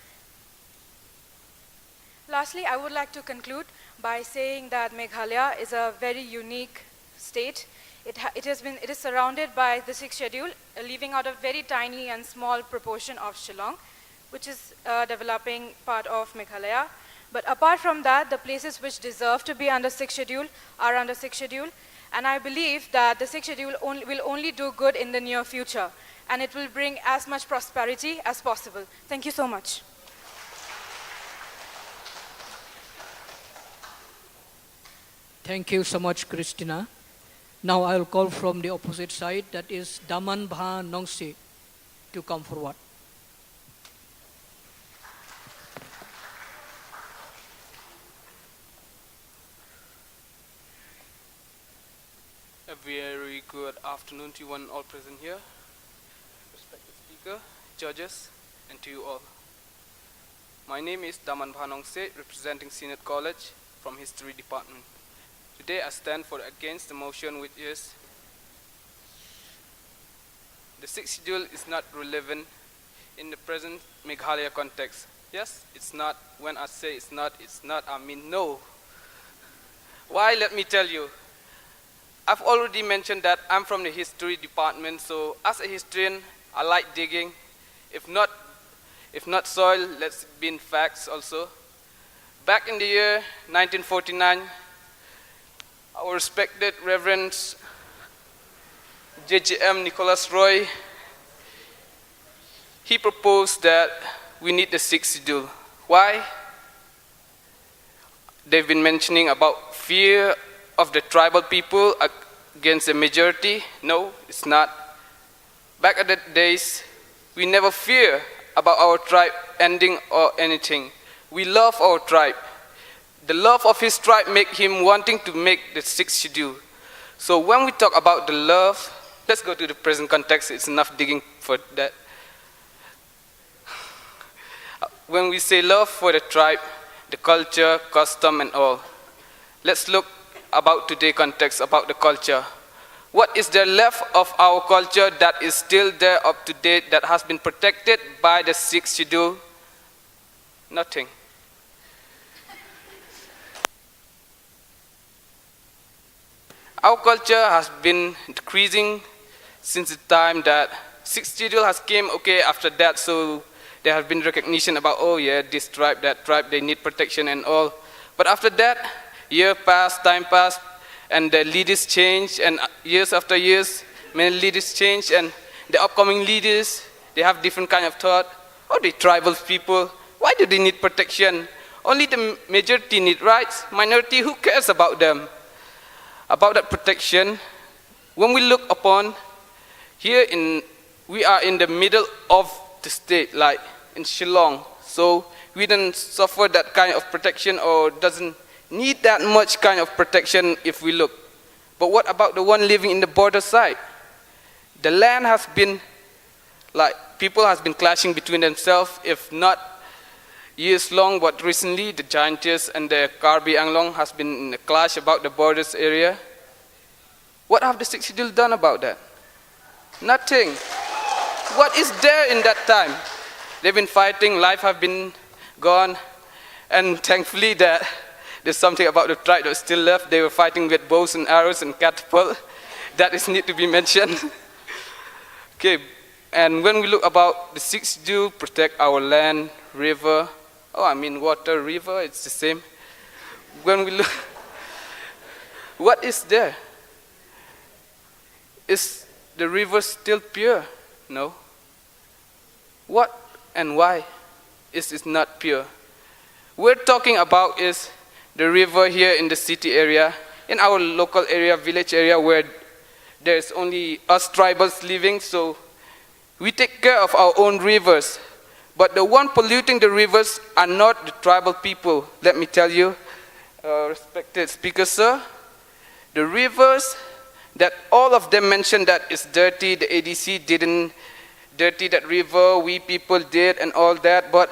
Lastly, I would like to conclude by saying that Meghalaya is a very unique state. It is surrounded by the sixth schedule, leaving out a very tiny and small proportion of Shillong, which is a developing part of Meghalaya. But apart from that, the places which deserve to be under sixth schedule are under sixth schedule. And I believe that the sixth schedule will only do good in the near future. And it will bring as much prosperity as possible. Thank you so much. Thank you so much, Christina. Now I will call from the opposite side, that is Daman Bha Nongse, to come forward. A very good afternoon to you one all present here, respected speaker, judges, and to you all. My name is Daman Bhanongse, representing Senate College from History Department. Today I stand for against the motion, which is the sixth schedule is not relevant in the present Meghalaya context. Yes, it's not. When I say it's not, I mean no. Why? Let me tell you. I've already mentioned that I'm from the history department, so as a historian, I like digging. If not soil, let's be in facts also. Back in the year 1949, our respected Reverend JJM Nichols Roy, he proposed that we need the sixth schedule. Why? They've been mentioning about fear of the tribal people against the majority. No, it's not. Back at the days, we never fear about our tribe ending or anything. We love our tribe. The love of his tribe make him wanting to make the sixth schedule. So when we talk about the love, let's go to the present context. It's enough digging for that. When we say love for the tribe, the culture, custom, and all, let's look about today's context, about the culture. What is there left of our culture that is still there up to date, that has been protected by the sixth schedule? Nothing. Our culture has been decreasing since the time that sixth schedule has came, okay, after that, so there has been recognition about, oh yeah, this tribe, that tribe, they need protection and all. But after that, year passed, time passed, and the leaders changed, and years after years, many leaders change, and the upcoming leaders, they have different kind of thought. Oh, the tribal people, why do they need protection? Only the majority need rights. Minority, who cares about them? About that protection, when we look upon, we are in the middle of the state, like in Shillong. So we don't suffer that kind of protection, or doesn't need that much kind of protection if we look. But what about the one living in the border side? The land has been, like, people has been clashing between themselves, if not years long, but recently the Jaintias and the Karbi Anglong has been in a clash about the borders area. What have the sixth schedule done about that? Nothing. What is there in that time? They've been fighting, life have been gone, and thankfully that there's something about the tribe that's still left. They were fighting with bows and arrows and catapult. That is need to be mentioned. Okay, and when we look about the sixth schedule, protect our land, river, water, river, it's the same. When we look, what is there? Is the river still pure? No. What and why is it not pure? We're talking about is the river here in the city area, in our local area, village area, where there's only us tribals living, so we take care of our own rivers. But the one polluting the rivers are not the tribal people. Let me tell you, respected speaker, sir, The rivers that all of them mentioned that it's dirty, the ADC didn't dirty that river, we people did and all that, but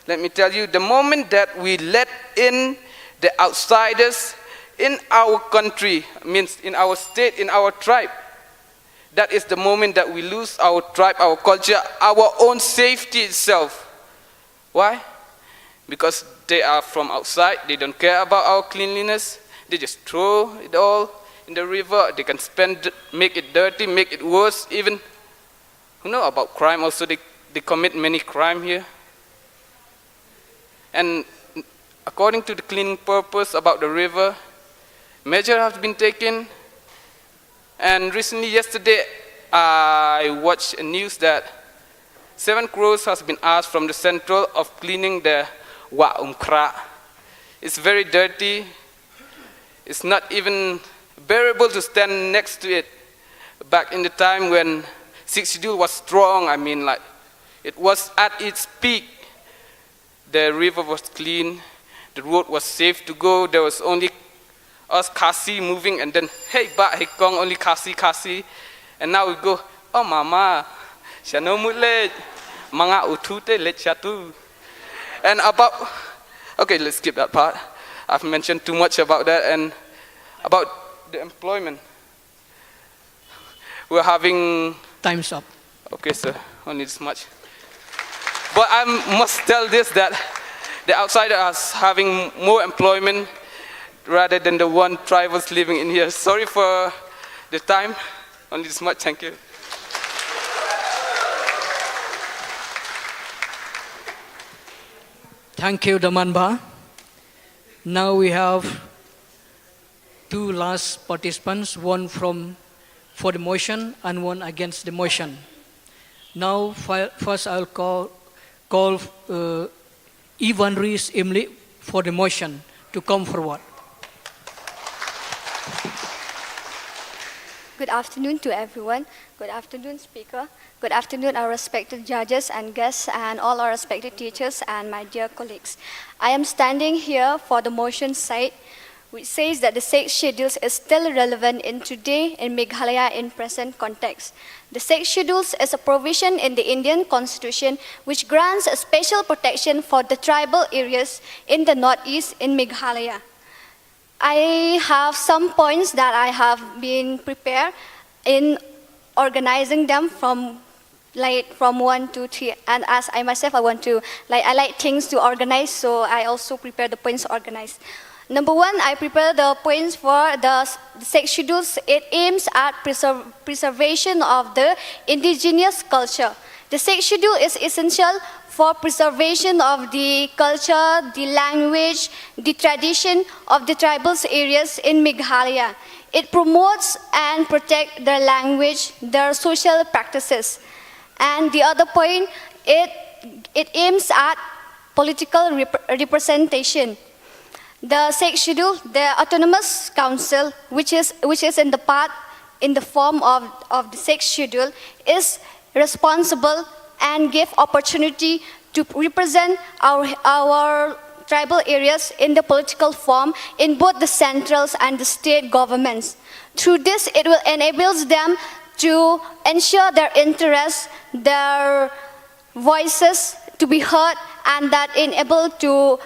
let me tell you, the moment that we let in the outsiders in our country, means in our state, in our tribe, that is the moment that we lose our tribe, our culture, our own safety itself. Why? Because they are from outside, they don't care about our cleanliness, they just throw it all in the river, they can make it dirty, make it worse, even, you know about crime also, they commit many crime here. And according to the cleaning purpose about the river, measure has been taken. And recently, yesterday, I watched a news that 7 crores has been asked from the central of cleaning the Wa Umkra. It's very dirty. It's not even bearable to stand next to it. Back in the time when 6 schedule was strong, I mean, like, it was at its peak. The river was clean, the road was safe to go, there was only us Khasi moving, and then, hey, ba, hey, kong, only Khasi. And now we go, oh, mama, siya no mulet, mga utute let shatu. And about, okay, let's skip that part. I've mentioned too much about that, and about the employment. We're having... Time's up. Okay, sir, only this much. But I must tell this, that the outsider is having more employment rather than the one tribals living in here. Sorry for the time, only this much, thank you. Thank you, Damanba. Now we have 2 last participants, one for the motion and one against the motion. Now, first I'll call Ivan Rees Imli for the motion to come forward. Good afternoon to everyone. Good afternoon, Speaker. Good afternoon, our respected judges and guests and all our respected teachers and my dear colleagues. I am standing here for the motion side, which says that the 6 schedules is still relevant in today in Meghalaya in present context. The 6 schedules is a provision in the Indian Constitution which grants a special protection for the tribal areas in the northeast in Meghalaya. I have some points that I have been prepared in organizing them from 1 to 3, and as I myself I like things to organize, so I also prepare the points organized. Number 1, I prepare the points for the 6 schedules. It aims at preservation of the indigenous culture. The 6th schedule is essential for preservation of the culture, the language, the tradition of the tribal areas in Meghalaya. It promotes and protects their language, their social practices. And the other point, it aims at political representation. The 6th schedule, the Autonomous Council, which is in the form of the 6th schedule, is responsible and give opportunity to represent our tribal areas in the political form in both the central and the state governments. Through this, it will enable them to ensure their interests, their voices to be heard, and that able to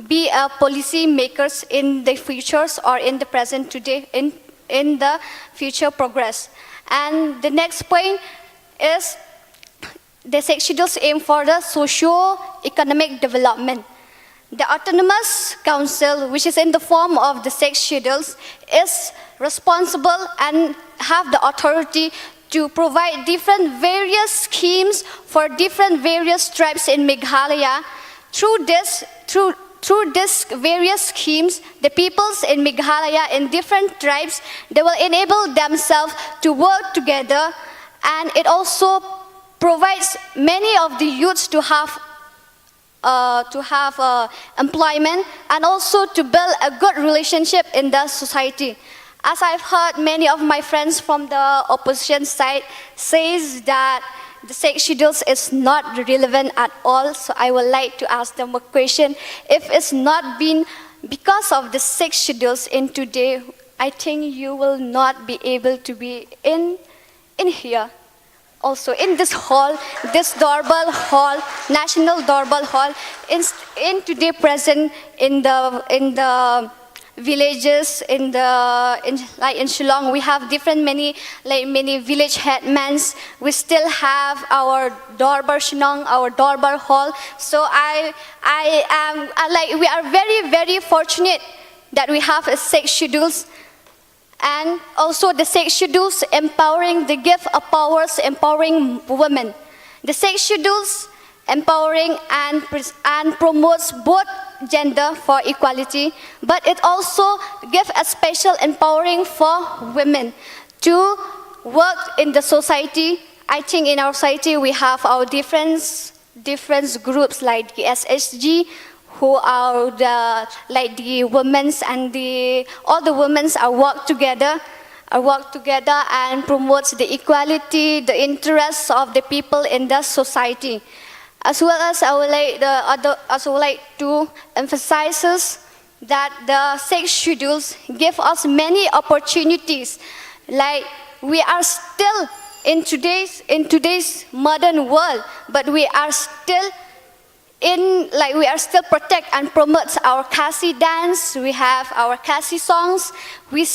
be policy makers in the futures or in the present today, in the future progress. And the next point is the 6 schedules aim for the socio-economic development. The Autonomous Council, which is in the form of the 6 schedules, is responsible and have the authority to provide different various schemes for different various tribes in Meghalaya. Through these various schemes, the peoples in Meghalaya in different tribes, they will enable themselves to work together, and it also provides many of the youths to have employment and also to build a good relationship in the society. As I've heard many of my friends from the opposition side says that the 6 schedules is not relevant at all, so I would like to ask them a question. If it's not been because of the 6 schedules in today, I think you will not be able to be in here. Also in this hall, this doorbell hall, National Doorbell Hall, in today present in the villages, like in Shillong, we have different many village headmans. We still have our doorbell Shillong, our doorbell hall. So we are very, very fortunate that we have 6 schedules. And also the 6 schedules empowering the gift of powers, empowering women. The 6 schedules empowering and promotes both gender for equality, but it also gives a special empowering for women to work in the society. I think in our society we have our different groups like the SSG, who are the women's and all the women's are work together and promotes the equality, the interests of the people in the society. As well as I would like to emphasize that the 6 schedules give us many opportunities. Like we are still in today's modern world, but we are still protect and promotes our Khasi dance. We have our Khasi songs. We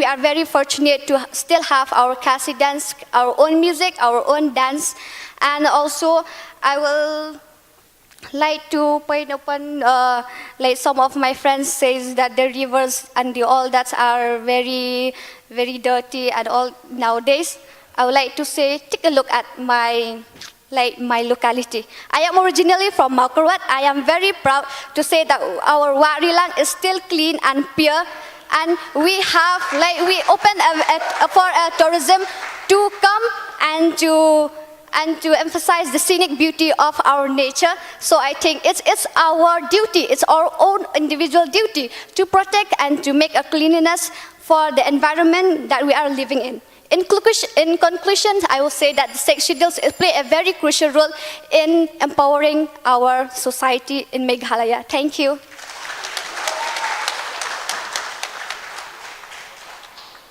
are very fortunate to still have our Khasi dance, our own music, our own dance. And also, I will like to point upon, like some of my friends says that the rivers and all that are very, very dirty and all nowadays. I would like to say, take a look at my locality. I am originally from Maukaruat. I am very proud to say that our Warilang is still clean and pure. And we open for tourism to come and to emphasize the scenic beauty of our nature. So I think it's our duty, it's our own individual duty to protect and to make a cleanliness for the environment that we are living in. In conclusion, I will say that the 6 schedules play a very crucial role in empowering our society in Meghalaya. Thank you.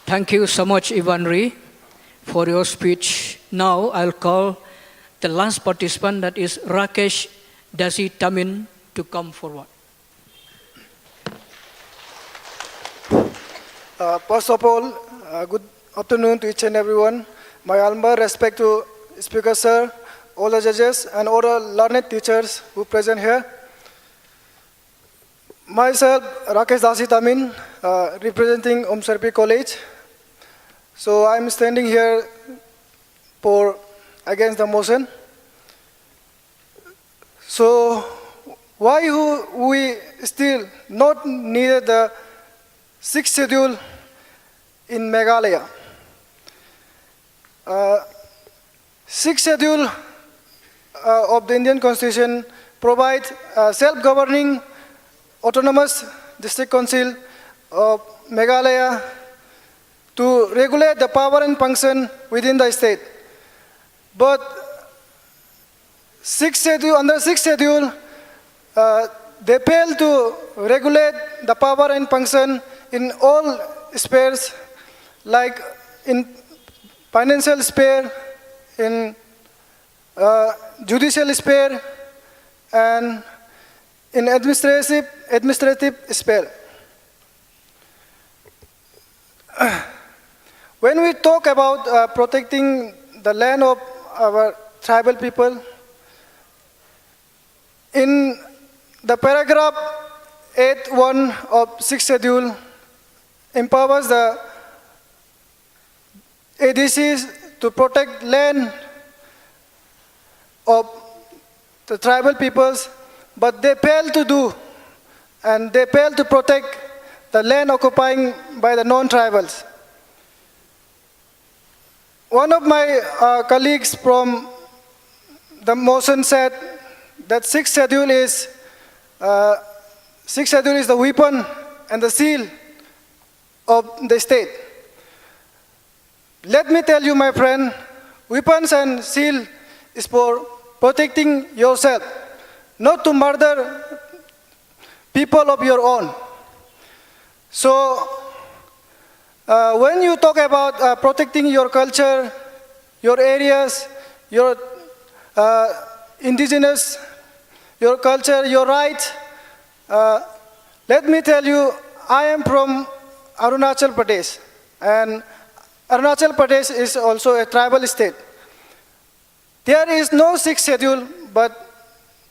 Thank you so much, Ri, for your speech. Now I'll call the last participant, that is Rakesh Dasi Tamin, to come forward. First of all, good afternoon to each and everyone. My humble respect to Speaker Sir, all the judges and all the learned teachers who present here. Myself, Rakesh Dasi Tamin, representing Sarpi College. So I'm standing here against the motion. So why we still not needed the 6th schedule in Meghalaya? 6th schedule of the Indian Constitution provides self-governing autonomous district council of Meghalaya to regulate the power and function within the state. But under 6th schedule, they fail to regulate the power and function in all spheres, like in financial sphere, in judicial sphere, and in administrative sphere. When we talk about protecting the land of our tribal people, in the paragraph 8.1 of 6th schedule empowers the ADCs to protect land of the tribal peoples, but they fail to do, and they fail to protect the land occupying by the non-tribals. One of my colleagues from the motion said that 6th schedule is the weapon and the seal of the state. Let me tell you, my friend, weapons and seal is for protecting yourself, not to murder people of your own. So when you talk about protecting your culture, your areas, your indigenous, your culture, your rights, let me tell you, I am from Arunachal Pradesh, and Arunachal Pradesh is also a tribal state. There is no sixth schedule, but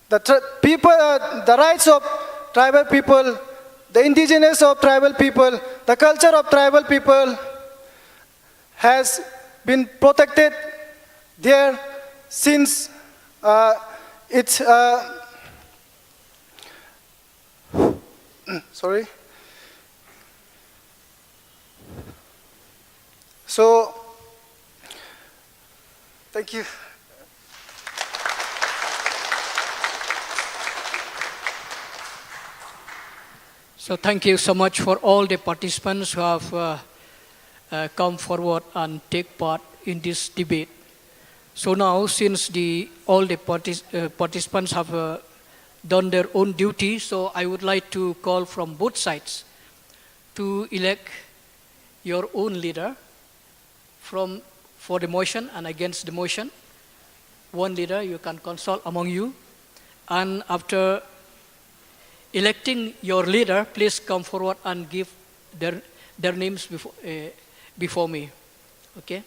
the rights of tribal people, the indigenous of tribal people, the culture of tribal people has been protected there since it's sorry. So, thank you. So thank you so much for all the participants who have come forward and take part in this debate. So now, since all the participants have done their own duty, so I would like to call from both sides to elect your own leader for the motion and against the motion. One leader you can consult among you, and after electing your leader, please come forward and give their names before me. Okay?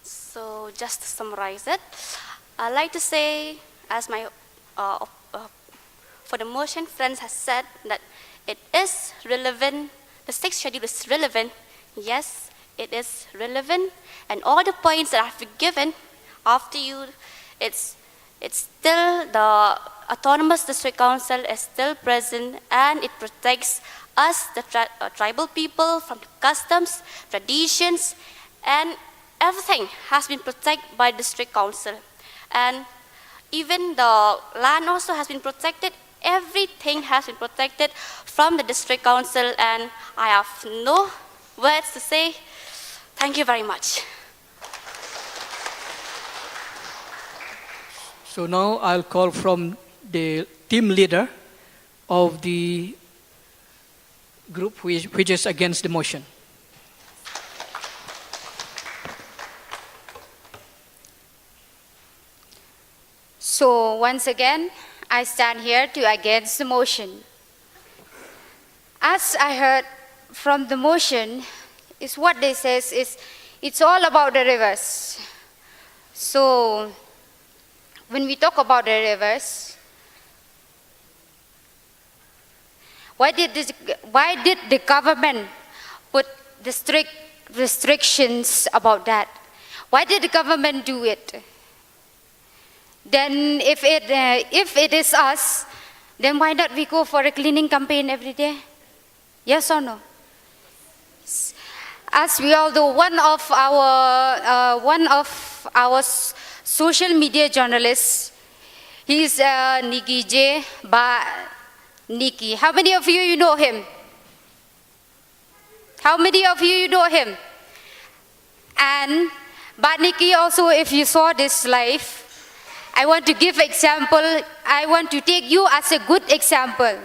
So just to summarize it, I'd like to say, as my for the motion, friends has said that it is relevant. The sixth schedule is relevant. Yes, it is relevant, and all the points that I've given after you, it's still the autonomous district council is still present, and it protects us, the tribal people, from the customs, traditions, and everything has been protected by district council. And even the land also has been protected. Everything has been protected from the district council, and I have no words to say. Thank you very much. So now I'll call from the team leader of the group which is against the motion. So once again, I stand here to against the motion. As I heard from the motion, is what they says is it's all about the rivers. So when we talk about the rivers, why did the government put the strict restrictions about that? Why did the government do it? Then if it is us, then why not we go for a cleaning campaign every day? Yes or no? As we all know, one of our social media journalists, he's Nicky Nicky. How many of you know him? How many of you know him? And but Nicky also, if you saw this live, I want to give example. I want to take you as a good example.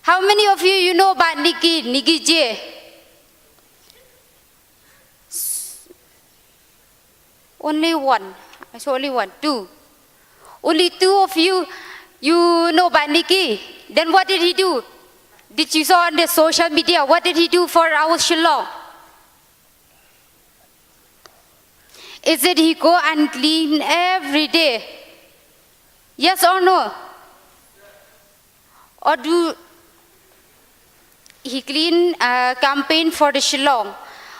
How many of you know about Nicky J? Only one. I saw only one. Two. Only two of you know about Nicky. Then what did he do? Did you saw on the social media? What did he do for our Shillong? Is it he go and clean every day? Yes or no? Or do he clean campaign for the Shillong?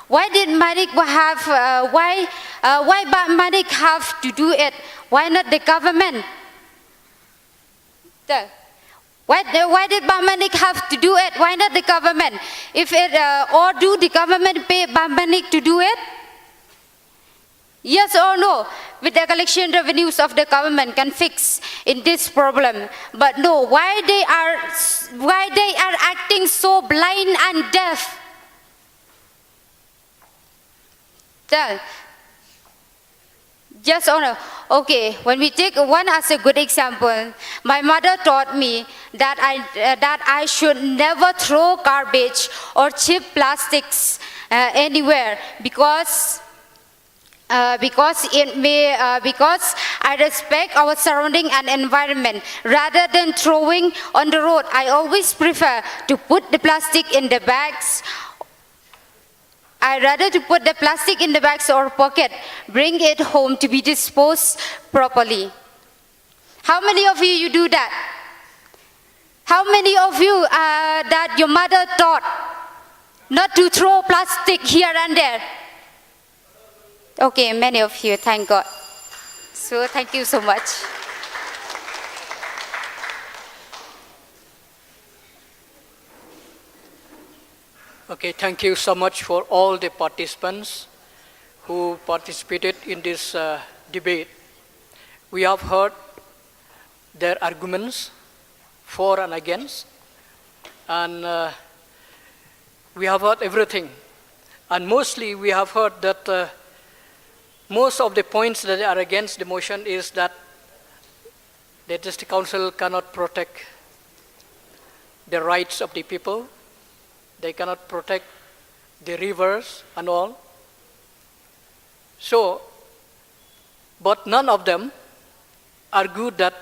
Why did Marik have? Why Marik have to do it? Why not the government? Why did Bambanik have to do it? Why not the government? Or do the government pay Bambanik to do it? Yes or no? With the collection revenues of the government can fix in this problem. But no, why they are acting so blind and deaf? Yes or no? Okay, when we take one as a good example, my mother taught me that I should never throw garbage or cheap plastics anywhere because I respect our surrounding and environment. Rather than throwing on the road, I always prefer to put the plastic in the bags. I rather to put the plastic in the bags or pocket, bring it home to be disposed properly. How many of you do that? How many of you that your mother taught not to throw plastic here and there? Okay, many of you, thank God. So thank you so much. Okay, thank you so much for all the participants who participated in this debate. We have heard their arguments for and against, and we have heard everything. And mostly we have heard that most of the points that are against the motion is that the district council cannot protect the rights of the people. They cannot protect the rivers and all. So, but none of them argue that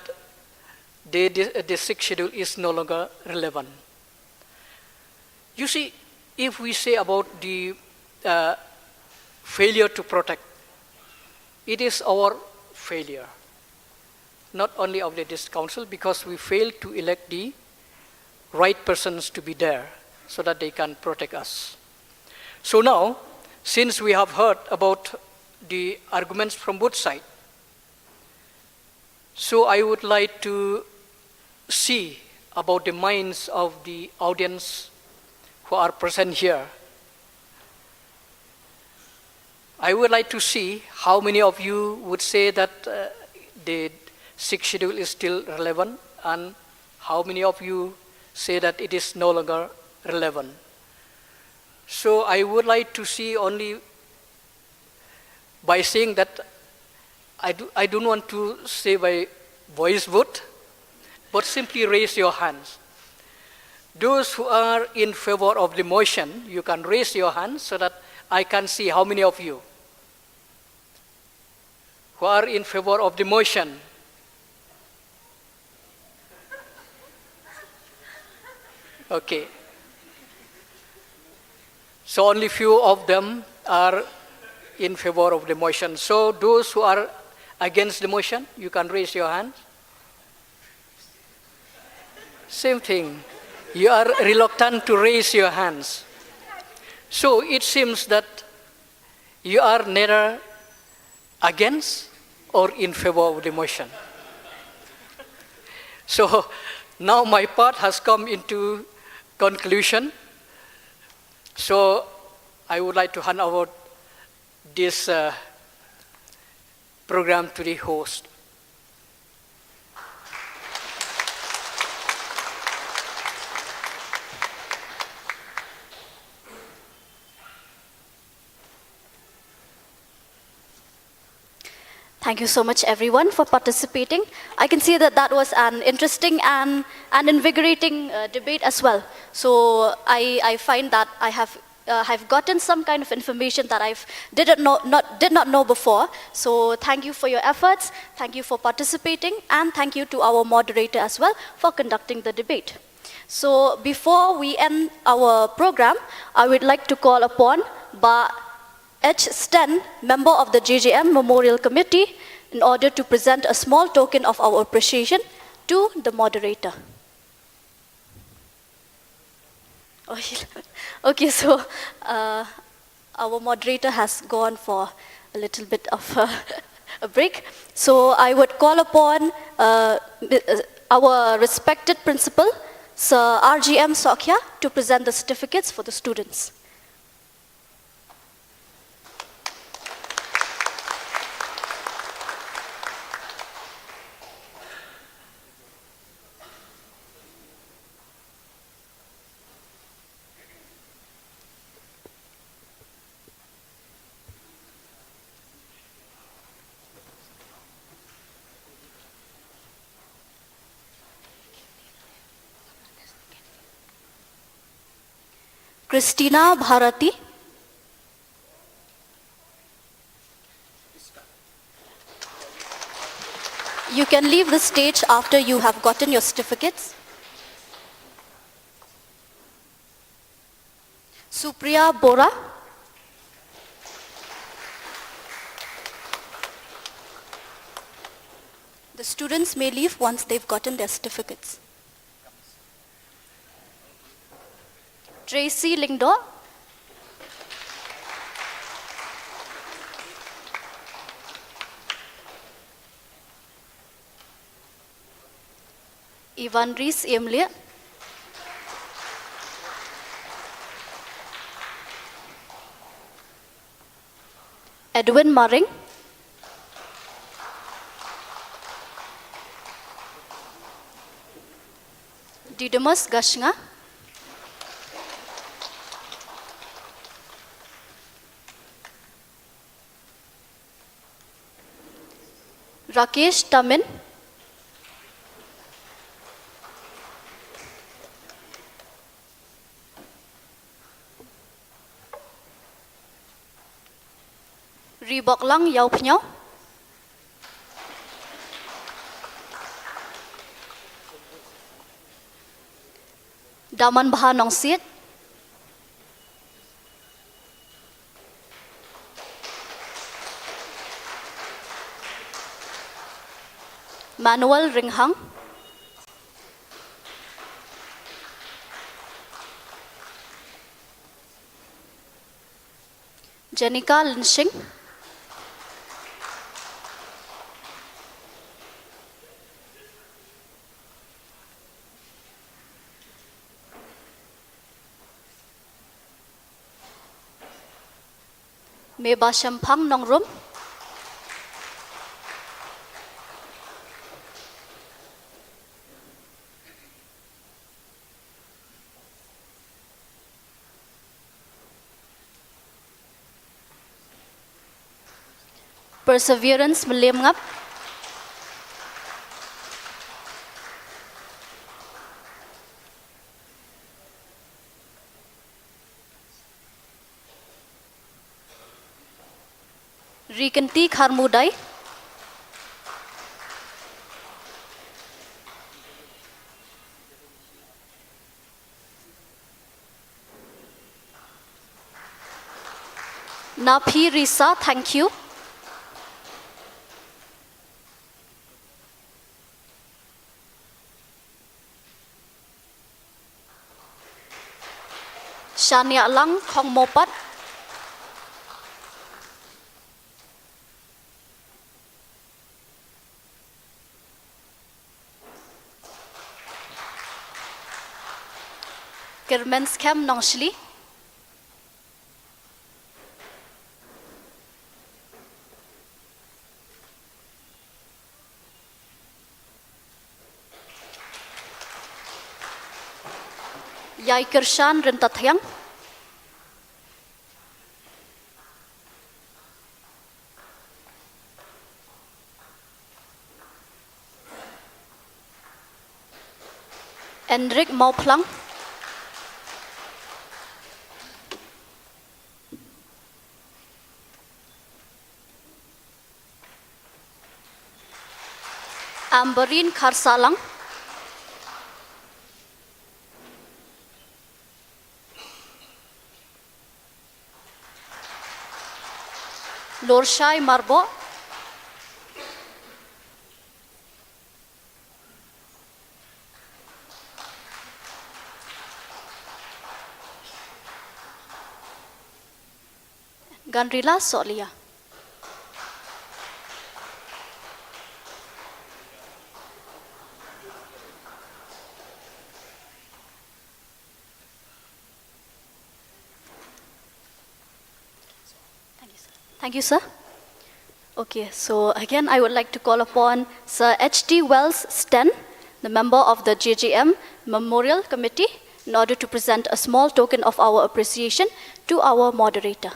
the sixth schedule is no longer relevant. You see, if we say about the failure to protect, it is our failure, not only of the district council, because we failed to elect the right persons to be there so that they can protect us. So now, since we have heard about the arguments from both sides, so I would like to see about the minds of the audience who are present here. I would like to see how many of you would say that the sixth schedule is still relevant, and how many of you say that it is no longer relevant. So I would like to see only by saying that I don't want to say by voice vote, but simply raise your hands. Those who are in favor of the motion, you can raise your hands so that I can see how many of you who are in favor of the motion. Okay. So only few of them are in favor of the motion. So those who are against the motion, you can raise your hand. Same thing. You are reluctant to raise your hands. So it seems that you are neither against or in favor of the motion. So now my part has come into conclusion. So I would like to hand over this program to the host. Thank you so much, everyone, for participating. I can see that that was an interesting and invigorating debate as well. So I find that I have gotten some kind of information that I did not know before. So thank you for your efforts, thank you for participating, and thank you to our moderator as well for conducting the debate. So before we end our program, I would like to call upon H. Sten, member of the JJM Memorial Committee, in order to present a small token of our appreciation to the moderator. Okay, so our moderator has gone for a little bit of a break. So I would call upon our respected principal, Sir RGM Sokya, to present the certificates for the students. Christina Bharati. You can leave the stage after you have gotten your certificates. Supriya Bora. The students may leave once they've gotten their certificates. Tracy Lingdo. Ivan Rees Emile. Edwin Maring. Didymus Gashnga. Rakesh Tamin. Ribok Lang Yau Pnyao. Daman Baha Nong Siet. Manuel Ringhang. Jenica Linshing. Meba Shampang Nongrum. Perseverance Meliam Ngap. Ri Khasi Jaintia. Napi Risa, thank you. Shania Lang Khong Mopat. Kermenskem Nongshli. Yai Kirshan Rintathyang. Enric Mauplang. Amberine Karsalang. Norshai Marbo. Ganrila Solia. Thank you, sir. Okay, so again, I would like to call upon Sir H.T. Wells Sten, the member of the JJM Memorial Committee, in order to present a small token of our appreciation to our moderator.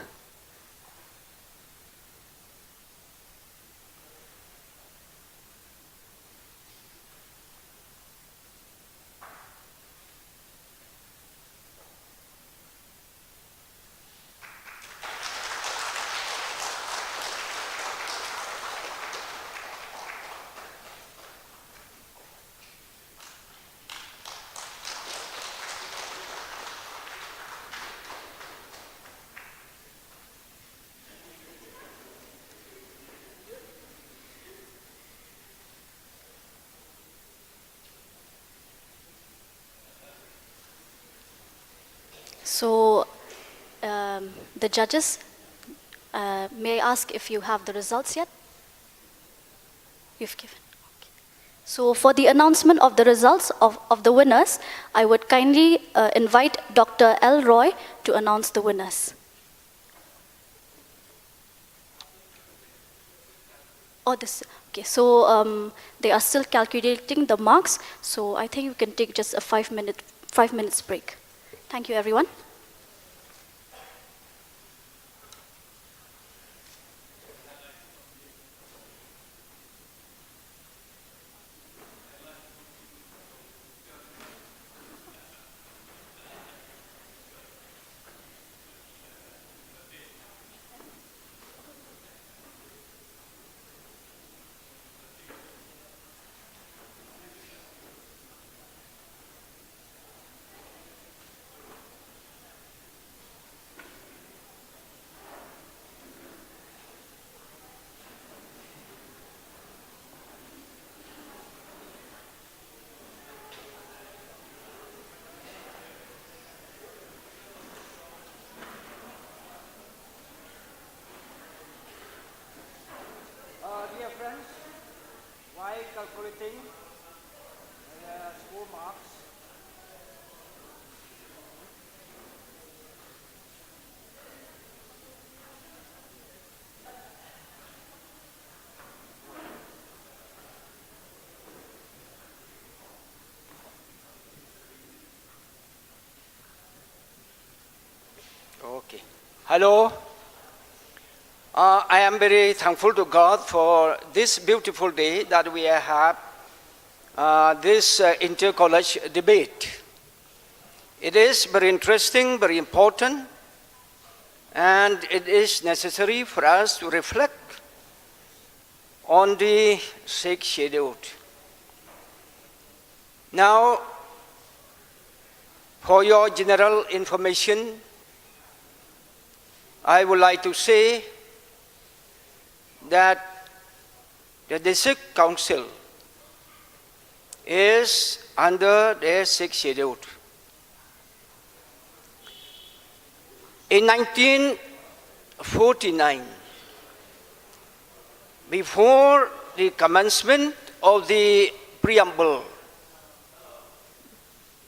So, the judges, may I ask if you have the results yet? You've given. Okay. So, for the announcement of the results of the winners, I would kindly invite Dr. L. Roy to announce the winners. Oh, this. Okay, so they are still calculating the marks. So I think we can take just a 5 minutes break. Thank you, everyone. Dear friends, while calculating the school marks, okay. Hello. I am very thankful to God for this beautiful day that we have this inter-college debate. It is very interesting, very important, and it is necessary for us to reflect on the sixth schedule. Now, for your general information, I would like to say that the district council is under the sixth schedule. In 1949, before the commencement of the preamble,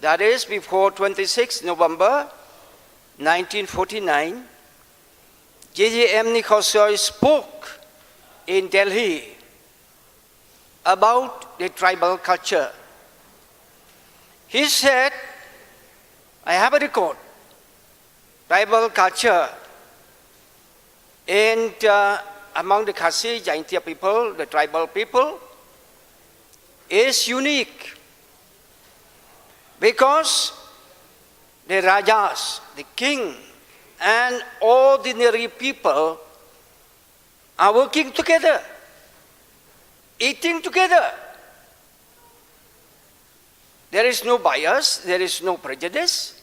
that is before 26 November 1949, JJM Nichols spoke in Delhi about the tribal culture. He said, I have a record, tribal culture and among the Khasi Jaintia people, the tribal people, is unique because the Rajas, the king, and ordinary people are working together, eating together. There is no bias, there is no prejudice,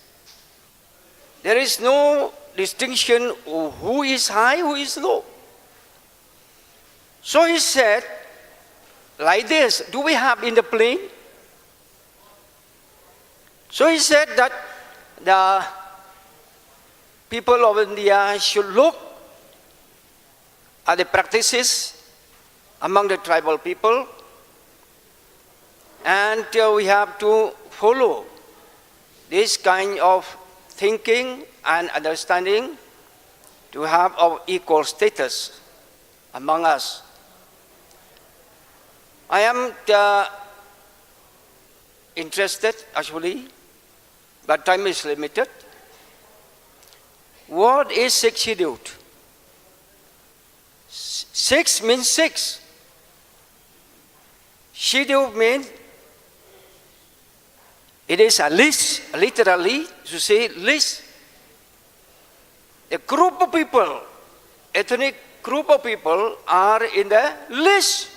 there is no distinction of who is high, who is low. So he said, like this, do we have in the plain? So he said that the people of India should look at the practices among the tribal people, and we have to follow this kind of thinking and understanding to have our equal status among us. I am interested, actually, but time is limited. What is sixth schedule? Six means six. Schedule means it is a list, literally, to say list. A group of people, ethnic group of people are in the list.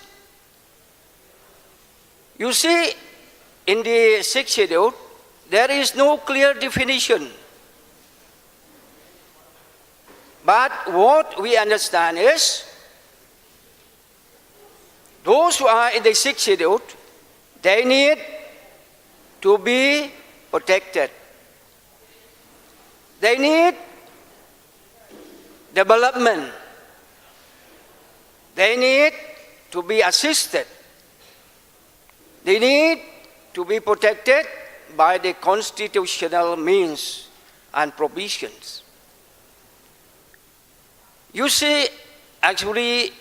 You see, in the sixth schedule, there is no clear definition. But what we understand is, those who are in the sixth schedule, they need to be protected. They need development. They need to be assisted. They need to be protected by the constitutional means and provisions. You see, actually,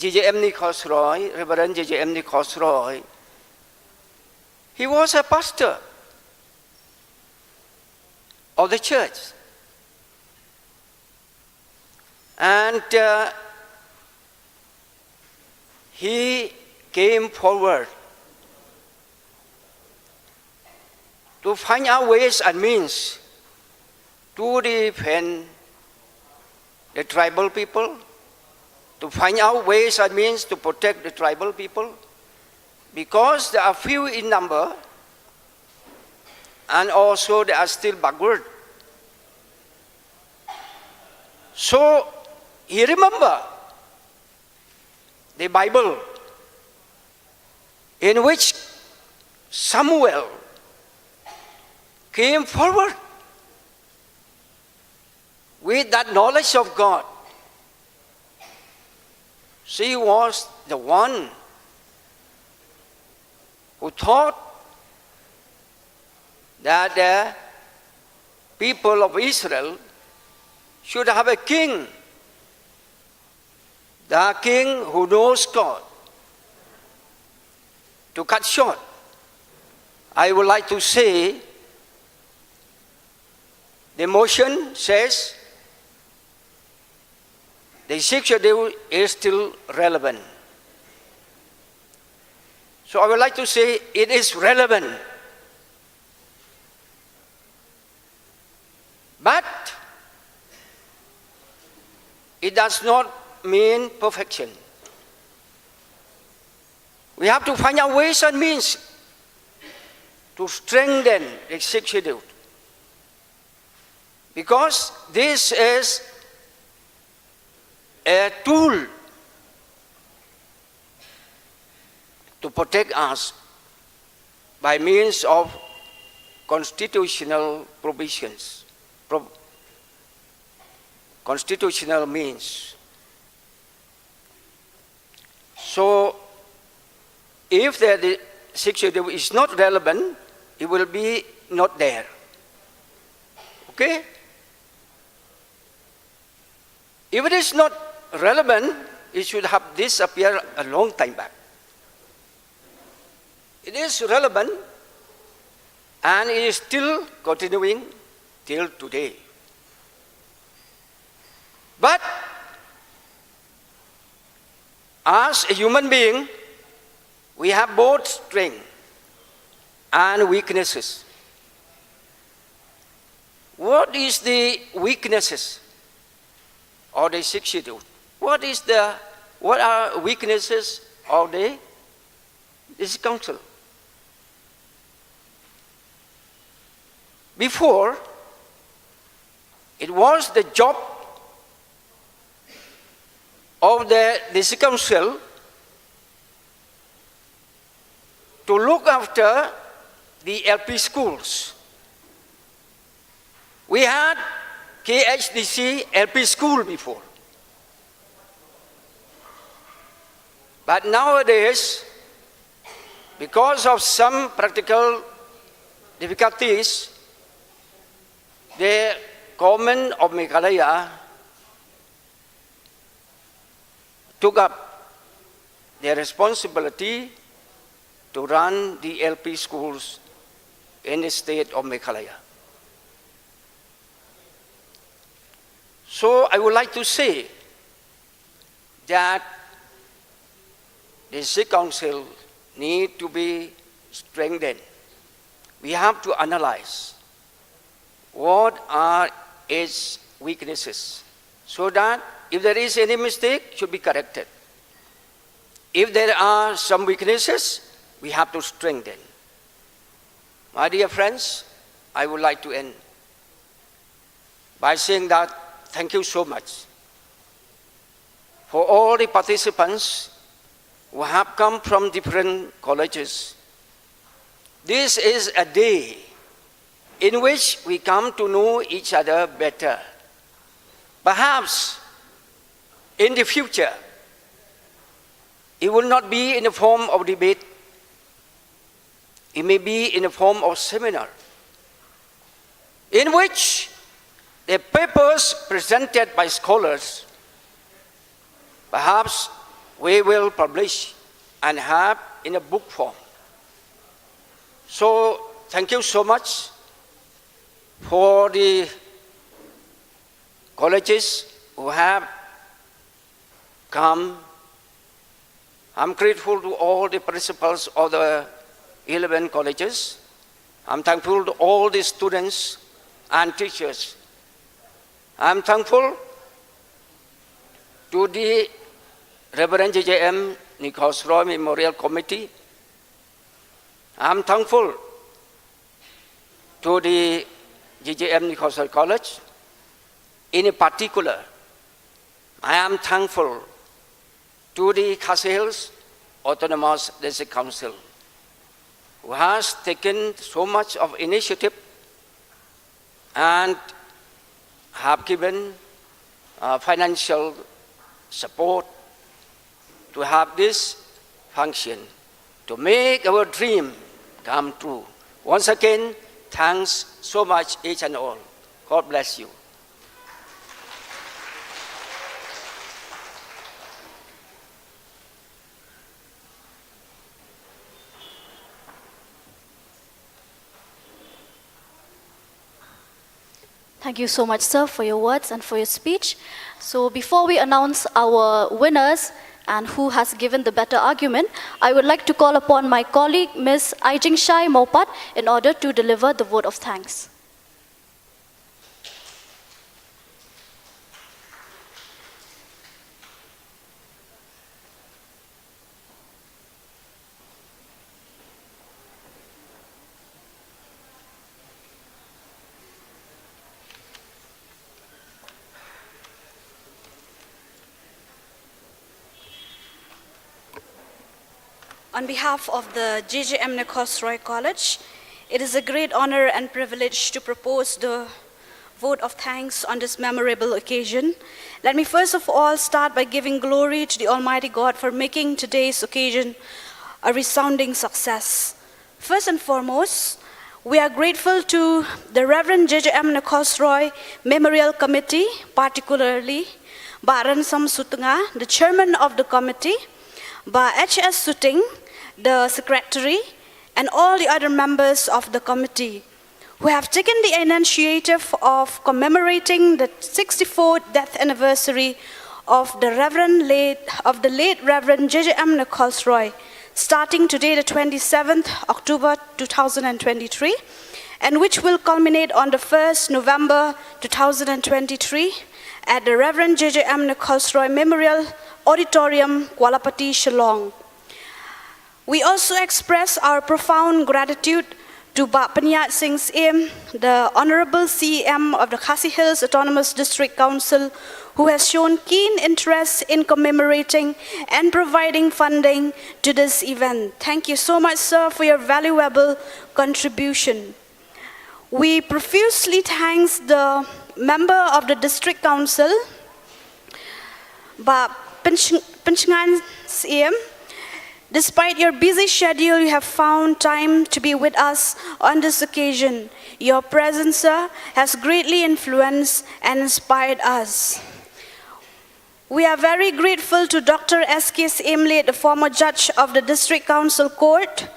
Nichols, Reverend Nichols, he was a pastor of the church. And he came forward to find out ways and means to defend the tribal people, to find out ways and means to protect the tribal people, because they are few in number and also they are still backward. So he remembered the Bible, in which Samuel came forward with that knowledge of God. She was the one who taught that the people of Israel should have a king, the king who knows God. To cut short, I would like to say, the motion says the sixth schedule is still relevant. So I would like to say it is relevant. But it does not mean perfection. We have to find out ways and means to strengthen the sixth schedule. Because this is a tool to protect us by means of constitutional provisions, constitutional means. So, if the sixth schedule is not relevant, it will be not there. Okay? If it is not relevant, it should have disappeared a long time back. It is relevant and it is still continuing till today. But as a human being, we have both strength and weaknesses. What is the weaknesses of the sixth schedule? What are weaknesses of this council? Before, it was the job of this council to look after the LP schools. We had KHDC LP school before. But nowadays, because of some practical difficulties, the government of Meghalaya took up the responsibility to run the LP schools in the state of Meghalaya. So I would like to say that the District Council need to be strengthened. We have to analyze what are its weaknesses so that if there is any mistake, should be corrected. If there are some weaknesses, we have to strengthen. My dear friends, I would like to end by saying that thank you so much for all the participants who have come from different colleges. This is a day in which we come to know each other better. Perhaps in the future, it will not be in the form of debate. It may be in the form of seminar, in which the papers presented by scholars, perhaps we will publish and have in a book form. So thank you so much for the colleges who have come. I'm grateful to all the principals of the 11 colleges. I'm thankful to all the students and teachers. I'm thankful to the Reverend JJM Nichols Roy Memorial Committee. I'm thankful to the JJM Nichols Roy College. In particular, I am thankful to the Khasi Hills Autonomous District Council, who has taken so much of initiative and have given financial support to have this function, to make our dream come true. Once again, thanks so much each and all. God bless you. Thank you so much, sir, for your words and for your speech. So before we announce our winners and who has given the better argument, I would like to call upon my colleague, Ms. Aijingshai Mopat, in order to deliver the vote of thanks. On behalf of the JJM Nichols Roy College, it is a great honor and privilege to propose the vote of thanks on this memorable occasion. Let me first of all start by giving glory to the Almighty God for making today's occasion a resounding success. First and foremost, we are grateful to the Reverend JJM Nichols Roy Memorial Committee, particularly Baran Sam Sutunga, the chairman of the committee, Ba H.S. Suting, the secretary, and all the other members of the committee who have taken the initiative of commemorating the 64th death anniversary of the late Reverend JJM Nichols Roy, starting today, the 27th October 2023, and which will culminate on the 1st November 2023 at the Reverend JJM Nichols Roy Memorial Auditorium, Kuala Pati, Shillong. We also express our profound gratitude to Bak Panyat Singh Siem, the Honorable CEM of the Khasi Hills Autonomous District Council, who has shown keen interest in commemorating and providing funding to this event. Thank you so much, sir, for your valuable contribution. We profusely thank the member of the District Council, Bak Penchangan Siem. Despite your busy schedule, you have found time to be with us on this occasion. Your presence, sir, has greatly influenced and inspired us. We are very grateful to Dr. S.K. Emle, the former judge of the District Council Court,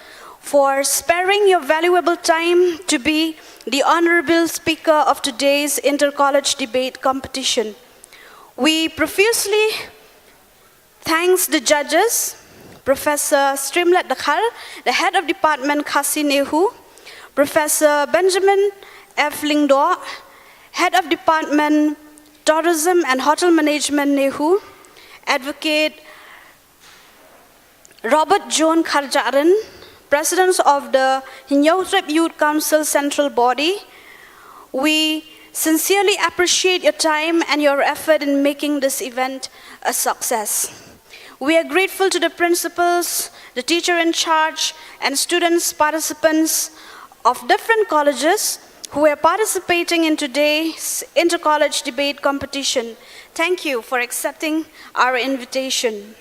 for sparing your valuable time to be the honorable speaker of today's inter-college debate competition. We profusely thank the judges, Professor Strimlet Dakhar, the head of department Khasi Nehu, Professor Benjamin F. Lingdo, head of department Tourism and Hotel Management Nehu, Advocate Robert John Kharjaran, President of the Hinyotrep Youth Council Central Body. We sincerely appreciate your time and your effort in making this event a success. We are grateful to the principals, the teacher in charge, and students, participants of different colleges who are participating in today's inter-college debate competition. Thank you for accepting our invitation.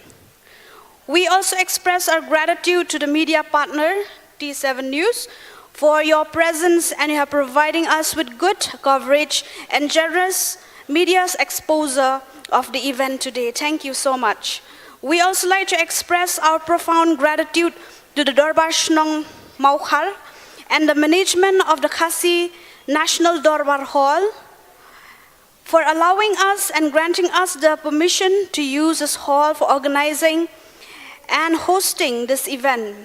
We also express our gratitude to the media partner, T7 News, for your presence and your providing us with good coverage and generous media's exposure of the event today. Thank you so much. We also like to express our profound gratitude to the Darbar Shnong Maukhar and the management of the Khasi National Darbar Hall for allowing us and granting us the permission to use this hall for organizing and hosting this event.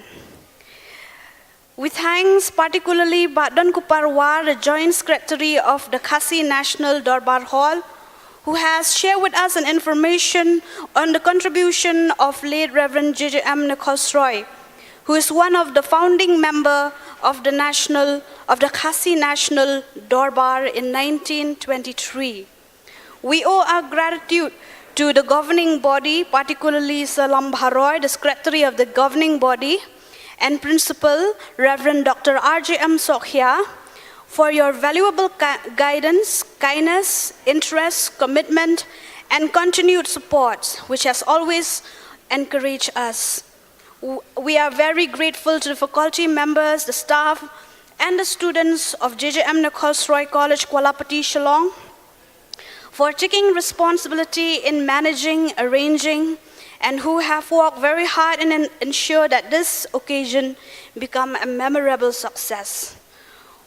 We thank particularly Badan Kuparwar, the Joint Secretary of the Khasi National Darbar Hall, who has shared with us an information on the contribution of late Reverend J.J.M. Nichols, who is one of the founding members of the Khasi National Darbar in 1923. We owe our gratitude to the governing body, particularly Sir Lambharoy, the Secretary of the governing body, and Principal Reverend Dr. R.J.M. Sokhya, for your valuable guidance, kindness, interest, commitment, and continued support, which has always encouraged us. We are very grateful to the faculty members, the staff, and the students of J.J.M. Nichols College, Kuala Pati, Shillong, for taking responsibility in managing, arranging, and who have worked very hard and ensure that this occasion become a memorable success.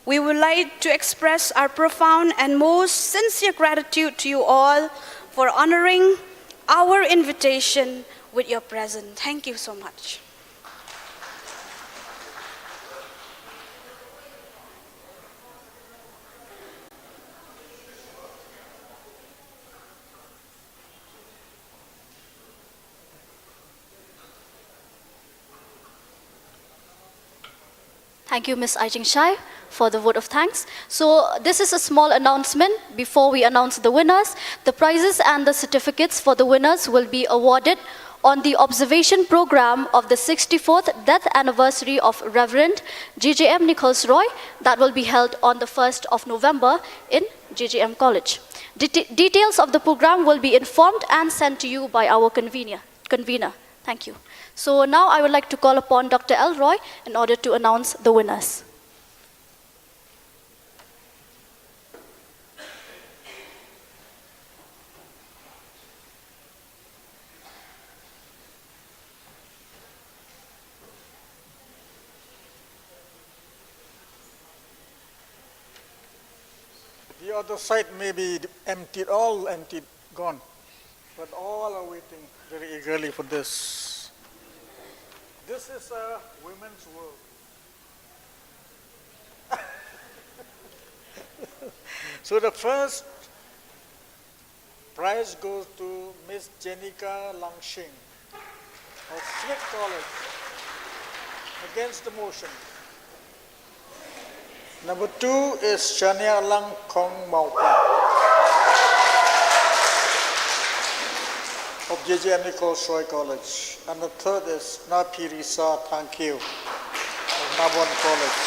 We would like to express our profound and most sincere gratitude to you all for honoring our invitation with your presence. Thank you so much. Thank you, Ms. Aijing Shai, for the vote of thanks. So this is a small announcement before we announce the winners. The prizes and the certificates for the winners will be awarded on the observation program of the 64th death anniversary of Reverend J.J.M. Nichols Roy that will be held on the 1st of November in J.J.M. College. Details of the program will be informed and sent to you by our convener. Thank you. So now I would like to call upon Dr. Elroy in order to announce the winners. The other side may be emptied, all emptied, gone. But all are waiting very eagerly for this. This is a women's world. So the first prize goes to Miss Jenica Langshing of Smith College against the motion. Number 2 is Shania Lang Kong Maupa of J.J.M. Nichols College. And the third is Napirisa Thankyu of Nabon College.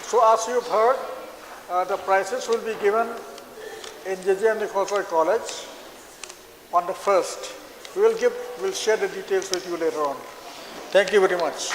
So as you've heard, the prizes will be given in J.J.M. Nichols College on the 1st. We'll share the details with you later on. Thank you very much.